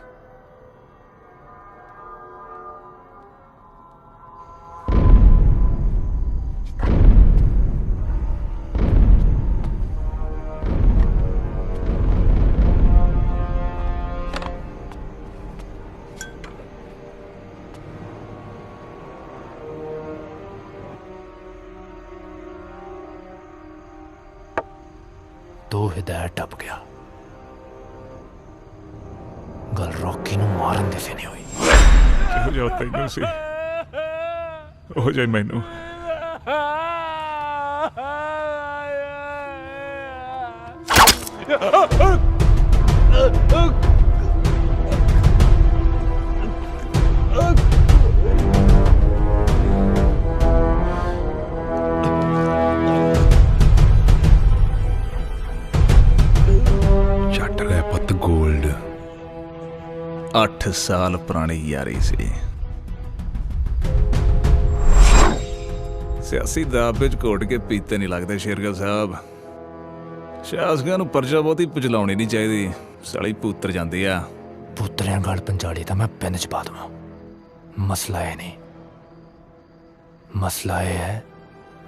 ਦੋ ਹਿਦਾਇਤ ਟੱਪ ਗਿਆ। ਗੱਲ ਰੌਕੀ ਨੂੰ ਮਾਰਨ ਦੀ ਸੀ ਨਹੀਂ ਹੋਈ। ਹੋ ਜਾ ਤੈਨੂੰ ਸੀ ਹੋ ਜਾਏ ਮੈਨੂੰ। ਛੱਟ ਲੈ ਪੁੱਤ ਗੋਲਡ। 8 ਸਾਲ ਪੁਰਾਣੀ ਯਾਰੀ ਸੀ। ਸਿਆਸੀ ਦਾਅਵੇ ਵਿੱਚ ਘੋਟ ਕੇ ਪੀਤੇ ਨਹੀਂ ਲੱਗਦੇ ਸ਼ੇਰਗਿੱਲ ਸਾਹਿਬ। ਸ਼ਾਸਕਾਂ ਨੂੰ ਪਰਚਾ ਬਹੁਤੀ ਪਚਲਾਉਣੀ ਨਹੀਂ ਚਾਹੀਦੀ, ਸਾਲੀ ਪੁੱਤਰ ਜਾਂਦੀ ਆ। ਪੁੱਤਰਿਆਂ ਗਲ ਪੰਜਾਲੀ ਤਾਂ ਮੈਂ ਪਿੰਨ 'ਚ ਪਾ ਦੇਵਾਂ। ਮਸਲਾ ਇਹ ਨਹੀਂ, ਮਸਲਾ ਇਹ ਹੈ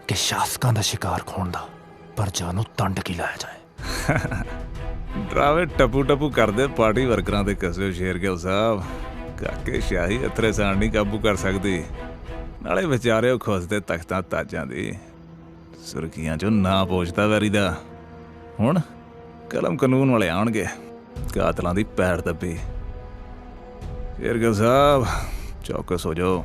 ਕਿ ਸ਼ਾਸਕਾਂ ਦਾ ਸ਼ਿਕਾਰ ਖੋਣ ਦਾ ਪਰਚਾ ਨੂੰ ਤੰਡ ਕੀ ਲਾਇਆ ਜਾਏ। ਡਰਾਵੇ ਟਪੂ ਕਰਦੇ ਪਾਰਟੀ ਵਰਕਰਾਂ ਦੇ ਕਸੇ ਸ਼ੇਰਗਿੱਲ ਸਾਹਿਬ। ਕਾਕੇ ਸ਼ਾਹੀ ਅਤਰੇ ਸਾਣ ਨਹੀਂ ਕਾਬੂ ਕਰ ਸਕਦੀ। ਨਾਲੇ ਵਿਚਾਰੇ ਖੁੱਸਦੇ ਤਖਤਾਂ ਤਾਜਾਂ ਦੀ ਸੁਰਖੀਆਂ 'ਚੋਂ ਨਾ ਪਹੁੰਚਦਾ ਵੈਰੀ ਦਾ। ਹੁਣ ਕਲਮ ਕਾਨੂੰਨ ਵਾਲੇ ਆਉਣਗੇ, ਕਾਤਲਾਂ ਦੀ ਪੈਰ ਦੱਬੀ। ਸ਼ੇਰਗਿੱਲ ਸਾਹਿਬ ਚੌਕਸ ਹੋ ਜਾਓ।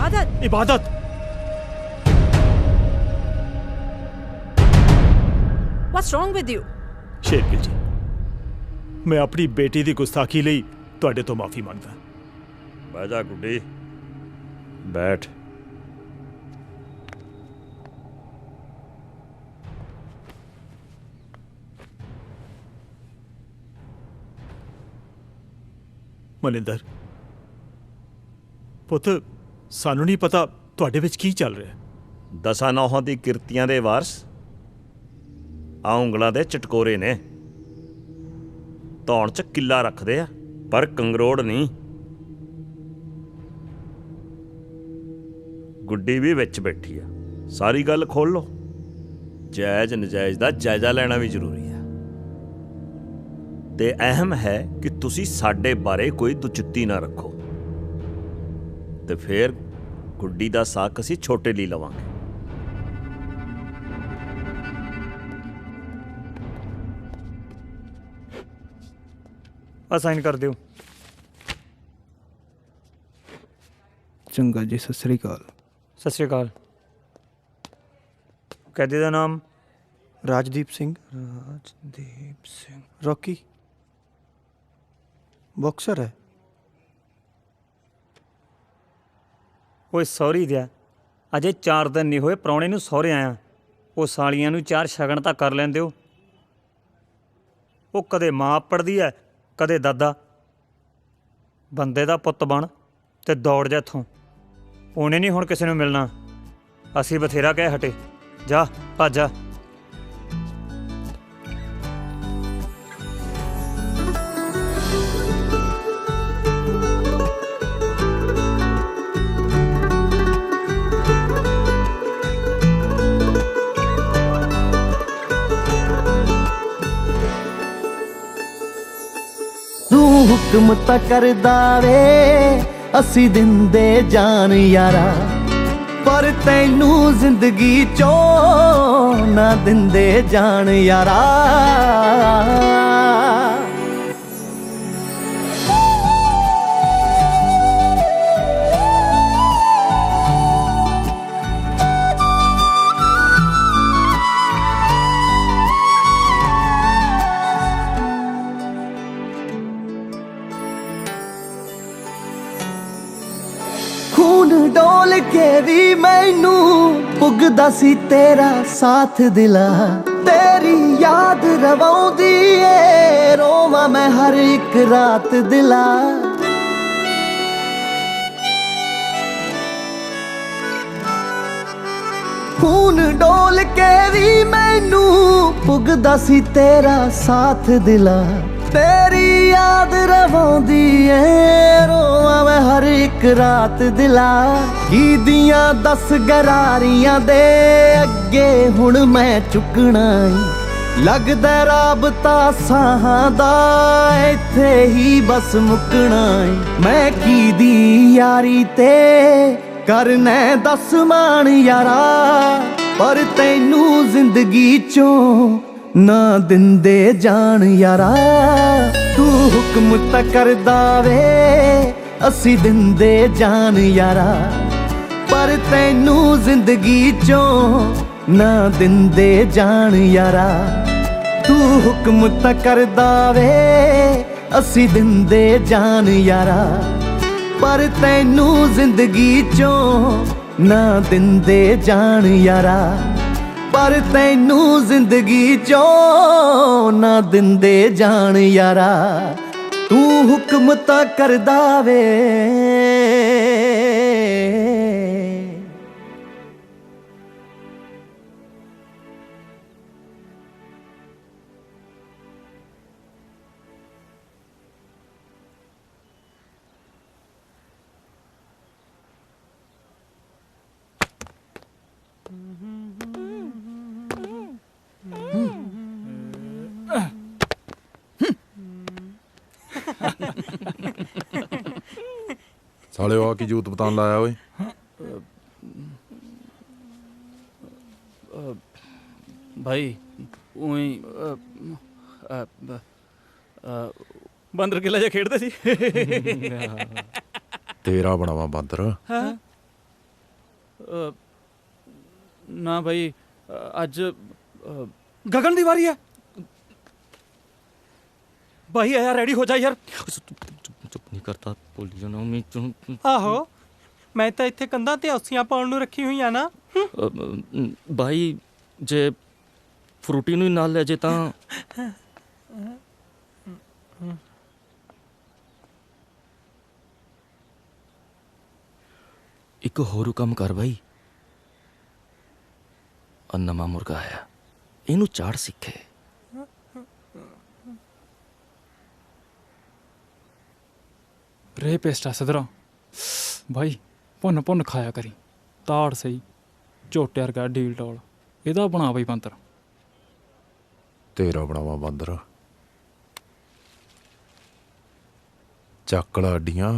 इबादत What's wrong with you? Shergill जी, मैं अपनी बेटी की गुस्ताखी ਲਈ ਤੁਹਾਡੇ ਤੋਂ ਮਾਫੀ ਮੰਗਦਾ। ਬਹਿ ਜਾ ਗੁੱਡੀ, ਬੈਠ। ਮਨਿੰਦਰ ਪੁੱਤ, ਸਾਨੂੰ ਨਹੀਂ ਪਤਾ ਤੁਹਾਡੇ ਵਿੱਚ ਕੀ ਚੱਲ ਰਿਹਾ। ਦਸਾਂ ਨੌਹਾਂ ਦੀ ਕਿਰਤੀਆਂ ਦੇ ਵਾਰਸ ਆ ਉਂਗਲਾਂ ਦੇ ਚਟਕੋਰੇ ਨੇ। ਧੌਣ 'ਚ ਕਿੱਲਾ ਰੱਖਦੇ ਆ ਪਰ ਕੰਗਰੋੜ ਨਹੀਂ। ਗੁੱਡੀ ਵੀ ਵਿੱਚ ਬੈਠੀ ਆ, ਸਾਰੀ ਗੱਲ ਖੋਲ ਲੋ। ਜਾਇਜ਼ ਨਜਾਇਜ਼ ਦਾ ਜਾਇਜ਼ਾ ਲੈਣਾ ਵੀ ਜ਼ਰੂਰੀ ਹੈ ਤੇ ਅਹਿਮ ਹੈ ਕਿ ਤੁਸੀਂ ਸਾਡੇ ਬਾਰੇ ਕੋਈ ਦੁਚਿੱਤੀ ਨਾ ਰੱਖੋ ਤੇ ਫਿਰ ਗੁੱਡੀ ਦਾ ਸਾਕ ਅਸੀਂ ਛੋਟੇ ਲਈ ਲਵਾਂਗੇ। ਸਾਈਨ ਕਰ ਦਿਓ। ਚੰਗਾ ਜੀ, ਸਤਿ ਸ੍ਰੀ ਅਕਾਲ। ਸਤਿ ਸ੍ਰੀ ਅਕਾਲ। ਕੈਦੀ ਦਾ ਨਾਮ? ਰਾਜਦੀਪ ਸਿੰਘ। ਰਾਜਦੀਪ ਸਿੰਘ। ਰੌਕੀ ਬਾਕਸਰ ਹੈ। ਓਏ ਸੌਰੀ ਦਿਆ, ਅਜੇ 4 ਦਿਨ ਨਹੀਂ ਹੋਏ ਪ੍ਰਾਹੁਣੇ ਨੂੰ ਸਹੁਰੇ ਆਇਆ। ਉਹ ਸਾਲੀਆਂ ਨੂੰ 4 ਸ਼ਗਨ ਤਾਂ ਕਰ ਲੈਂਦੇ ਹੋ। ਉਹ ਕਦੇ ਮਾਂ ਪੜਦੀ ਐ, ਕਦੇ ਦਾਦਾ। ਬੰਦੇ ਦਾ ਪੁੱਤ ਬਣ ਤੇ ਦੌੜ ਜਾ ਇੱਥੋਂ। ਉਹਨੇ ਨਹੀਂ ਹੁਣ ਕਿਸੇ ਨੂੰ ਮਿਲਣਾ। ਅਸੀਂ ਬਥੇਰਾ ਕਹਿ ਹਟੇ। ਜਾ ਭੱਜ ਜਾ। ਤੂੰ ਹੁਕਮ ਤਾਂ ਕਰਦਾ ਵੇ, ਅਸੀਂ ਦਿੰਦੇ ਜਾਨ ਯਾਰਾ, ਪਰ ਤੈਨੂੰ ਜ਼ਿੰਦਗੀ ਚੋਂ ਨਾ ਦਿੰਦੇ ਜਾਨ ਯਾਰਾ। ਖੂਨ ਡੋਲ ਕੇ ਵੀ ਮੈਨੂੰ ਪੁੱਗਦਾ ਸੀ ਤੇਰਾ ਸਾਥ ਦਿਲਾ। ਤੇਰੀ ਯਾਦ ਰਵਾਉਂਦੀ ਏ, ਰੋਵਾਂ ਮੈਂ ਹਰ ਇੱਕ ਰਾਤ ਦਿਲਾ। ਖੂਨ ਡੋਲ ਕੇ ਵੀ ਮੈਨੂੰ ਪੁੱਗਦਾ ਸੀ ਤੇਰਾ ਸਾਥ ਦਿਲਾ। ਤੇਰੀ ਯਾਦ ਰਵਾਉਂਦੀ ਏ, ਰੋਵਾਂ ਮੈਂ ਹਰ ਇੱਕ ਰਾਤ ਦਿਲਾ। ਕੀ ਦੀਆਂ 10 ਗਰਾਰੀਆਂ ਦੇ ਅੱਗੇ ਹੁਣ ਮੈਂ ਚੁੱਕਣਾ ਈ। ਲੱਗਦਾ ਰਾਬਤਾ ਸਾਹਾਂ ਦਾ ਇੱਥੇ ਹੀ ਬਸ ਮੁੱਕਣਾ ਈ। ਮੈਂ ਕੀ ਦੀ ਯਾਰੀ ਤੇ ਕਰਨਾ ਦੱਸ ਮਾਣ ਯਾਰਾ, ਪਰ ਤੈਨੂੰ ਜ਼ਿੰਦਗੀ ਚੋਂ ਨਾ ਦਿੰਦੇ ਜਾਣ ਯਾਰਾ। ਤੂੰ ਹੁਕਮ ਤਾਂ ਕਰਦਾ ਵੇ, ਅਸੀਂ ਦਿੰਦੇ ਜਾਨ ਯਾਰਾ, ਪਰ ਤੈਨੂੰ ਜ਼ਿੰਦਗੀ ਚੋਂ ਨਾ ਦਿੰਦੇ ਜਾਣ ਯਾਰਾ। ਤੂੰ ਹੁਕਮ ਤਾਂ ਕਰਦਾ ਵੇ, ਅਸੀਂ ਦਿੰਦੇ ਜਾਨ ਯਾਰਾ, ਪਰ ਤੈਨੂੰ ਜ਼ਿੰਦਗੀ ਚੋਂ ਨਾ ਦਿੰਦੇ ਜਾਣ ਯਾਰਾ, ਪਰ ਤੈਨੂੰ ਜ਼ਿੰਦਗੀ ਚੋਂ ਨਾ ਦਿੰਦੇ ਜਾਣ ਯਾਰਾ। ਤੂੰ ਹੁਕਮ ਤਾਂ ਕਰਦਾ ਵੇ। ਸਾਲਿਓ ਆ ਕੀ ਜੂਤ ਪਤਾਨ ਲਾਇਆ ਓਏ? ਭਾਈ ਉਹੀ ਬਾਂਦਰ ਕਿਲਾ ਜਿਹਾ ਖੇਡਦੇ ਸੀ। ਤੇਰਾ ਬਣਾਵਾ ਬਾਂਦਰ। ਨਾ ਭਾਈ ਅੱਜ ਗगन ਦੀ ਵਾਰੀ ਹੈ। ਭਾਈ ਆਇਆ ਰੈਡੀ ਹੋ ਜਾ ਯਾਰ। ਚੁੱਪ ਨਹੀਂ ਕਰਤਾ ਬੋਲੀ ਜਾਣਾ ਮੈਂ ਆਹੋ ਮੈਂ ਤਾਂ ਇੱਥੇ ਕੰਧਾਂ ਤੇ ਔਸੀਆਂ ਪਾਉਣ ਨੂੰ ਰੱਖੀ ਹੋਈਆਂ ਨਾ। ਭਾਈ ਜੇ ਫਰੂਟੀ ਨੂੰ ਹੀ ਨਾਲ ਲੈ ਜੇ ਤਾਂ ਇੱਕ ਹੋਰ ਕੰਮ ਕਰ ਭਾਈ। ਆ ਨਵਾਂ ਮੁਰਗਾ ਆਇਆ ਇਹਨੂੰ ਚਾੜ ਸਿੱਖੇ। ਰੇ ਪੇਸਟਾ ਸਦਰਾ ਭਾਈ ਭੁੰਨ ਭੁੰਨ ਖਾਇਆ ਕਰੀ ਤਾੜ ਸਹੀ ਝੋਟੇ ਵਰਗਾ ਡੀਲ ਟੋਲ ਇਹਦਾ ਬਣਾ ਬਈ ਬੰਤਰ। ਤੇਰਾ ਬਣਾਵਾ ਬਾਂਦਰ ਚੱਕਲਾ ਅੱਡੀਆਂ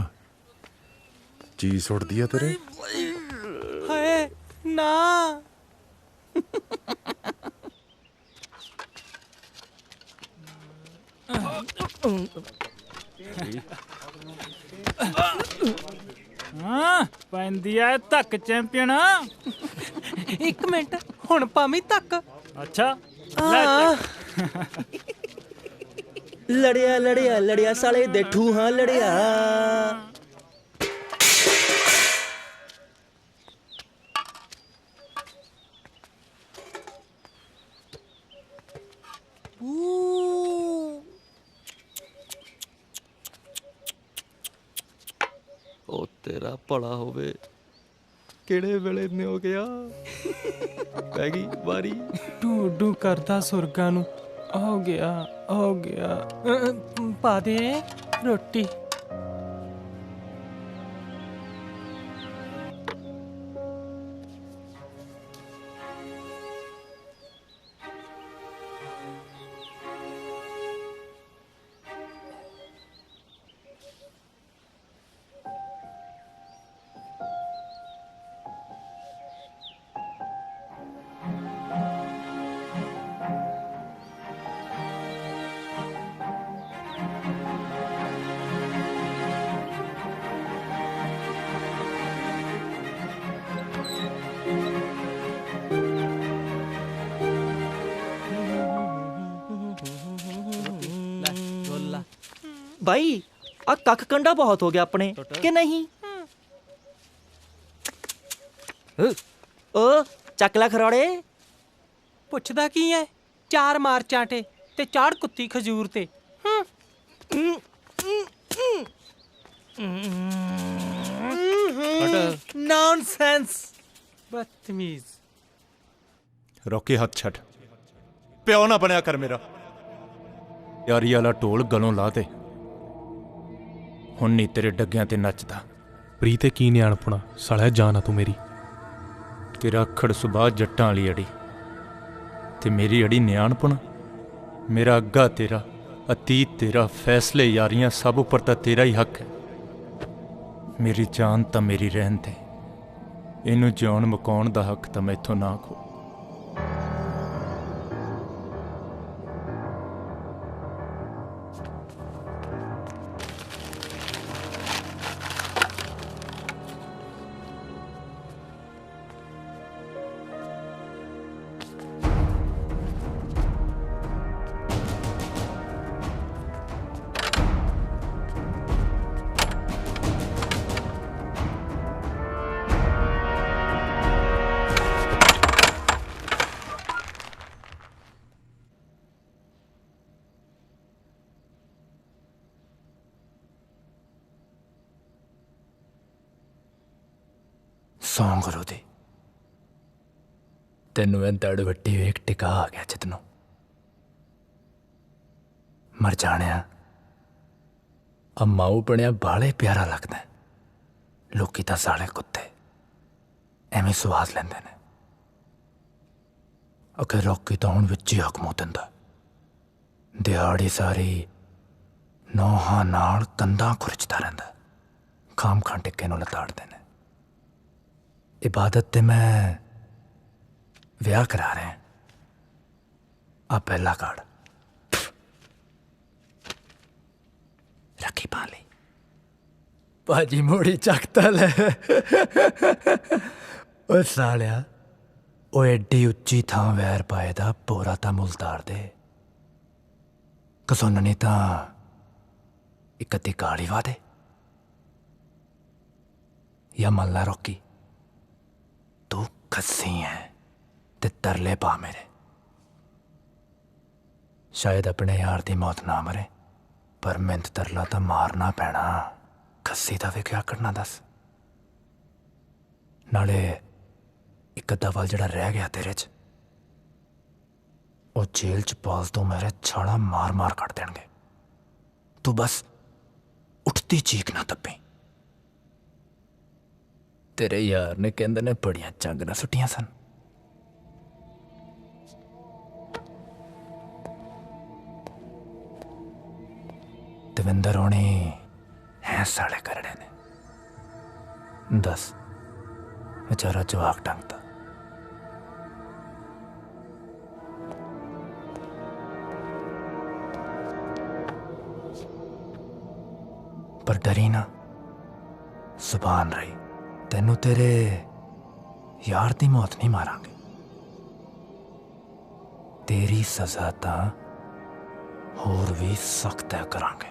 ਚੀਜ਼ ਸੁੱਟਦੀ ਆ ਤੇਰੇ। ਹਾਏ ਨਾ ਹਾਂ ਪੈਂਦੀ ਐ ਧੱਕ ਚੈਂਪੀਅਨ। ਇੱਕ ਮਿੰਟ ਹੁਣ ਭਾਵੇਂ ਤੱਕ। ਅੱਛਾ ਲੜਿਆ ਲੜਿਆ ਲੜਿਆ ਸਾਲੇ ਦੇ ਠੂਹਾਂ ਲੜਿਆ। ਉਹ ਤੇਰਾ ਭਲਾ ਹੋਵੇ। ਕਿਹੜੇ ਵੇਲੇ ਨੇ ਹੋ ਗਿਆ ਪੈ ਗਈ ਵਾਰੀ। ਡੂ ਡੂ ਕਰਦਾ ਸੁਰਗਾਂ ਨੂੰ ਹੋ ਗਿਆ ਹੋ ਗਿਆ। ਪਾ ਦੇ ਰੋਟੀ। भाई आ कख कंडा बहुत हो गया अपने कि नहीं? ओ चकला खरोड़े ਪੁੱਛਦਾ ਕੀ ਐ? ਚਾਰ ਮਾਰ ਚਾਂਟੇ ਤੇ ਚਾੜ ਕੁੱਤੀ ਖਜੂਰ ਤੇ। ਨੌਨਸੈਂਸ ਬਦਤਮੀਜ਼। ਰੋਕੀ ਹੱਥ ਛੱਡ। ਪਿਓ ਨਾ ਬਣਿਆ ਕਰ ਮੇਰਾ। ਯਾਰੀ ਵਾਲਾ ਢੋਲ ਗਲੋਂ ਲਾ ਦੇ। ਹੁਣ ਨਹੀਂ ਤੇਰੇ ਡੱਗਿਆਂ ਤੇ ਨੱਚਦਾ। ਪ੍ਰੀ ਤੇ ਕੀ ਨਿਆਣਪੁਣਾ ਸਾਲਿਆ ਜਾਨ ਆ ਤੂੰ ਮੇਰੀ। ਤੇਰਾ ਅੱਖੜ ਸੁਭਾ ਜੱਟਾਂ ਵਾਲੀ ਅੜੀ ਤੇ ਮੇਰੀ ਅੜੀ ਨਿਆਣਪੁਣ। ਮੇਰਾ ਅੱਗਾ ਤੇਰਾ, ਅਤੀਤ ਤੇਰਾ, ਫੈਸਲੇ ਯਾਰੀਆਂ ਸਭ ਉੱਪਰ ਤਾਂ ਤੇਰਾ ਹੀ ਹੱਕ ਹੈ। ਮੇਰੀ ਜਾਨ ਤਾਂ ਮੇਰੀ ਰਹਿਣ ਤੇ, ਇਹਨੂੰ ਜਿਉਣ ਮੁਕਾਉਣ ਦਾ ਹੱਕ ਤਾਂ ਮੈਥੋਂ ਨਾ ਖੋ। ਸੌਂ ਕਰੋ ਦੇ ਤੈਨੂੰ ਇਹ ਦੜ ਵੱਟੀ ਵੇਖ ਟਿਕਾ ਆ ਗਿਆ ਜਿੱਤਨੋਂ। ਮਰ ਜਾਣਿਆ ਆ ਮਾਊ ਬਣਿਆ ਬਾਲੇ ਪਿਆਰਾ ਲੱਗਦਾ। ਲੋਕੀ ਤਾਂ ਸਾਲੇ ਕੁੱਤੇ ਐਵੇਂ ਸਵਾਦ ਲੈਂਦੇ ਨੇ। ਅਕੇ ਰੋਕੀ ਤਾਂ ਹੁਣ ਵਿੱਚ ਹੀ ਹਕਮੋ ਦਿੰਦਾ। ਦਿਹਾੜੀ ਸਾਰੀ ਨੋਹਾਂ ਨਾਲ ਕੰਧਾਂ ਖੁਰਚਦਾ ਰਹਿੰਦਾ। ਖਾਮ ਖਾਂ ਟਿੱਕੇ ਨੂੰ ਲਤਾੜਦੇ ਨੇ। इबादत ते मैं विआह करा रहे हैं। आ पहला कार्ड रखी पा ली। भाजी मोड़ी चकता ले ਓਏ ਸਾਲਿਆ, ਉਹ ਐਡੀ ਉੱਚੀ ਥਾਂ ਵੈਰ ਪਾਏ ਦਾ ਪੋਰਾ ਤਾਂ ਮੁਲਤਾਰ ਦੇ ਕਸੁੰਨ ਤਾਂ ਇੱਕ ਅੱਧੀ ਗਾਲੀ ਵਾ ਦੇ ਜਾਂ ਮੰਨ ਲਾ ਰੌਕੀ, ਤੂੰ ਖੱਸੀ ਹੈ ਤੇ ਤਰਲੇ ਪਾ ਮੇਰੇ। ਸ਼ਾਇਦ ਆਪਣੇ ਯਾਰ ਦੀ ਮੌਤ ਨਾ ਮਰੇ, ਪਰ ਮਿੰਤ ਤਰਲਾ ਤਾਂ ਮਾਰਨਾ ਪੈਣਾ। ਖੱਸੀ ਦਾ ਵੀ ਕਿਆ ਕਰਨਾ ਦੱਸ। ਨਾਲੇ ਇੱਕ ਅੱਧਾ ਵੱਲ ਜਿਹੜਾ ਰਹਿ ਗਿਆ ਤੇਰੇ 'ਚ, ਉਹ ਜੇਲ੍ਹ 'ਚ ਪਾਲ ਤੋਂ ਮੇਰੇ ਛਾਲਾ ਮਾਰ ਮਾਰ ਕੱਢ ਦੇਣਗੇ। ਤੂੰ ਬਸ ਉੱਠਦੀ ਚੀਕ ਨਾ ਦੱਬੀ। ਤੇਰੇ ਯਾਰ ਨੇ ਕਹਿੰਦੇ ਨੇ ਬੜੀਆਂ ਚੰਗ ਨਾ ਸੁੱਟੀਆਂ ਸਨ। ਦਵਿੰਦਰ ਹੋਣੀ ਹੈ ਸਾਲੇ ਕਰੜੇ ਨੇ। ਦੱਸ ਵਿਚਾਰਾ ਜਵਾਕ ਟੰਗਦਾ। ਪਰ ਡਰੀ ਨਾ, ਜ਼ੁਬਾਨ ਰਹੀ। ਤੈਨੂੰ ਤੇਰੇ ਯਾਰ ਦੀ ਮੌਤ ਨਹੀਂ ਮਾਰਾਂਗੇ। ਤੇਰੀ ਸਜ਼ਾ ਤਾਂ ਹੋਰ ਵੀ ਸਖਤ ਕਰਾਂਗੇ।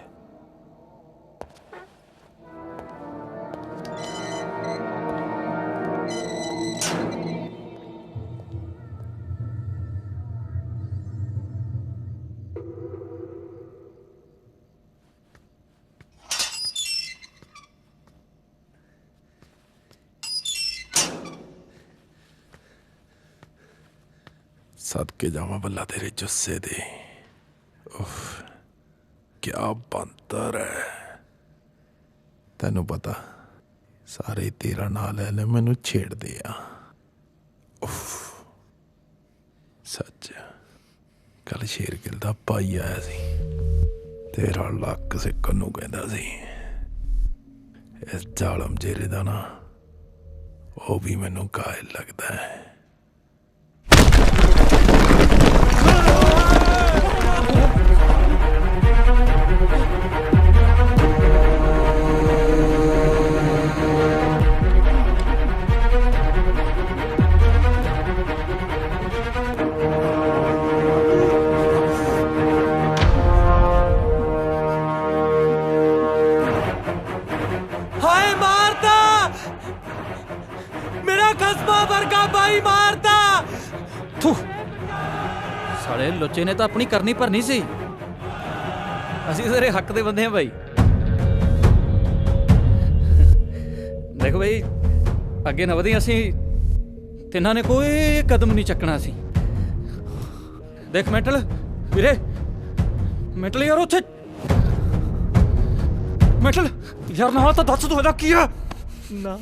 सदके जावा बल्ला तेरे जुस्से दे। उफ, क्या बंतर है। तेनू पता सारे तेरा ना ले ले मैनू छेड़दे आ। उफ, सच कल शेरगिल दा भाई आया सी, तेरा लक सिक्कन नू कहंदा सी। इस जालम जेरे दा ना वो भी मैनू कायल लगदा है। हाय मारता मेरा कस्बा वर्गा भाई मारता। थू साले लुच्चे ने तो अपनी करनी भरनी सी। ਅਸੀਂ ਤੇਰੇ ਹੱਕ ਦੇ ਬੰਦੇ ਆ ਬਾਈ। ਦੇਖੋ ਬਾਈ, ਅੱਗੇ ਨਾ ਵਧੀ। ਅਸੀਂ ਤਿੰਨਾਂ ਨੇ ਕੋਈ ਕਦਮ ਨਹੀਂ ਚੱਕਣਾ ਸੀ। ਦੇਖ ਮੈਂਟਲ ਵੀਰੇ, ਮੈਂਟਲ ਯਾਰ ਉੱਥੇ ਮੈਂਟਲ ਯਾਰ ਨਾ ਤਾਂ ਦੱਸ ਤੂੰ ਇਹਦਾ ਕੀ ਆ ਨਾ।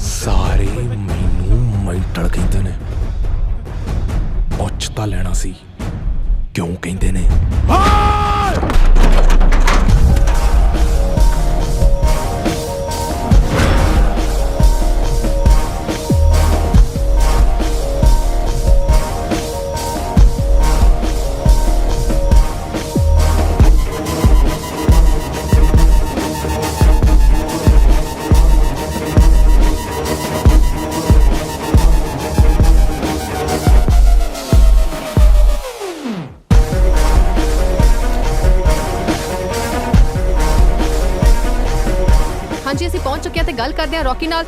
ਸਾਰੇ ਮੈਨੂੰ ਮੈਂਟਲ ਕਹਿੰਦੇ ਨੇ। ਪੁੱਛ ਤਾਂ ਲੈਣਾ ਸੀ ਕਿਉਂ ਕਹਿੰਦੇ ਨੇ। ਹਾਂਜੀ ਅਸੀਂ ਪਹੁੰਚ ਚੁੱਕੇ ਹਾਂ ਤੇ ਗੱਲ ਕਰਦੇ ਹਾਂ ਰੌਕੀ ਨਾਲ।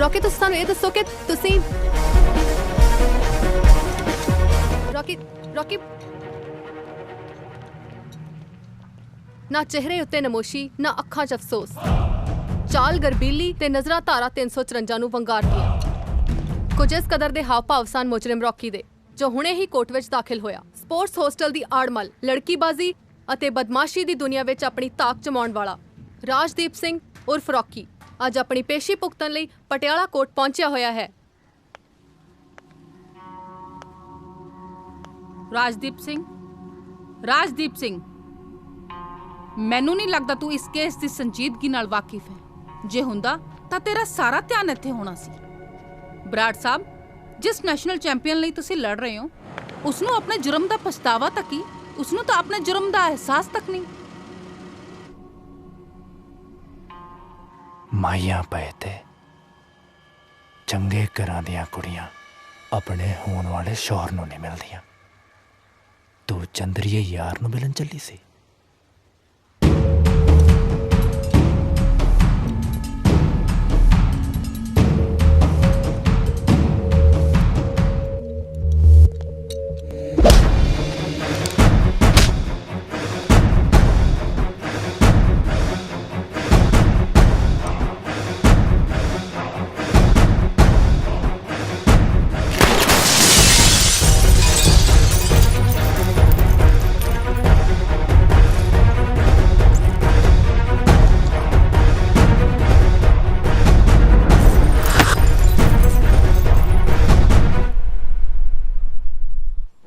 ਰੌਕੀ ਤੁਸੀਂ ਸਾਨੂੰ ਇਹ ਦੱਸੋ ਕਿ ਤੁਸੀਂ ਰੌਕੀ ਨਾ ਚਿਹਰੇ ਉੱਤੇ ਨਮੋਸ਼ੀ, ਨਾ ਅੱਖਾਂ 'ਚ ਅਫਸੋਸ, ਚਾਲ ਗਰਬੀਲੀ ਤੇ ਨਜ਼ਰਾਂ ਧਾਰਾ 354 ਨੂੰ ਵੰਗਾਰਦੀਆਂ। ਕੁਝ ਇਸ ਕਦਰ ਦੇ ਹਾਵ ਭਾਵ ਸਨ ਮੁਜਰਮ ਰੌਕੀ ਦੇ, ਜੋ ਹੁਣੇ ਹੀ ਕੋਰਟ ਵਿੱਚ ਦਾਖਲ ਹੋਇਆ। ਸਪੋਰਟਸ ਹੋਸਟਲ ਦੀ ਆੜਮਲ, ਲੜਕੀਬਾਜ਼ੀ ਅਤੇ ਬਦਮਾਸ਼ੀ ਦੀ ਦੁਨੀਆ ਵਿੱਚ ਆਪਣੀ ਤਾਕ ਜਮਾਉਣ ਵਾਲਾ ਰਾਜਦੀਪ ਸਿੰਘ ਉਰਫ ਰੌਕੀ ਅੱਜ ਆਪਣੀ ਪੇਸ਼ੀ ਭੁਗਤਣ ਲਈ ਪਟਿਆਲਾ ਕੋਰਟ ਪਹੁੰਚਿਆ ਹੋਇਆ ਹੈ। ਰਾਜਦੀਪ ਸਿੰਘ ਮੈਨੂੰ ਨਹੀਂ ਲੱਗਦਾ ਤੂੰ ਇਸ ਕੇਸ ਦੀ ਸੰਜੀਦਗੀ ਨਾਲ ਵਾਕਿਫ ਹੈ। ਜੇ ਹੁੰਦਾ ਤਾਂ ਤੇਰਾ ਸਾਰਾ ਧਿਆਨ ਇੱਥੇ ਹੋਣਾ ਸੀ। ਬਰਾੜ ਸਾਹਿਬ, ਜਿਸ ਨੈਸ਼ਨਲ ਚੈਂਪੀਅਨ ਲਈ ਤੁਸੀਂ ਲੜ ਰਹੇ ਹੋ ਉਸ ਨੂੰ ਆਪਣੇ ਜੁਰਮ ਦਾ ਪਛਤਾਵਾ ਤੱਕ ਹੀ, ਉਸ ਨੂੰ ਤਾਂ ਆਪਣੇ ਜੁਰਮ ਦਾ ਅਹਿਸਾਸ ਤੱਕ ਨਹੀਂ। ਮਾਈਆਂ ਪਏ ਤੇ ਚੰਗੇ ਘਰਾਂ ਦੀਆਂ ਕੁੜੀਆਂ ਆਪਣੇ ਹੋਣ ਵਾਲੇ ਸ਼ੌਹਰ ਨੂੰ ਨਹੀਂ ਮਿਲਦੀਆਂ। ਤੂੰ ਚੰਦਰੀਏ ਯਾਰ ਨੂੰ ਮਿਲਣ ਚੱਲੀ ਸੀ।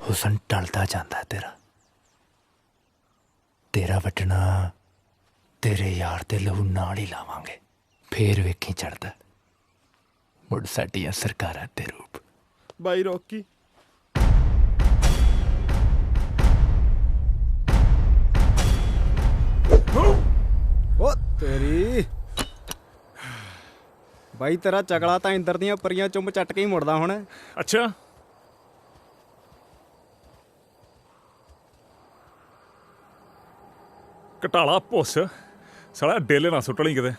ਹੁਸਨ ਟਲਦਾ ਜਾਂਦਾ ਤੇਰਾ ਵੱਟਣਾ ਤੇਰੇ ਯਾਰ ਦੇ ਲਹੂ ਨਾਲ ਹੀ ਲਾਵਾਂਗੇ। ਫੇਰ ਵੇਖੀ ਚੜਦਾ ਮੁੜ ਸਾਡੀਆਂ ਸਰਕਾਰਾਂ ਤੇ ਰੂਪ। ਬਾਈ ਰੌਕੀ, ਓ ਤੇਰੀ ਬਾਈ, ਤੇਰਾ ਚਗਲਾ ਤਾਂ ਇੰਦਰ ਦੀਆਂ ਪਰੀਆਂ ਚੁੰਮ ਚੱਟ ਕੇ ਹੀ ਮੁੜਦਾ ਹੁਣ। ਅੱਛਾ, ਘਟਾਲਾ ਪੁੱਸ ਸਾਲਾ ਡੇਲੇ ਨਾ ਸੁੱਟ ਲਈ ਕਿਤੇ।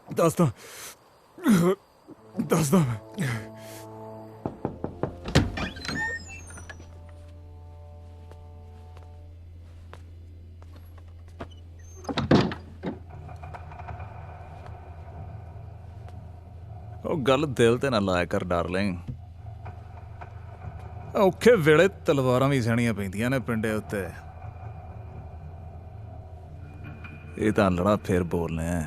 ਦੱਸਦਾ ਉਹ ਗੱਲ ਦਿਲ ਤੇ ਨਾ ਲਾਇਆ ਕਰ ਡਾਰਲਿੰਗ। ਔਖੇ ਵੇਲੇ ਤਲਵਾਰਾਂ ਵੀ ਸਹਿਣੀਆਂ ਪੈਂਦੀਆਂ ਨੇ ਪਿੰਡੇ ਉੱਤੇ। ਇਹ ਤਾਂ ਲੜਾ ਫੇਰ ਬੋਲਨੇ ਆ।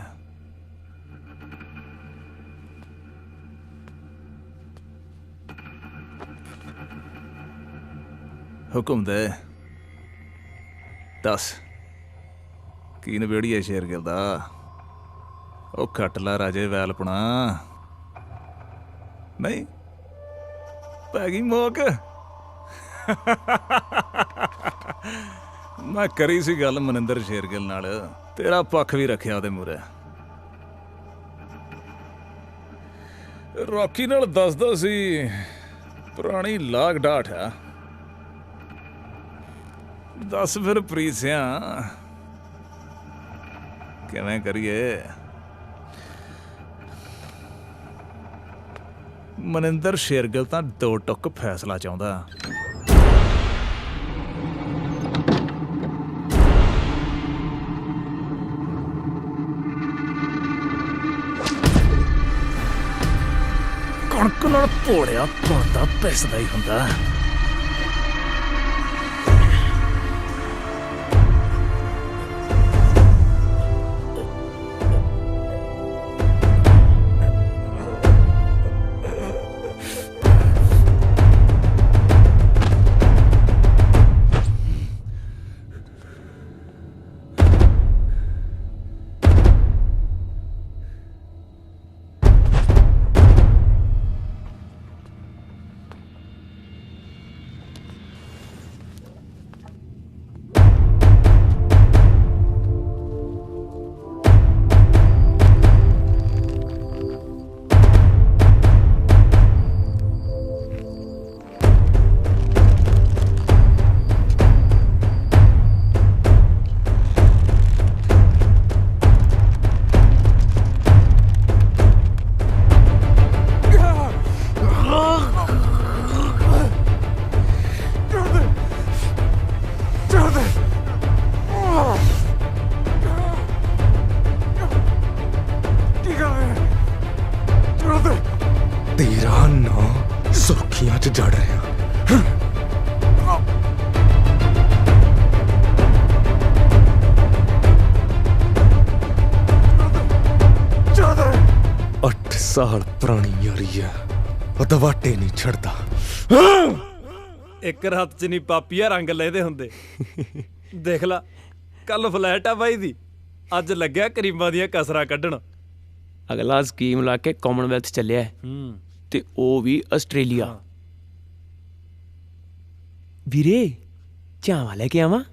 ਹੁਕਮ ਦੇ, ਦੱਸ ਕੀ ਨਵੇੜੀਏ ਸ਼ੇਰਗਿਲ ਦਾ। ਉਹ ਖੱਟ ਲਾ ਰਾਜੇ ਵੈਲਪਣਾ। ਨਹੀਂ ਪੈ ਗਈ ਮੋਕ। ਮੈਂ ਕਰੀ ਸੀ ਗੱਲ ਮਨਿੰਦਰ ਸ਼ੇਰਗਿਲ ਨਾਲ, ਤੇਰਾ ਪੱਖ ਵੀ ਰੱਖਿਆ ਉਹਦੇ ਮੂਹਰੇ। ਰੌਕੀ ਨਾਲ ਦੱਸਦਾ ਸੀ ਪੁਰਾਣੀ ਲਾਗ ਡਾਠ ਆ। ਦੱਸ ਫਿਰ ਪ੍ਰੀਤ ਸਿਆ ਕਿਵੇਂ ਕਰੀਏ। ਮਨਿੰਦਰ ਸ਼ੇਰਗਿਲ ਤਾਂ ਦੋ ਟੁੱਕ ਫੈਸਲਾ ਚਾਹੁੰਦਾ। ਕਣਕ ਨਾਲ ਭੋੜਿਆ ਪਾਉਂਦਾ ਪਿਸਦਾ ਹੀ ਹੁੰਦਾ। ਸਾਲ ਪੁਰਾਣੀ ਯਾਰੀ ਆ ਉਹ ਦਵਾਟੇ ਨਹੀਂ ਛੱਡਦਾ। ਇੱਕ ਰਾਤ ਚ ਨਹੀਂ ਪਾਪੀਆ ਰੰਗ ਲੈਦੇ ਹੁੰਦੇ। ਦੇਖ ਲਾ ਕੱਲ ਫਲੈਟ ਆ ਬਾਈ ਦੀ, ਅੱਜ ਲੱਗਿਆ ਕਰੀਮਾਂ ਦੀਆਂ ਕਸਰਾਂ ਕੱਢਣ। ਅਗਲਾ ਸਕੀਮ ਲਾ ਕੇ ਕਾਮਨਵੈਲਥ ਚੱਲਿਆ ਤੇ ਉਹ ਵੀ ਆਸਟ੍ਰੇਲੀਆ। ਵੀਰੇ ਚਾਵਾ ਲੈ ਕੇ ਆਵਾਂ?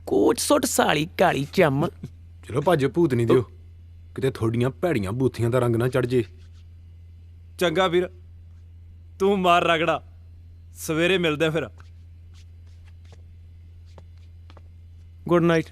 ਕੋਟ ਸੁੱਟ ਸਾਲੀ ਕਾਲੀ ਚੰਮ। ਚਲੋ ਭੱਜ ਭੂਤ ਨਹੀਂ ਦਿਓ, ਕਿਤੇ ਤੁਹਾਡੀਆਂ ਭੈੜੀਆਂ ਬੂਥੀਆਂ ਦਾ ਰੰਗ ਨਾ ਚੜ ਜੇ। ਚੰਗਾ ਵੀਰ, ਤੂੰ ਮਾਰ ਰਗੜਾ, ਸਵੇਰੇ ਮਿਲਦੇ ਫਿਰ। Good night.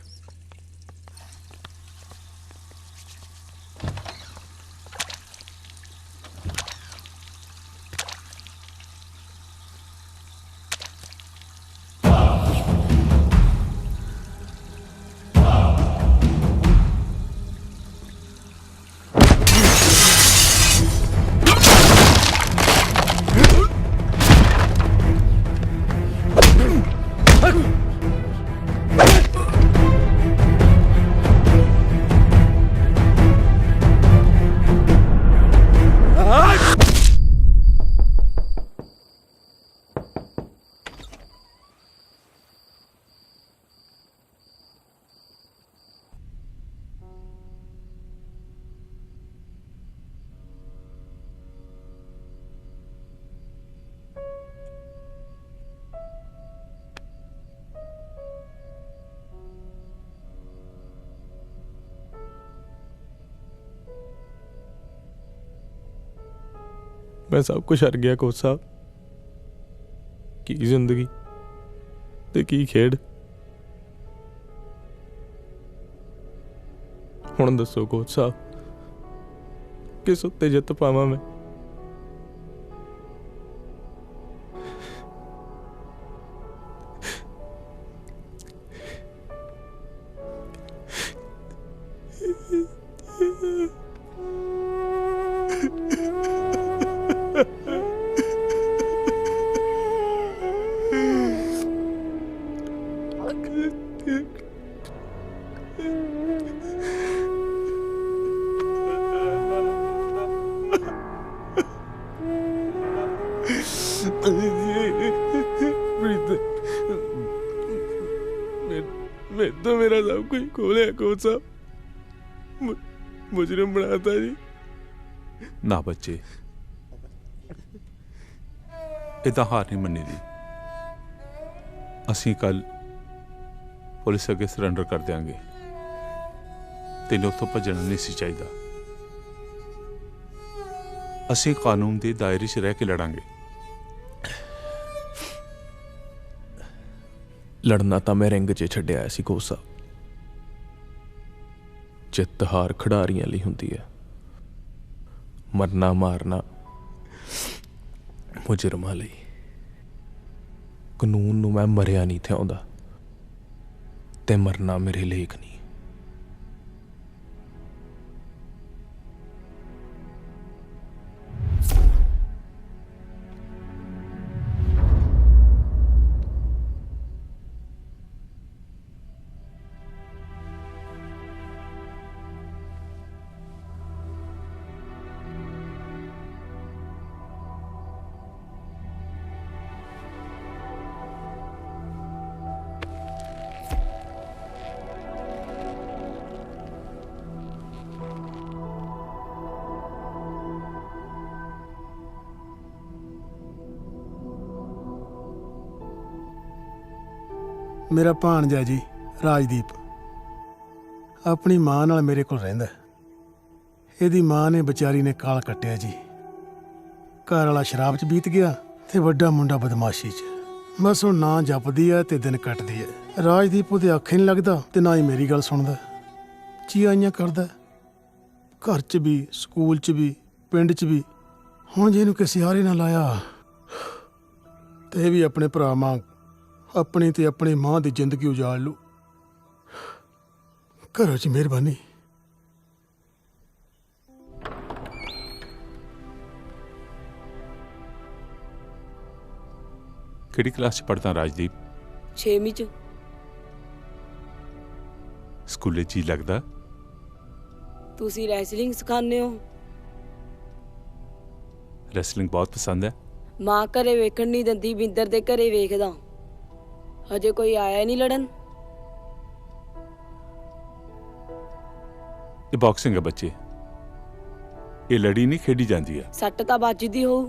मैं सब कुछ हर गया कोच साहब। की जिंदगी ते की खेड। हुण दसो कोच साहब, किस उत्ते जित पावां मैं? मैं तो मेरा सब कुछ खोले कोच साहब, मुजरिम बनाता जी। ना बच्चे, इदा हार नहीं मन्नी दी। असी कल पुलिस अगे सरेंडर कर देंगे। तेन उतों भजना नहीं सी चाहिए। असी कानून के दायरे च रह के लड़ांगे। लड़ना तो मैं रिंग च छड्डिया सी कोच साहब। जित हार खिडारियां लई हुंदी है, मरना मारना मुजरमां लई। कानून नूं मैं मरिया नहीं थिआउंदा ते मरना मेरे लेख नहीं। ਮੇਰਾ ਭਾਣਜਾ ਜੀ ਰਾਜਦੀਪ ਆਪਣੀ ਮਾਂ ਨਾਲ ਮੇਰੇ ਕੋਲ ਰਹਿੰਦਾ। ਇਹਦੀ ਮਾਂ ਨੇ ਵਿਚਾਰੀ ਨੇ ਕਾਲ ਕੱਟਿਆ ਜੀ। ਘਰ ਵਾਲਾ ਸ਼ਰਾਬ 'ਚ ਬੀਤ ਗਿਆ ਤੇ ਵੱਡਾ ਮੁੰਡਾ ਬਦਮਾਸ਼ੀ 'ਚ। ਬਸ ਹੁਣ ਨਾ ਜਪਦੀ ਆ ਤੇ ਦਿਨ ਕੱਟਦੀ ਹੈ। ਰਾਜਦੀਪ ਉਹਦੇ ਅੱਖੇ ਨਹੀਂ ਲੱਗਦਾ ਤੇ ਨਾ ਹੀ ਮੇਰੀ ਗੱਲ ਸੁਣਦਾ। ਚੀਆਈਆਂ ਕਰਦਾ, ਘਰ 'ਚ ਵੀ, ਸਕੂਲ 'ਚ ਵੀ, ਪਿੰਡ 'ਚ ਵੀ। ਹੁਣ ਜੇ ਇਹਨੂੰ ਕਿਸੇ ਹਾਰੇ ਨਾ ਲਾਇਆ ਤੇ ਇਹ ਵੀ ਆਪਣੇ ਭਰਾ ਵਾਂਗ अपनी ते अपनी मां की जिंदगी उजाड़ लू। करो जी मेहरबानी। किहड़ी क्लास च पढ़दा राजदीप? 6वीं च। स्कूले जी लगदा? तुसी रैसलिंग सिखाने हो? ਰੈਸਲਿੰਗ ਬਹੁਤ ਪਸੰਦ ਹੈ। ਮਾਂ ਘਰੇ ਵੇਖਣ ਨਹੀਂ ਦਿੰਦੀ, ਬਿੰਦਰ ਦੇ ਘਰੇ ਵੇਖਦਾ। ਹਜੇ ਕੋਈ ਆਇਆ ਨਹੀਂ ਲੜਨ। ਇਹ ਬਾਕਸਿੰਗ ਹੈ ਬੱਚੇ, ਇਹ ਲੜੀ ਨਹੀਂ ਖੇਡੀ ਜਾਂਦੀ ਹੈ। ਸੱਟ ਤਾਂ ਵੱਜਦੀ ਹੋਊ।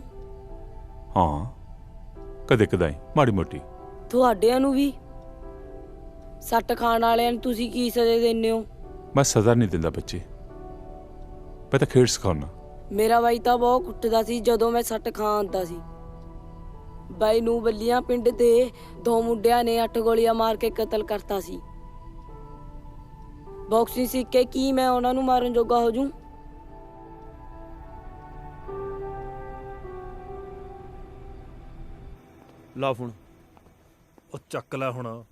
ਹਾਂ, ਕਦੇ ਕਦਾਈ ਮਾੜੀ ਮੋਟੀ। ਤੁਹਾਡਿਆਂ ਨੂੰ ਵੀ ਸੱਟ ਖਾਣ ਵਾਲਿਆਂ ਨੂੰ ਤੁਸੀਂ ਕੀ ਸਜ਼ਾ ਦਿੰਦੇ ਹੋ? ਮੈਂ ਸਜ਼ਾ ਨਹੀਂ ਦਿੰਦਾ ਬੱਚੇ, ਮੈਂ ਤਾਂ ਖੇਡ ਸਿਖਾਉਣਾ। ਮੇਰਾ ਬਾਈ ਤਾਂ ਬਹੁਤ ਕੁੱਟਦਾ ਸੀ ਜਦੋਂ ਮੈਂ ਸੱਟ ਖਾ ਆਉਂਦਾ ਸੀ। ਬਾਈ ਨੂੰ ਬੱਲੀਆਂ ਪਿੰਡ ਦੇ 2 ਮੁੰਡਿਆਂ ਨੇ 8 ਗੋਲੀਆਂ ਮਾਰ ਕੇ ਕਤਲ ਕਰਤਾ ਸੀ। ਬਾਕਸਿੰਗ ਸਿੱਖ ਕੇ ਕੀ ਮੈਂ ਉਹਨਾਂ ਨੂੰ ਮਾਰਨ ਜੋਗਾ ਹੋ ਜੂ? ਲਾ ਫੋਨ। ਉਹ ਚੱਕ ਲੈ ਹੁਣ।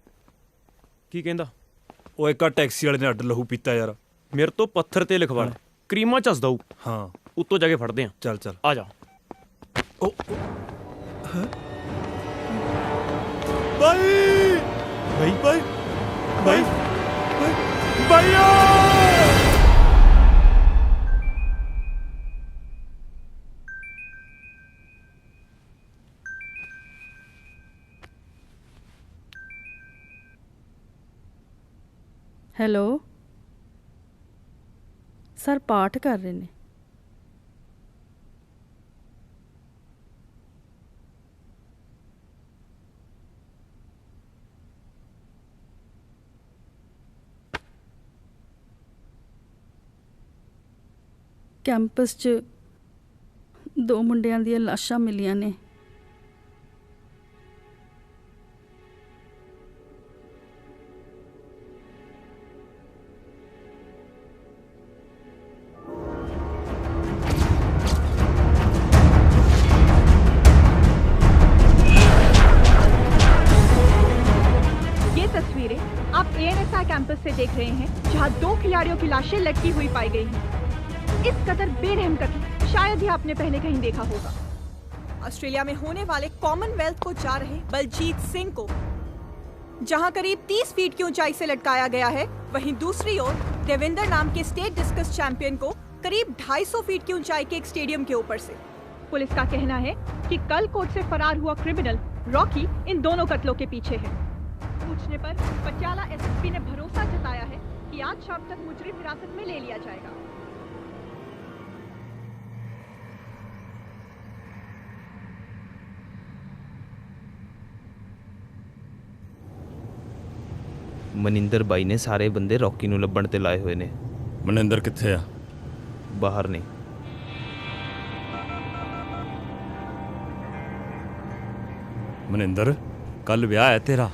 ਕੀ ਕਹਿੰਦਾ? ਉਹ ਇੱਕ ਟੈਕਸੀ ਵਾਲੇ ਨੇ ਅੱਡ ਲਹੂ ਪੀਤਾ ਯਾਰ। ਮੇਰੇ ਤੋਂ ਪੱਥਰ ਤੇ ਲਿਖਵਾ ਲੈ, ਕਰੀਮਾਂ ਚੱਸਦਾ ਹੂੰ। ਹਾਂ, ਉੱਤੋਂ ਜਾ ਕੇ ਫੜਦੇ ਆ। ਚੱਲ ਚੱਲ ਆ ਜਾ। ਬਾਈ ਬਾਈ ਬਾਈ ਬਾਈ ਬਾਈਆ ਹੈਲੋ ਸਰ, ਪਾਠ ਕਰ ਰਹੇ ਨੇ। ਕੈਂਪਸ 'ਚ 2 ਮੁੰਡਿਆਂ ਦੀਆਂ ਲਾਸ਼ਾਂ ਮਿਲੀਆਂ ਨੇ। तस्वीरें आप एएनएसआई कैंपस से देख रहे हैं, जहां 2 खिलाड़ियों की लाशें लटकी हुई पाई गई हैं। इस कदर बेरहम कत्ल शायद ही आपने पहले कहीं देखा होगा। ऑस्ट्रेलिया में होने वाले कॉमनवेल्थ को जा रहे बलजीत सिंह को जहां करीब 30 फीट की ऊंचाई से लटकाया गया है, वहीं दूसरी ओर देवेंद्र नाम के स्टेट डिस्कस चैंपियन को करीब 250 फीट की ऊंचाई के एक स्टेडियम के ऊपर से। पुलिस का कहना है कि कल कोर्ट से फरार हुआ क्रिमिनल रॉकी इन दोनों कत्लों के पीछे है। पूछने पर पटियाला एसएसपी ने भरोसा जताया है कि आज शाम तक मुजरिम हिरासत में ले लिया जाएगा। ਮਨਿੰਦਰ ਬਾਈ ਨੇ ਸਾਰੇ ਬੰਦੇ ਰੌਕੀ ਨੂੰ ਲੱਭਣ ਤੇ ਲਾਏ ਹੋਏ ਨੇ। ਮਨਿੰਦਰ ਕਿੱਥੇ ਆ? ਬਾਹਰ ਨੇ। ਮਨਿੰਦਰ, ਕੱਲ ਵਿਆਹ ਹੈ ਤੇਰਾ,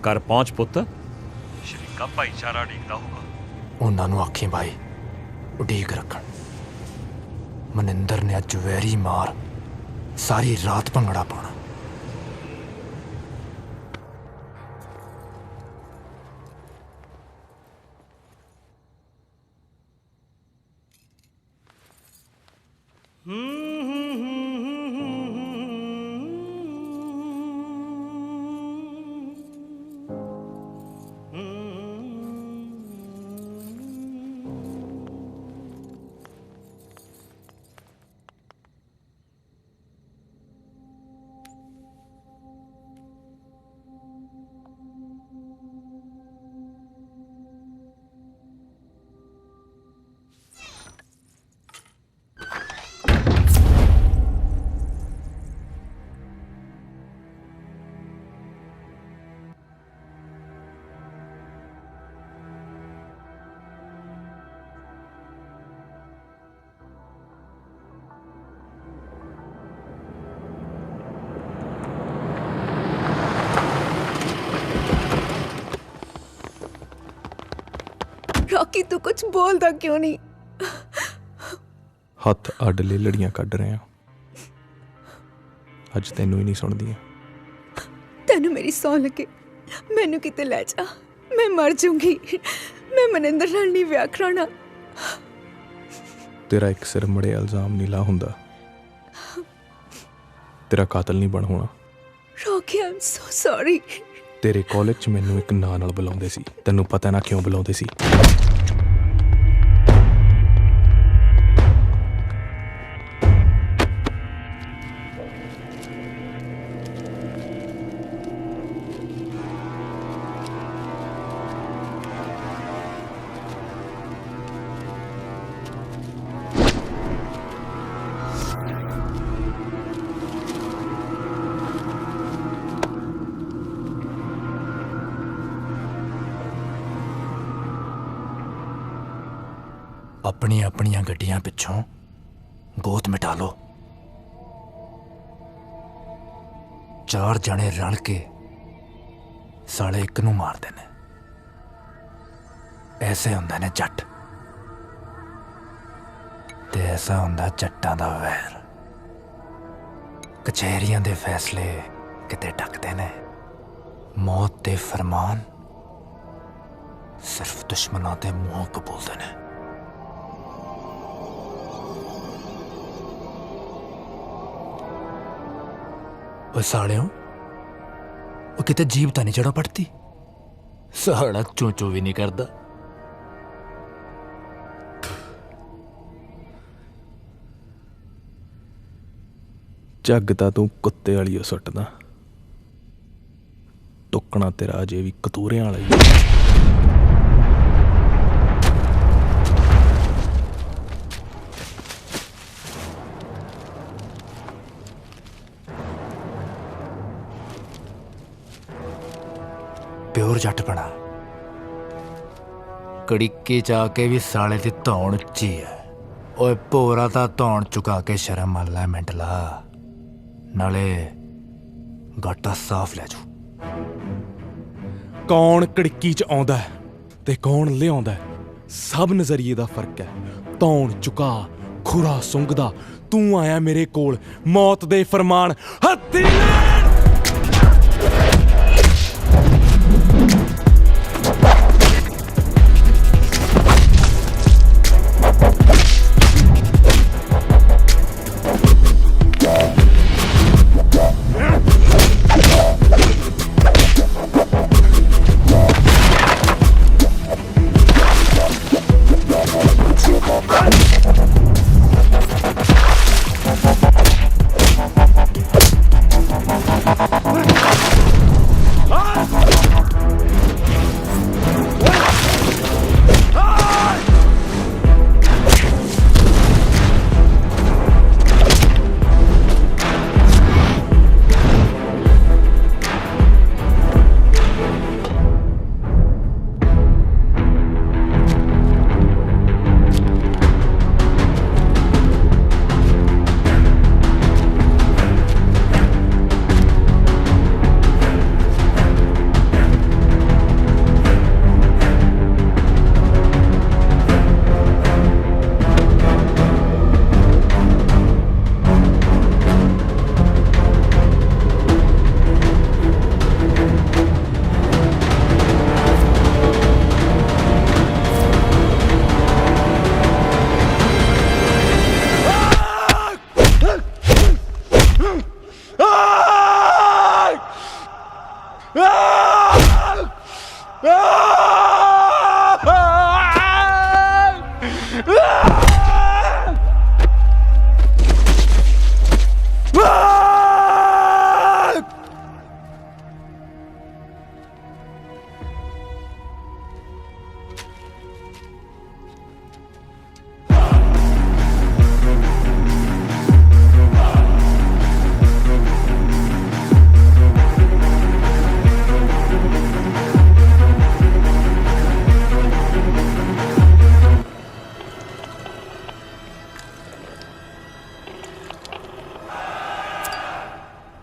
ਘਰ ਪਹੁੰਚ ਪੁੱਤ। ਸ਼ਰੀਕਾ ਭਾਈਚਾਰਾ ਡੀਕਦਾ ਹੋਊਗਾ। ਉਹਨਾਂ ਨੂੰ ਆਖੀ ਬਾਈ ਉਡੀਕ ਰੱਖਣ। ਮਨਿੰਦਰ ਨੇ ਅੱਜ ਵੈਰੀ ਮਾਰ ਸਾਰੀ ਰਾਤ ਭੰਗੜਾ ਪਾਉਣਾ। रॉकी तू कुछ बोलता क्यों नहीं? ਹੱਥ ਅੱਡ ਲੈ ਲੜੀਆਂ ਕੱਢ ਰਹੇ ਆ। ਅੱਜ ਤੈਨੂੰ ਹੀ ਨਹੀਂ ਸੁਣਦੀਆਂ। तेनू मेरी सौ लगे, मैनू किते ले जा, मैं मर जाऊंगी। मैं मनिंदर नाल नहीं विआह कराना। ਤੇਰਾ ਇੱਕ ਸਿਰ ਮੜੇ ਇਲਜ਼ਾਮ ਨਹੀਂ ਲਾ ਹੁੰਦਾ। ਤੇਰਾ ਕਾਤਲ ਨਹੀਂ ਬਣ ਹੋਣਾ। Rocky I am so sorry. ਤੇਰੇ ਕਾਲਜ 'ਚ ਮੈਨੂੰ ਇੱਕ ਨਾਂ ਨਾਲ ਬੁਲਾਉਂਦੇ ਸੀ। ਤੈਨੂੰ ਪਤਾ ਨਾ ਕਿਉਂ ਬੁਲਾਉਂਦੇ ਸੀ? अपनी अपनियां गड्डियां पिछों गोत मिटा लो। 4 जने रल के साले एक नूं मारदे ने। ऐसे हुंदे ने जट ते ऐसा हुंदा जट्टां दा वैर। कचहरियां दे फैसले किते टकदे ने, मौत दे फरमान सिर्फ दुश्मनां दे मूंहों कबूलदे ने। ओए सालिओ, वो किते जीभ तां नहीं चढ़ो पड़ती? साला चों चों भी नहीं करदा। झग तां तूं कुत्ते वाली ओ सुੱਟਦਾ, टुकना तेरा अजे भी कतूरियां वाला ही। प्योर जट बना, कड़िके च आके भी साले दी धौन उच्ची है। ओए भोरा दा धौन चुका के शर्म मल लै मिंटला, नाले गाटा साफ ले जू। कौन कड़िकी च आउंदा है ते कौन लिआउंदा है, सब नजरिए दा फर्क है। धौन चुका खुरा सुंघदा, तू आया मेरे कोल मौत दे फरमान हत्थी ले।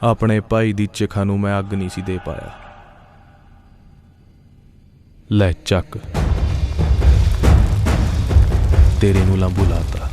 अपने भाई दी चिखा नूं मैं अग नहीं सी दे पाया। लै चक, तेरे नूं लांबू लाता।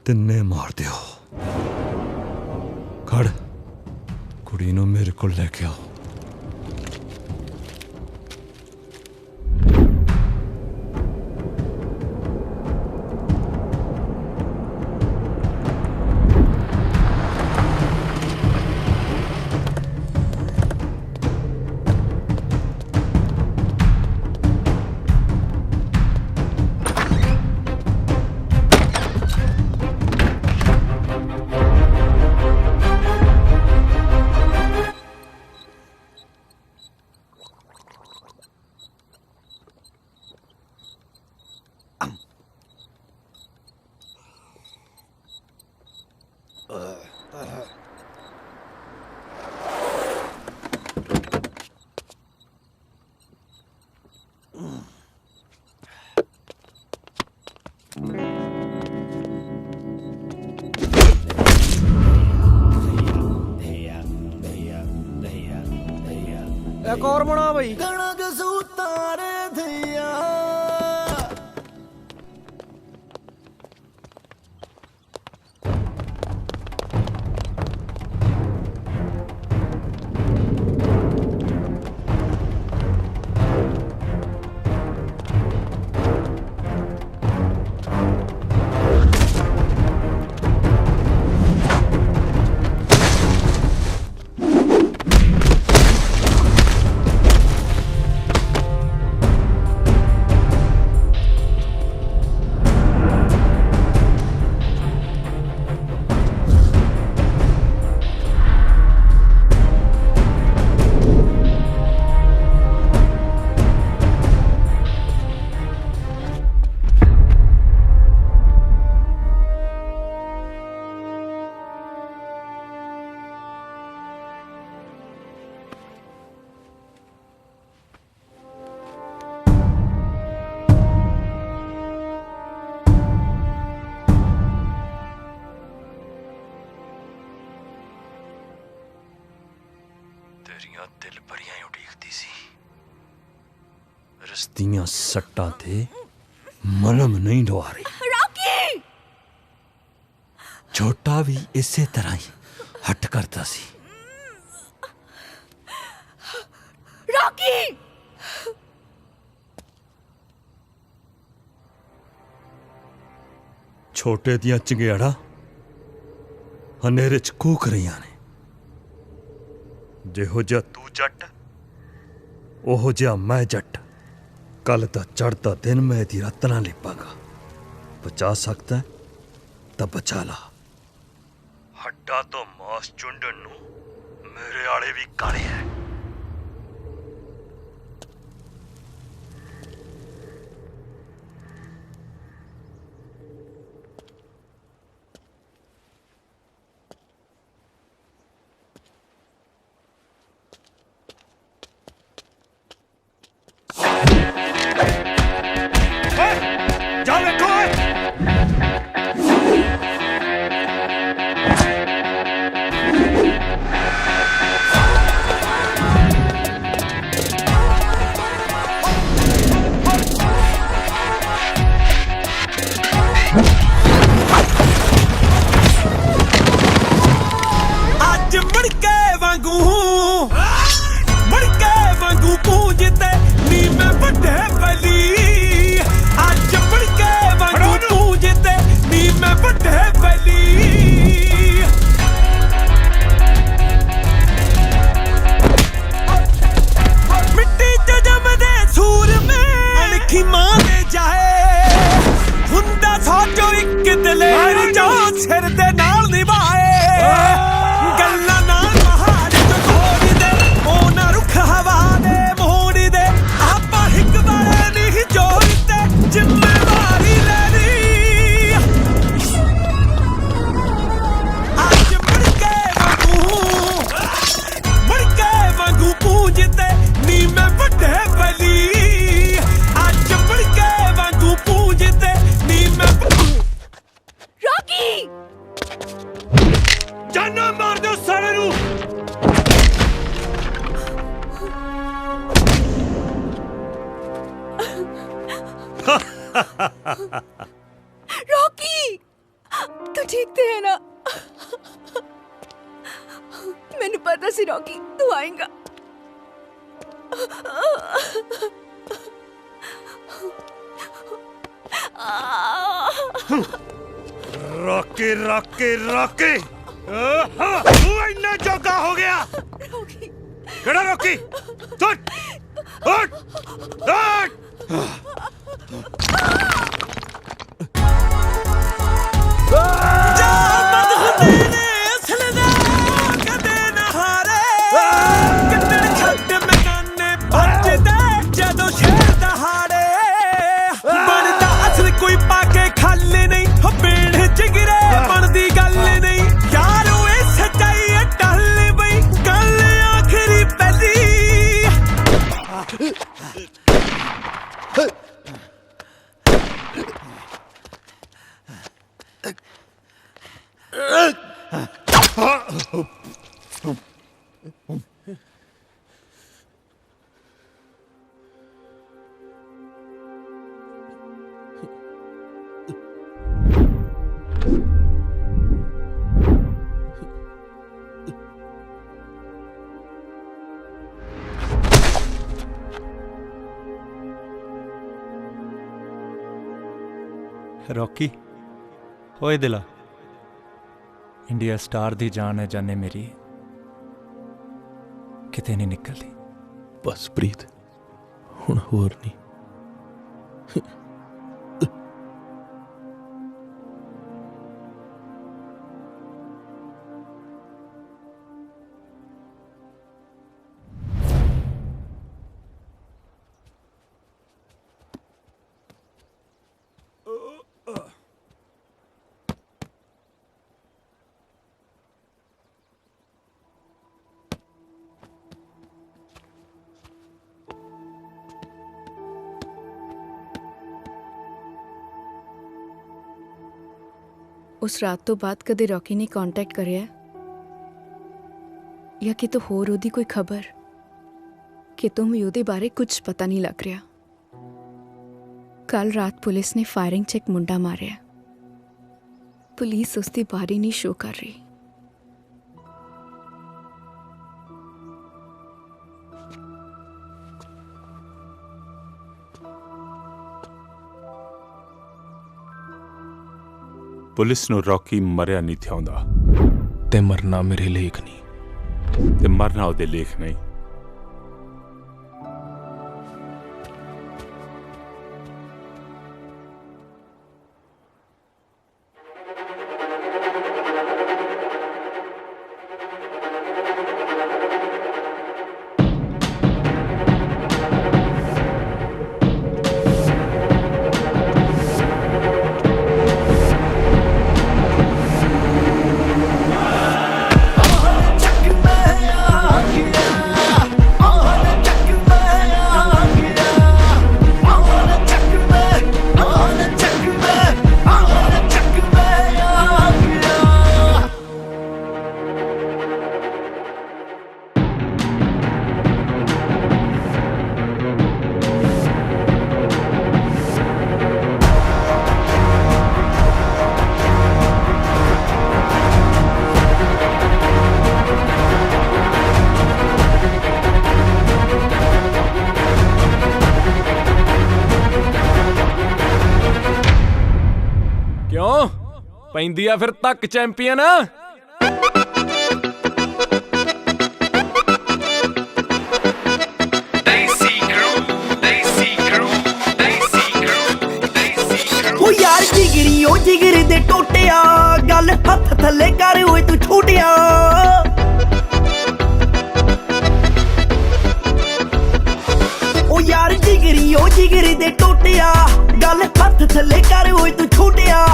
तिन्ने मार दियो। खड़, कुड़ी नूं मेरे को लेके आओ। एक और बना भाई तेरियां दिल भरियां उड़ीकदी सी रस्तियां सट्टां ते मलम नहीं लवा रही। रॉकी छोटा भी इसे तरह ही हट करता सी। रॉकी छोटे दियां चंगेड़ा हनेरे च कूक रहियां ने। ਜਿਹੋ ਜਿਹਾ ਤੂੰ ਜੱਟ ਉਹੋ ਜਿਹਾ ਮੈਂ ਜੱਟ। ਕੱਲ ਦਾ ਚੜ੍ਹਦਾ ਦਿਨ ਮੈਂ ਇਹਦੀ ਰਾਤ ਨਾ ਲਿਪਾਂਗਾ। ਬਚਾ ਸਕਦਾ ਤਾਂ ਬਚਾ ਲਾ। ਹੱਡਾ ਤੋਂ ਮਾਸ ਚੁੰਡਣ ਨੂੰ ਮੇਰੇ ਆਲੇ ਵੀ ਕਾਲੇ ਹੈ। रॉकी तू ठीक ते है ना? मैंने पता सी रॉकी तू आएगा। रॉकी रॉकी रॉकी तू इन्ना जोगा हो गया। खड़ा रॉकी उठ उठ उठ। ਕੋਈ ਪਾ ਕੇ ਖਾਲੇ ਨਹੀਂ ਹੋ ਪੇੜ ਜਿਗਰੇ ਬਣਦੀ ਗੱਲ ਨਹੀਂ। ਰੌਕੀ ਓਏ ਦਿਲਾ, ਇੰਡੀਆ ਸਟਾਰ ਦੀ ਜਾਨ ਹੈ ਜਾਨੇ ਮੇਰੀ, ਕਿਤੇ ਨਹੀਂ ਨਿਕਲਦੀ। ਬਸ ਪ੍ਰੀਤ, ਹੁਣ ਹੋਰ ਨਹੀਂ। ਉਸ ਰਾਤ ਤੋਂ ਬਾਅਦ ਕਦੇ ਰੌਕੀ ਨੇ ਕੰਟੈਕਟ ਕਰਿਆ ਜਾਂ ਕਿਤੋਂ ਹੋਰ ਉਹਦੀ ਕੋਈ ਖਬਰ? ਕਿਤੋਂ ਵੀ ਉਹਦੇ ਬਾਰੇ ਕੁਝ ਪਤਾ ਨਹੀਂ ਲੱਗ ਰਿਹਾ। ਕੱਲ ਰਾਤ ਪੁਲਿਸ ਨੇ ਫਾਇਰਿੰਗ 'ਚ ਇੱਕ ਮੁੰਡਾ ਮਾਰਿਆ। ਪੁਲਿਸ ਉਸ ਦੀ ਬਾਰੀ ਨਹੀਂ ਸ਼ੋ ਕਰ ਰਹੀ। ਪੁਲਿਸ ਨੂੰ ਰੌਕੀ ਮਰਿਆ ਨਹੀਂ ਥਿਆਉਂਦਾ, ਤੇ ਮਰਨਾ ਮੇਰੇ ਲੇਖ ਨਹੀਂ, ਤੇ ਮਰਨਾ ਉਹਦੇ ਲੇਖ ਨਹੀਂ। ਕਿਉਂ ਪੈਂਦੀ ਆ ਫਿਰ ਤੱਕ ਚੈਂਪੀਅਨ? ਉਹ ਯਾਰ ਜਿਗਰੀ ਉਹ ਜਿਗਰ ਦੇ ਟੋਟਿਆ, ਗੱਲ ਹੱਥ ਥੱਲੇ ਕਰ ਓਏ ਤੂੰ ਛੋਟਿਆ। ਉਹ ਯਾਰ ਜਿਗਰੀ ਉਹ ਜਿਗਰ ਦੇ ਟੋਟਿਆ, ਗੱਲ ਹੱਥ ਥੱਲੇ ਕਰ ਓਏ ਤੂੰ ਛੋਟਿਆ।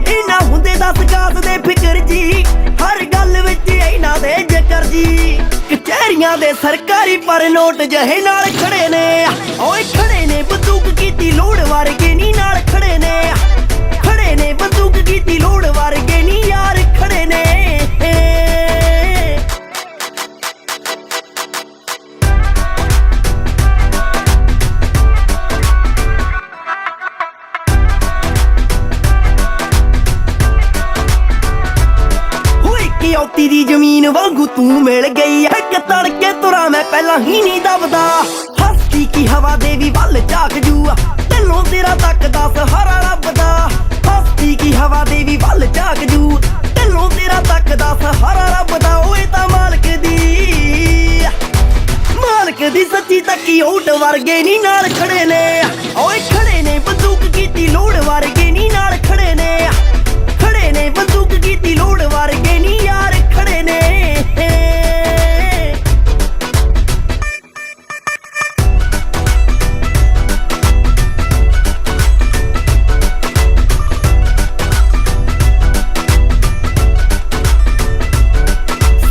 ਇਹਨਾਂ ਹੁੰਦੇ 10 ਕਾਸ ਦੇ ਫਿਕਰ ਜੀ, ਹਰ ਗੱਲ ਵਿੱਚ ਇਹਨਾਂ ਦੇ ਜ਼ਿਕਰ ਜੀ। ਕਚਹਿਰੀਆਂ ਦੇ ਸਰਕਾਰੀ ਪਰ ਨੋਟ ਜਿਹੇ ਨਾਲ ਖੜੇ ਨੇ, ਓਏ ਖੜੇ ਨੇ ਬੰਦੂਕ ਕੀਤੀ ਲੋੜ ਵਰਗੇ ਨੀ ਨਾਲ ਖੜੇ ਨੇ, ਖੜੇ ਨੇ ਬੰਦੂਕ ਕੀਤੀ ਲੋੜ ਵਰਗੇ ਨੀ ਯਾਰ ਖੜੇ ਨੇ। ਔਤੀ ਦੀ ਜ਼ਮੀਨ ਵਾਂਗੂ ਤੂੰ ਮਿਲ ਗਈ, ਇੱਕ ਤੜਕੇ ਤੁਰਾਂ ਮੈਂ ਪਹਿਲਾਂ ਹੀ ਨਹੀਂ ਦਬਦਾ। ਹਸਤੀ ਕੀ ਹਵਾ ਦੇ ਵੀ ਵੱਲ ਝਾਕ ਜੂ, ਦਿਲੋਂ ਤੇਰਾ ਤੱਕਦਾ ਸਹਾਰਾ ਲੱਭਦਾ। ਹਸਤੀ ਕੀ ਹਵਾ ਦੇ ਵੀ ਵੱਲ ਝਾਕ ਜੂ, ਦਿਲੋਂ ਤੇਰਾ ਤੱਕਦਾ ਸਹਾਰਾ ਲੱਭਦਾ। ਓਏ ਤਾਂ ਮਾਲਕ ਦੀ ਸੱਚੀ ਤੱਕੀ ਓਟ ਵਰਗੇ ਨੀ ਨਾਲ ਖੜੇ ਨੇ, ਓਏ ਖੜੇ ਨੇ ਬੰਦੂਕ ਕੀਤੀ ਲੋੜ ਵਰਗੇ ਨੀ ਨਾਲ ਖੜੇ ਨੇ, ਖੜੇ ਨੇ ਬੰਦੂਕ ਕੀਤੀ ਲੋੜ ਵਰਗੇ ਨੀ ਯਾਰ ਖੜੇ ਨੇ।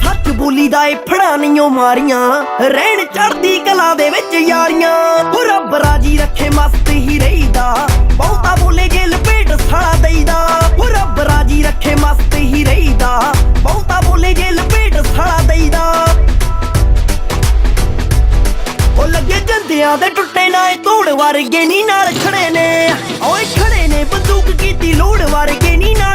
ਸੱਚ ਬੋਲੀ ਦਾ ਏ ਫੜਾ ਨਹੀਂਓ ਮਾਰੀਆਂ, ਰਹਿਣ ਚੜ੍ਹਦੀ ਕਲਾ ਦੇ ਵਿੱਚ ਯਾਰੀਆਂ। ਹੋ ਰੱਬ ਰਾਜੀ ਰੱਖੇ ਮਸਤ ਹੀ ਰਹੀਦਾ, ਬਹੁਤਾ ਬੋਲੇ ਜੇ ਲਪੇਟ ਸਾਲਾ ਦਈਦਾ। ਹੋ ਰੱਬ ਰਾਜੀ ਰੱਖੇ ਮਸਤ ਹੀ ਰਹੀਦਾ, ਬੰਦਿਆਂ ਦੇ ਟੁੱਟੇ ਨਾ ਇਹ ਤੋੜ ਵਰਗੇ ਨੀ ਨਾਲ ਖੜੇ ਨੇ ਓਏ ਖੜੇ ਨੇ ਬੰਦੂਕ ਕੀਤੀ ਲੋੜ ਵਰਗੇ ਨੀ ਨਾਲ